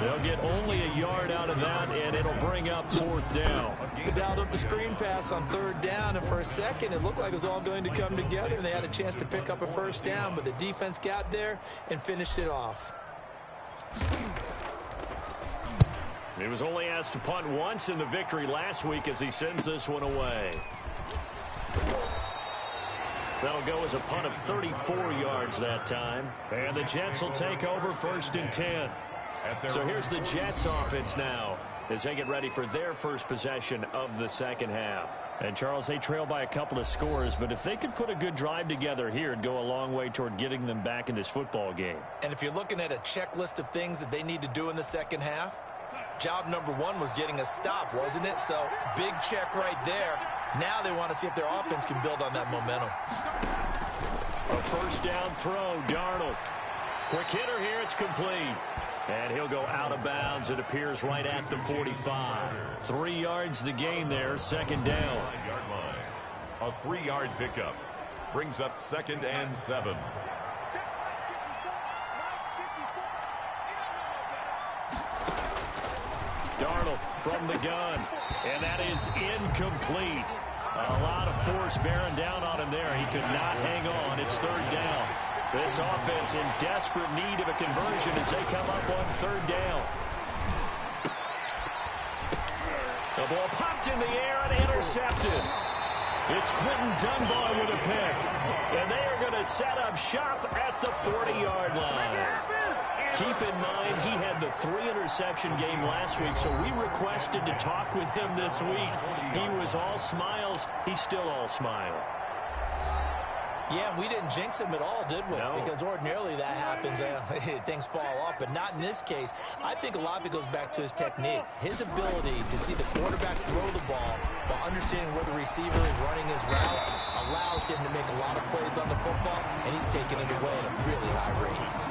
They'll get only a yard out of that, and it'll bring up 4th down. They dialed up the screen pass on 3rd down, and for a second, it looked like it was all going to come together, and they had a chance to pick up a 1st down, but the defense got there and finished it off. He was only asked to punt once in the victory last week as he sends this one away. That'll go as a punt of 34 yards that time. And the Jets will take over 1st and 10. So here's the Jets offense now as they get ready for their first possession of the second half. And Charles, they trail by a couple of scores, but if they could put a good drive together here, it'd go a long way toward getting them back in this football game. And if you're looking at a checklist of things that they need to do in the second half, job number 1 was getting a stop, wasn't it? So big check right there. Now they want to see if their offense can build on that momentum. A 1st down throw, Darnold. Quick hitter here, it's complete. And he'll go out of bounds. It appears right at the 45. 3 yards the gain there, 2nd down. A 3-yard pickup brings up 2nd and 7. Darnold from the gun, and that is incomplete. A lot of force bearing down on him there. He could not hang on. It's 3rd down. This offense in desperate need of a conversion as they come up on 3rd down. The ball popped in the air and intercepted. It's Quentin Dunbar with a pick, and they are going to set up shop at the 40-yard line. Keep in mind, he had the 3-interception game last week, so we requested to talk with him this week. He was all smiles. He's still all smile. Yeah, we didn't jinx him at all, did we? No. Because ordinarily that happens, things fall off, but not in this case. I think a lot of it goes back to his technique. His ability to see the quarterback throw the ball while understanding where the receiver is running his route allows him to make a lot of plays on the football, and he's taking it away at a really high rate.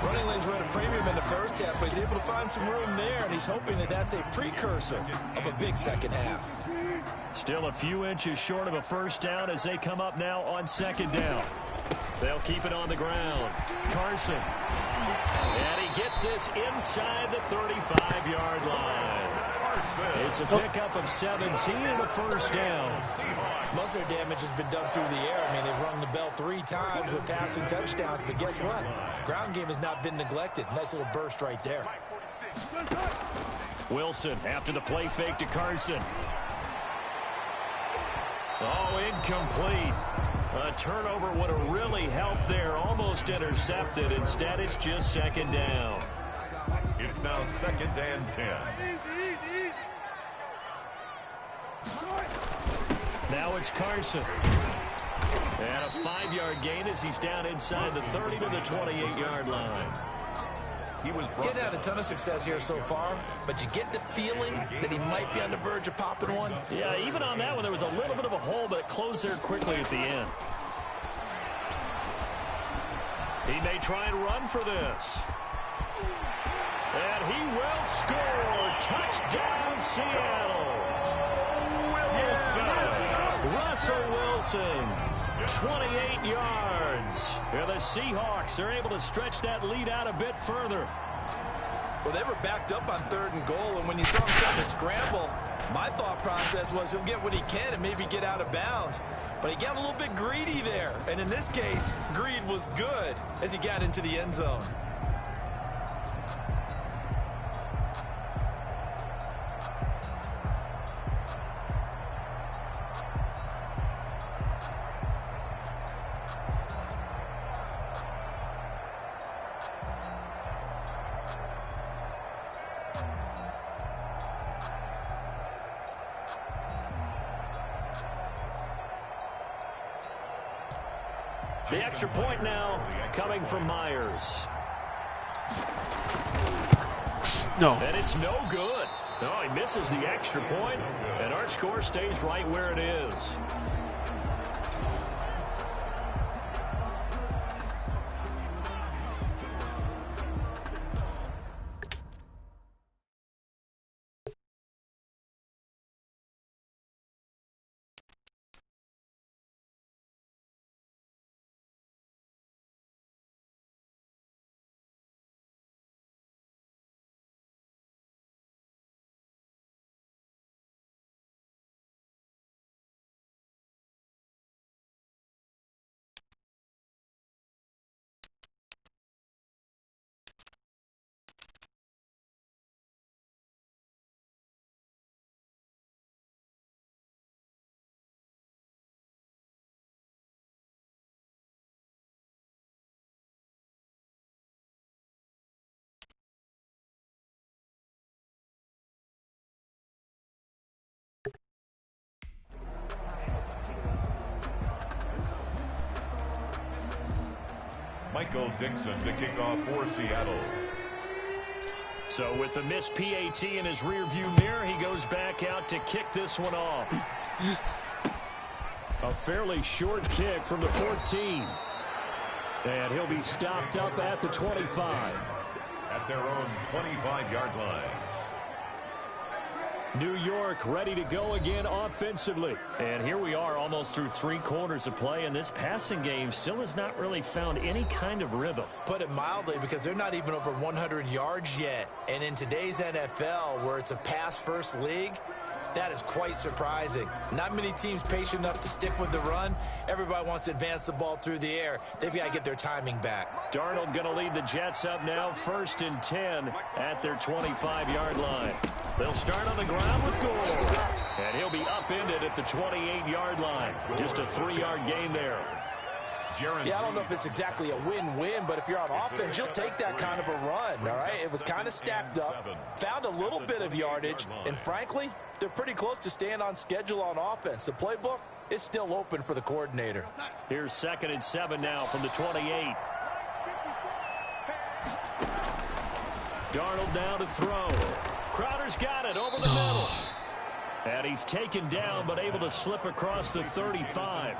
Running lanes were at a premium in the first half, but he's able to find some room there, and he's hoping that that's a precursor of a big second half. Still a few inches short of a 1st down as they come up now on 2nd down. They'll keep it on the ground. Carson. And he gets this inside the 35-yard line. It's a pickup of 17 and a 1st down. Most of their damage has been done through the air. I mean, they've rung the bell 3 times with passing touchdowns, but guess what? Ground game has not been neglected. Nice little burst right there. Wilson after the play fake to Carson. Oh, incomplete. A turnover would have really helped there. Almost intercepted. Instead, it's just second down. It's now 2nd and 10. Now it's Carson. And a 5-yard gain as he's down inside the 30 to the 28-yard line. He was getting out a ton of success here so far, but you get the feeling that he might be on the verge of popping one. Yeah, even on that one, there was a little bit of a hole, but it closed there quickly at the end. He may try and run for this. And he will score. Touchdown, Seattle. Wilson. Russell Wilson. 28 yards. And the Seahawks are able to stretch that lead out a bit further. Well, they were backed up on 3rd and goal, and when you saw him start to scramble, my thought process was he'll get what he can and maybe get out of bounds. But he got a little bit greedy there. And in this case, greed was good as he got into the end zone. The extra point now coming from Myers. No. And it's no good. No, he misses the extra point, and our score stays right where it is. Michael Dixon to kick off for Seattle. So with the missed PAT in his rearview mirror, he goes back out to kick this one off. A fairly short kick from the 14. And he'll be stopped up at the 25. At their own 25-yard line. New York ready to go again offensively. And here we are almost through 3 quarters of play, and this passing game still has not really found any kind of rhythm. Put it mildly, because they're not even over 100 yards yet. And in today's NFL, where it's a pass-first league, that is quite surprising. Not many teams patient enough to stick with the run. Everybody wants to advance the ball through the air. They've got to get their timing back. Darnold going to lead the Jets up now, 1st and 10 at their 25-yard line. They'll start on the ground with Gore. And he'll be upended at the 28-yard line. Just a 3-yard gain there. Yeah, I don't know if it's exactly a win-win, but if you're on offense, you'll take that kind of a run, all right? It was kind of stacked up, found a little bit of yardage, and frankly, they're pretty close to staying on schedule on offense. The playbook is still open for the coordinator. Here's 2nd and 7 now from the 28. Darnold now to throw. Crowder's got it over the middle. And he's taken down, but able to slip across the 35.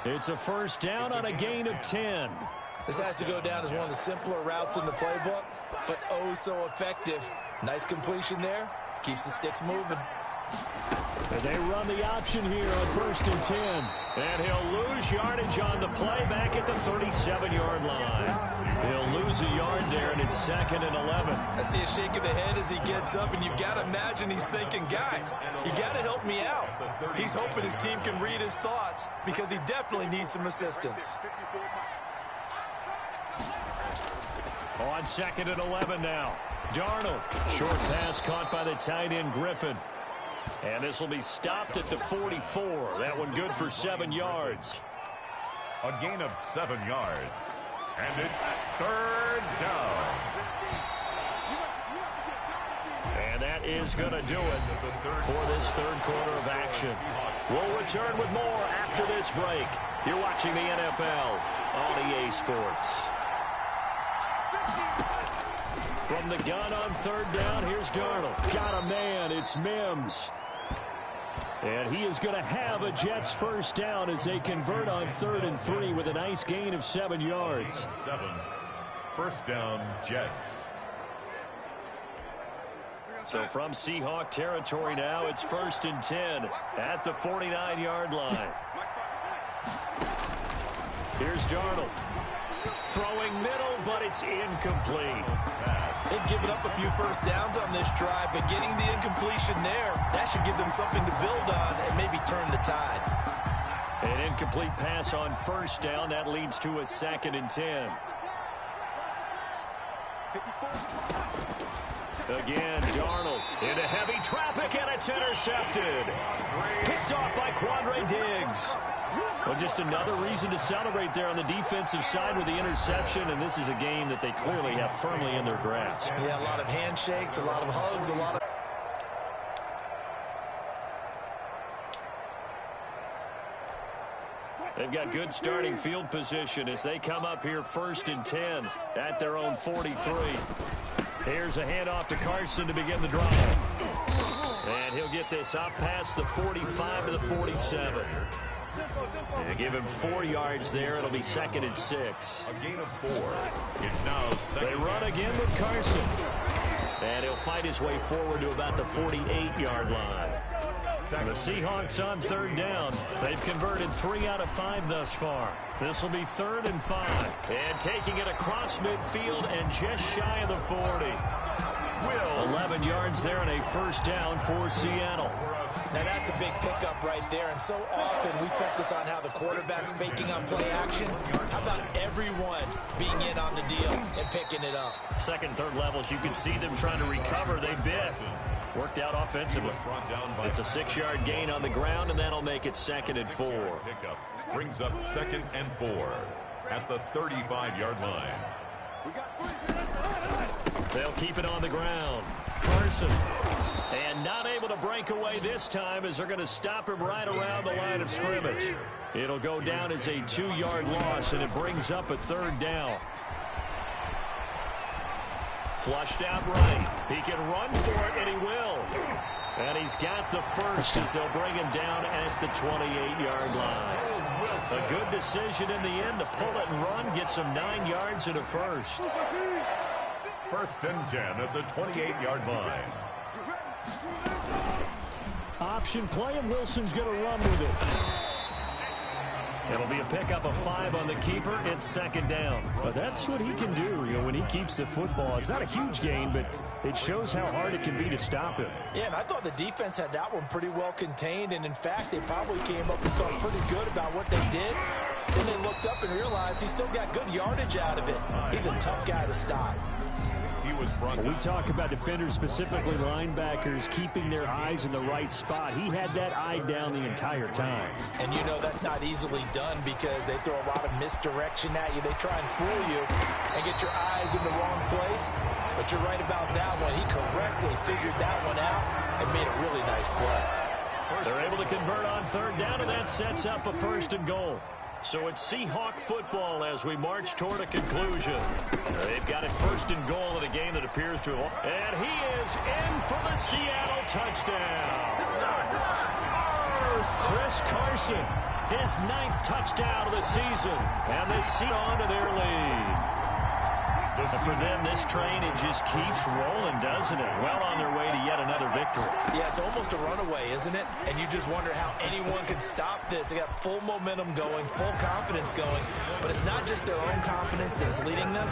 It's a 1st down on a gain of 10. This has to go down as one of the simpler routes in the playbook, but oh so effective. Nice completion there. Keeps the sticks moving. And they run the option here on 1st and 10. And he'll lose yardage on the play back at the 37-yard line. He'll lose a yard there, and it's 2nd and 11. I see a shake of the head as he gets up, and you've got to imagine he's thinking, guys, you got to help me out. He's hoping his team can read his thoughts because he definitely needs some assistance. On 2nd and 11 now. Darnold, short pass caught by the tight end Griffin. And this will be stopped at the 44. That one good for 7 yards. A gain of 7 yards. And it's 3rd down. And that is going to do it for this third quarter of action. We'll return with more after this break. You're watching the NFL on EA Sports. From the gun on 3rd down, here's Darnold. Got a man, it's Mims. And he is going to have a Jets first down as they convert on 3rd and 3 with a nice gain of 7 yards. 7. First down, Jets. So from Seahawk territory now, it's 1st and 10 at the 49-yard line. Here's Darnold. Throwing middle, but it's incomplete. They've given up a few first downs on this drive, but getting the incompletion there, that should give them something to build on and maybe turn the tide. An incomplete pass on 1st down. That leads to a 2nd and 10. Again, Darnold into heavy traffic, and it's intercepted. Picked off by Quandre Diggs. Well, just another reason to celebrate there on the defensive side with the interception, and this is a game that they clearly have firmly in their grasp. Yeah, a lot of handshakes, a lot of hugs, a lot of... They've got good starting field position as they come up here 1st and 10 at their own 43. Here's a handoff to Carson to begin the drive. And he'll get this up past the 45 to the 47. And give him 4 yards there. It'll be 2nd and 6. A gain of 4. It's now 2nd. They run again with Carson. And he'll fight his way forward to about the 48-yard line. The Seahawks on 3rd down. They've converted 3 out of 5 thus far. This will be 3rd and 5. And taking it across midfield and just shy of the 40. 11 yards there and a first down for Seattle. Now that's a big pickup right there, and so often we focus on how the quarterback's faking on play action. How about everyone being in on the deal and picking it up? 2nd, 3rd levels, you can see them trying to recover. They bit. Worked out offensively. It's a 6-yard gain on the ground, and that'll make it 2nd and 4. Pickup brings up 2nd and 4 at the 35-yard line. They'll keep it on the ground. Carson. And not able to break away this time as they're going to stop him right around the line of scrimmage. It'll go down as a 2-yard loss, and it brings up a 3rd down. Flushed out right. He can run for it, and he will. And he's got the first as they'll bring him down at the 28-yard line. A good decision in the end to pull it and run, gets him 9 yards and a first. 1st and 10 at the 28-yard line. Option play, and Wilson's going to run with it. It'll be a pickup of 5 on the keeper. It's 2nd down. But that's what he can do, when he keeps the football. It's not a huge gain, but it shows how hard it can be to stop him. Yeah, and I thought the defense had that one pretty well contained, and in fact, they probably came up and felt pretty good about what they did. Then they looked up and realized he still got good yardage out of it. He's a tough guy to stop. We talk about defenders, specifically linebackers, keeping their eyes in the right spot. He had that eye down the entire time. And you know that's not easily done because they throw a lot of misdirection at you. They try and fool you and get your eyes in the wrong place. But you're right about that one. He correctly figured that one out and made a really nice play. They're able to convert on 3rd down, and that sets up a 1st and goal. So it's Seahawk football as we march toward a conclusion. They've got it 1st and goal in a game that appears to have... And he is in for the Seattle touchdown. Chris Carson, his 9th touchdown of the season. And they see on to their lead. For them, this train, it just keeps rolling, doesn't it? Well on their way to yet another victory. Yeah, it's almost a runaway, isn't it? And you just wonder how anyone could stop this. They got full momentum going, full confidence going. But it's not just their own confidence that's leading them.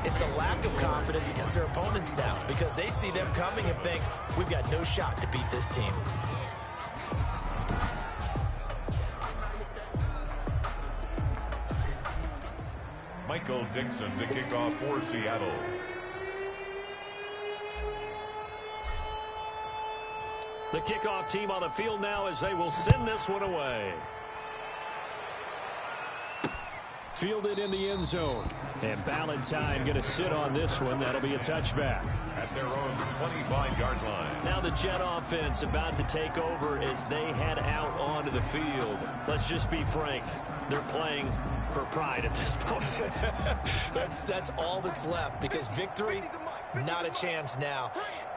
It's the lack of confidence against their opponents now because they see them coming and think, we've got no shot to beat this team. Michael Dixon to kick off for Seattle. The kickoff team on the field now as they will send this one away. Fielded in the end zone. And Ballantyne going to sit on this one. That'll be a touchback. At their own 25-yard line. Now the Jet offense about to take over as they head out onto the field. Let's just be frank. They're playing for pride at this point. That's all that's left, because victory, not a chance now.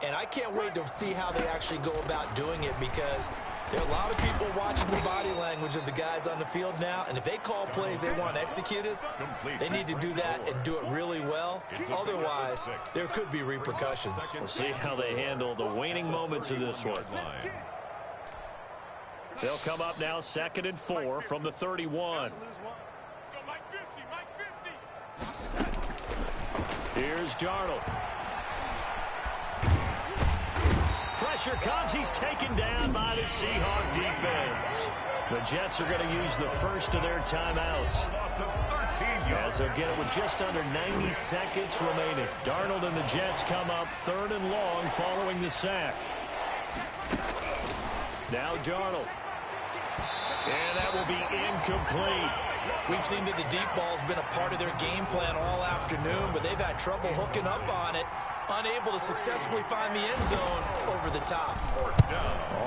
And I can't wait to see how they actually go about doing it, because there are a lot of people watching the body language of the guys on the field now, and if they call plays they want executed, they need to do that and do it really well. Otherwise, there could be repercussions. We'll see how they handle the waning moments of this one. They'll come up now 2nd and 4 from the 31. Here's Darnold. Pressure comes. He's taken down by the Seahawk defense. The Jets are going to use the first of their timeouts, as they'll get it with just under 90 seconds remaining. Darnold and the Jets come up 3rd and long following the sack. Now Darnold. And that will be incomplete. We've seen that the deep ball's been a part of their game plan all afternoon, but they've had trouble hooking up on it, unable to successfully find the end zone over the top.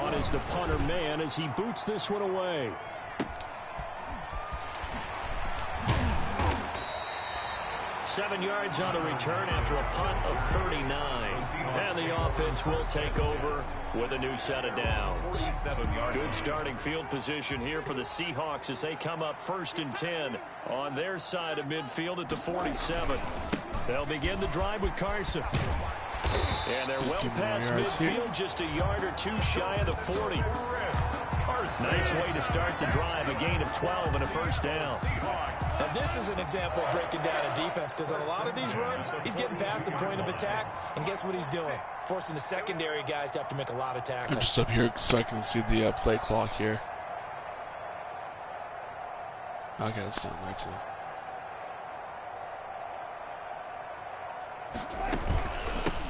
On is the punter man as he boots this one away. Seven yards on the return after a punt of 39. And the offense will take over with a new set of downs. Good starting field position here for the Seahawks as they come up 1st and 10 on their side of midfield at the 47. They'll begin the drive with Carson. And they're well past midfield, just a yard or two shy of the 40. Nice way to start the drive, a gain of 12 and a first down. Now this is an example of breaking down a defense, because on a lot of these runs, he's getting past the point of attack, and guess what he's doing? Forcing the secondary guys to have to make a lot of tackles. I'm just up here so I can see the play clock here. Okay, it's down there too.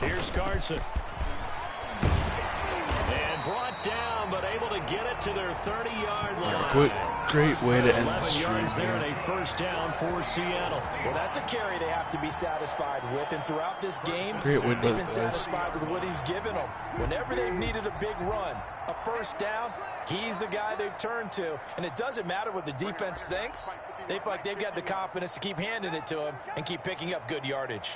Here's Carson. And brought down, but able to get it to their 30-yard line. Great way to end the 11 streak yards there there. and a first down for Seattle. Well, that's a carry they have to be satisfied with, and throughout this game, Great win by they've the been boys. satisfied with what he's given them. Whenever they've needed a big run, a first down, he's the guy they've turned to. And it doesn't matter what the defense thinks. They feel like they've got the confidence to keep handing it to him and keep picking up good yardage.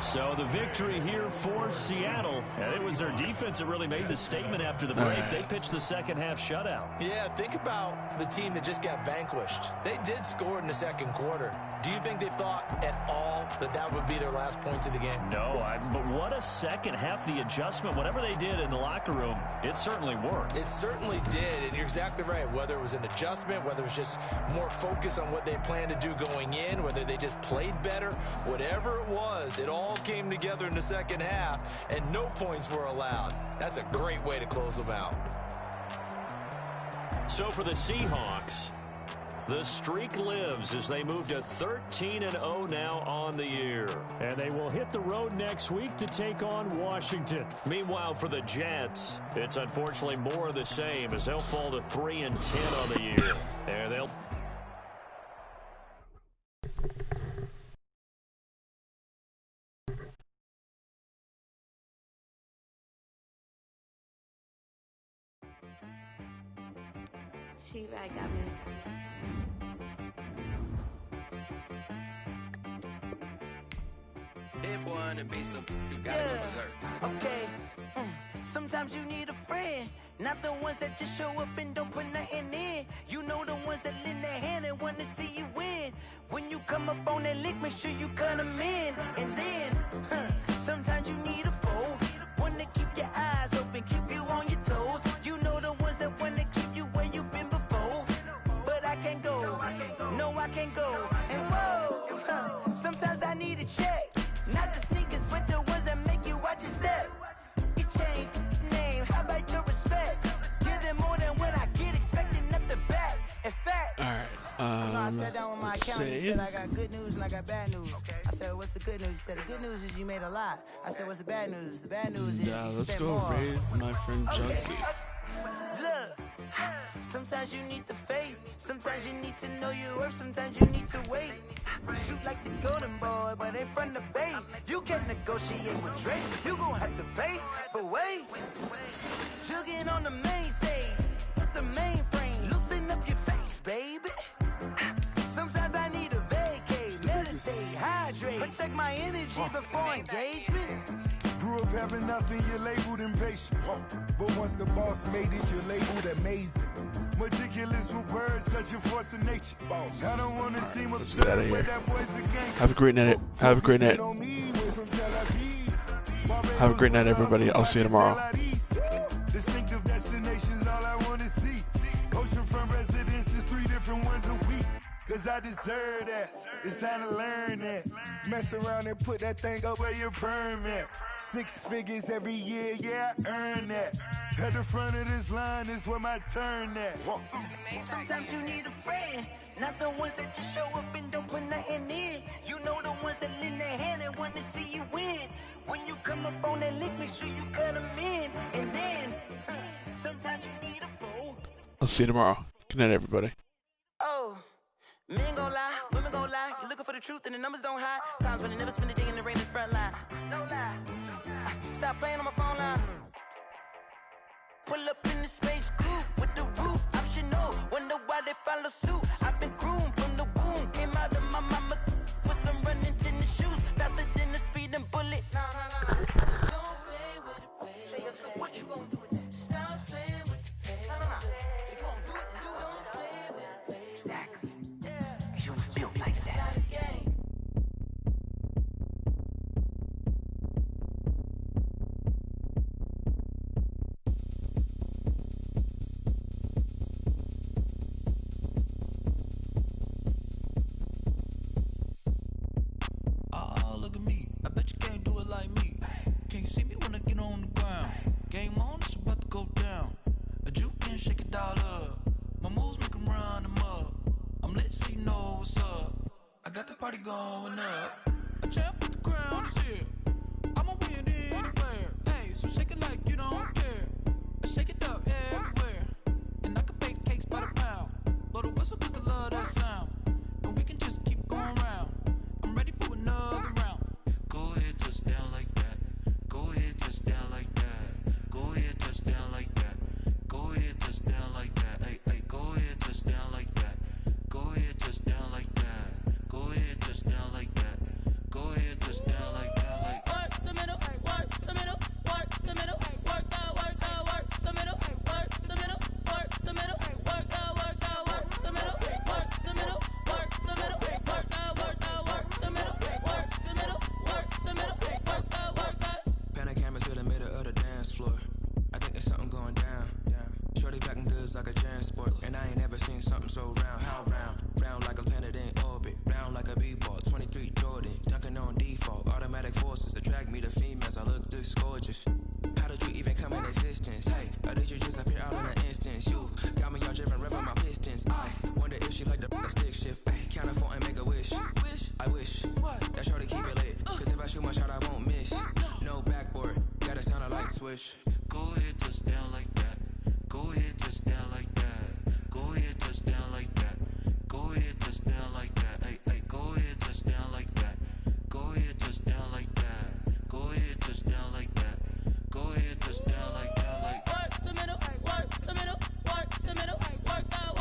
So the victory here for Seattle, and it was their defense that really made the statement after the break. They pitched the second half shutout. Yeah, think about the team that just got vanquished. They did score in the second quarter. Do you think they thought at all that that would be their last points of the game? No, but what a second half, the adjustment, whatever they did in the locker room, it certainly worked. It certainly did, and you're exactly right. Whether it was an adjustment, whether it was just more focus on what they planned to do going in, whether they just played better, whatever it was, it all came together in the second half, and no points were allowed. That's a great way to close them out. So for the Seahawks, the streak lives as they move to 13-0 now on the year. And they will hit the road next week to take on Washington. Meanwhile, for the Jets, it's unfortunately more of the same as they'll fall to 3-10 on the year. And they'll... She right got me. That boy on the beat, so you gotta go berserk. Okay. Sometimes you need a friend, not the ones that just show up and don't put nothing in. You know, the ones that lend their hand and want to see you win. When you come up on that lick, make sure you cut them in. And then, sometimes you need a foe, one to keep your eyes open, keep you on your toes. You know, the ones that want to keep you where you've been before. But I can't go, no, I can't go. And whoa, sometimes I need a check. Not the sneakers, but the ones that make you watch your step. You change name, how about your respect? Give them more than what I get, expecting up the back. In fact, Alright, I sat down with my accountant, he said I got good news and I got bad news. I said, what's the good news? He said, the good news is you made a lot. I said, what's the bad news? The bad news is Yeah, you let's spent go more. raid my friend Jugsy. Look, sometimes you need the faith. Sometimes you need to know your worth. Sometimes you need to wait. Shoot like the golden boy, but ain't from the bay. You can negotiate with Drake. You gon' have to pay, but wait. Jugging on the main stage with the mainframe. Loosen up your face, baby. Sometimes I need a vacate, meditate, hydrate, protect my energy before engagement. Grew up having nothing, you're labeled impatient. But once the boss made it, you're labeled amazing. Meticulous with words, such a force of nature. I don't want to seem absurd, but that boy's a gangster. Have a great night. Have a great night. Have a great night, everybody. I'll see you tomorrow. Distinctive destinations, all I want to see. Oceanfront residences, 3 different ones a week. Cause I deserve that. It's time to learn that. Mess around and put that thing up where your permit. 6 figures every year, yeah, I earn that. At the front of this line is where my turn at. Sometimes you need a friend, not the ones that just show up and don't put nothing in. You know the ones that lend their hand and want to see you win. When you come up on that lick, make sure you cut them in. And then, sometimes you need a fool. I'll see you tomorrow. Good night, everybody. Oh. Men gon' lie, women gon' lie. You're looking for the truth and the numbers don't hide. Times when they never spend a day in the rain in the front line. No lie. Stop playing on my phone line. Pull up in the space coupe with the roof optional. Wonder why they follow suit. I've been groomed from the womb. Came out of my mama with some running tennis shoes. Faster than the speeding bullet. Don't play with it, baby. Say so what you gon' do with that? Stop playing with it, baby. No. If you gon' do it, then do it. Don't play with it, baby. Exactly. You built like that. Oh, look at me. I bet you can't do it like me. Can't see me when I get on the ground. Game on, it's about to go down. A juke can shake it all up. My moves make 'em run them up. I'm lit so you know what's up. I got the party going up. A champ with the crown is here. I'ma win anywhere. Hey, so shake it like you don't care. I shake it up everywhere. And I can bake cakes by the pound. Blow the whistle 'cause I love that sound. And we can just keep going round. I'm ready for another round. Go ahead, touch down like that. Go ahead, touch down like that. Go ahead, touch down like that. Go ahead, touch down like that. Hey, hey, go ahead, touch down like that. Go ahead, touch down like that. Go ahead, touch down like that. Go ahead, touch down like that. Like work the middle, work the middle, work the middle, work the middle, work the middle, work the middle, work the middle, work the middle, work the middle, work the middle, work the middle, work the middle, work the. Pan a camera to the middle of the dance floor. I think there's something going down. Shorty packing goods like a transport, and I ain't never seen something so round. How round? Round like a planet in orbit, round like a b-ball. 23 Jordan, dunking on default. Automatic forces attract me to females. I look this gorgeous. How did you even come in existence? Hey, or did you just appear out in an instance? You got me all driven, revving my pistons. I wonder if she like the stick shift. Hey, count it 4 and make a wish. I wish that shorty keep it lit. 'Cause if I shoot my shot, I won't miss. No backboard, gotta sound a light switch. Go ahead, touch down like that. Go ahead, touch down like that. Go ahead, touch down like that. Go ahead, touch down like that. Hey, hey, go ahead, touch down like that. Go ahead, touch down like that. Go ahead, touch down like that. Go ahead, touch down like that. Like work the middle, work the middle, work the middle, work the middle,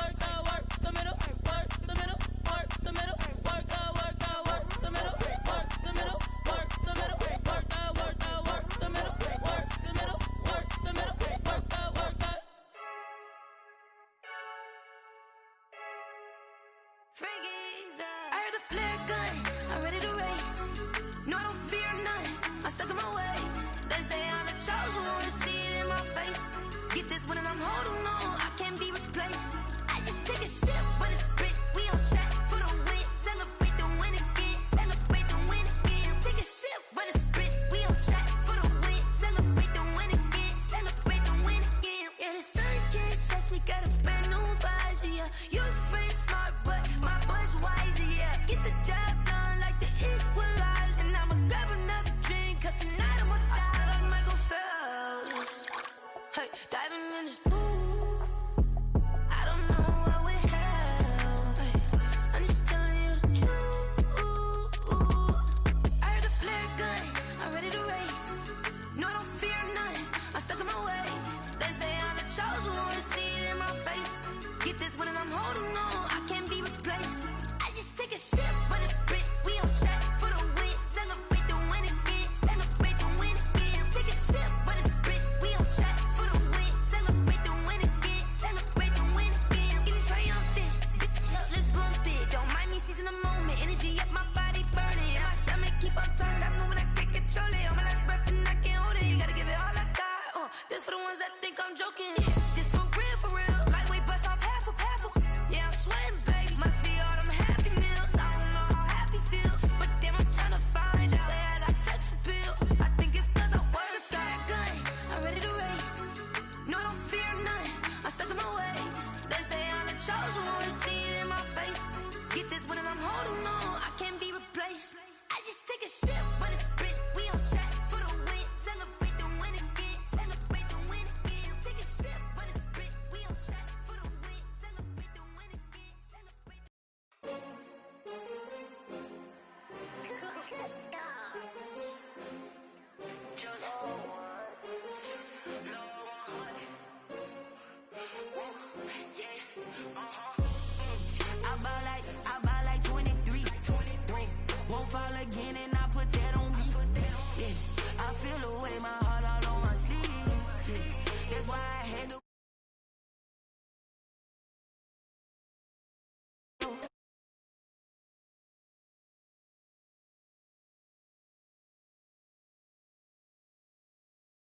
work the middle, work the middle, work the middle, work the middle, work the middle, work the middle, work the middle, work the middle, work the middle, work the middle, work the. I heard the flare gun, I'm ready to race. No, I don't fear none, I'm stuck in my ways. They say I'm the chosen one, see it in my face. Get this one and I'm holding on, I can't be replaced. I just take a sip, but it's spit, we on track for the win. Celebrate the win again, celebrate the win again. Take a sip, but it's spit, we on track for the win. Celebrate the win again, celebrate the win again. Yeah, the sun can't touch me, got a brand new visor, yeah. You're free smart, but my bud's wiser, yeah. Get the job done like the equalizer. Get this one and I'm holding on. I can't be replaced. I just take a sip, but it's split. We on track for the win. Celebrate the win again. Celebrate the win again. Take a sip, but it's split. We on track for the win. Celebrate the win again. Celebrate the win again. Get it triumphant. Look, let's bump it. Don't mind me seizing the moment. Energy up my body burning. And my stomach keep on turning. Stop moving, I can't control it. On my last breath and I can't hold it. You gotta give it all I got. This for the ones that think I'm joking. This for real. Lightweight bust off half a. Yeah, I'm sweating, baby. Must be all them happy meals. I don't know how happy feels, but damn, I'm trying to find you. Say I got sex appeal. I think it's 'cause I work. Got a gun, I'm ready to race. No, I don't fear none. I'm stuck in my ways. They say I'm the chosen one. See it in my face. Get this one and I'm holding on. I can't be replaced. I just take a shit.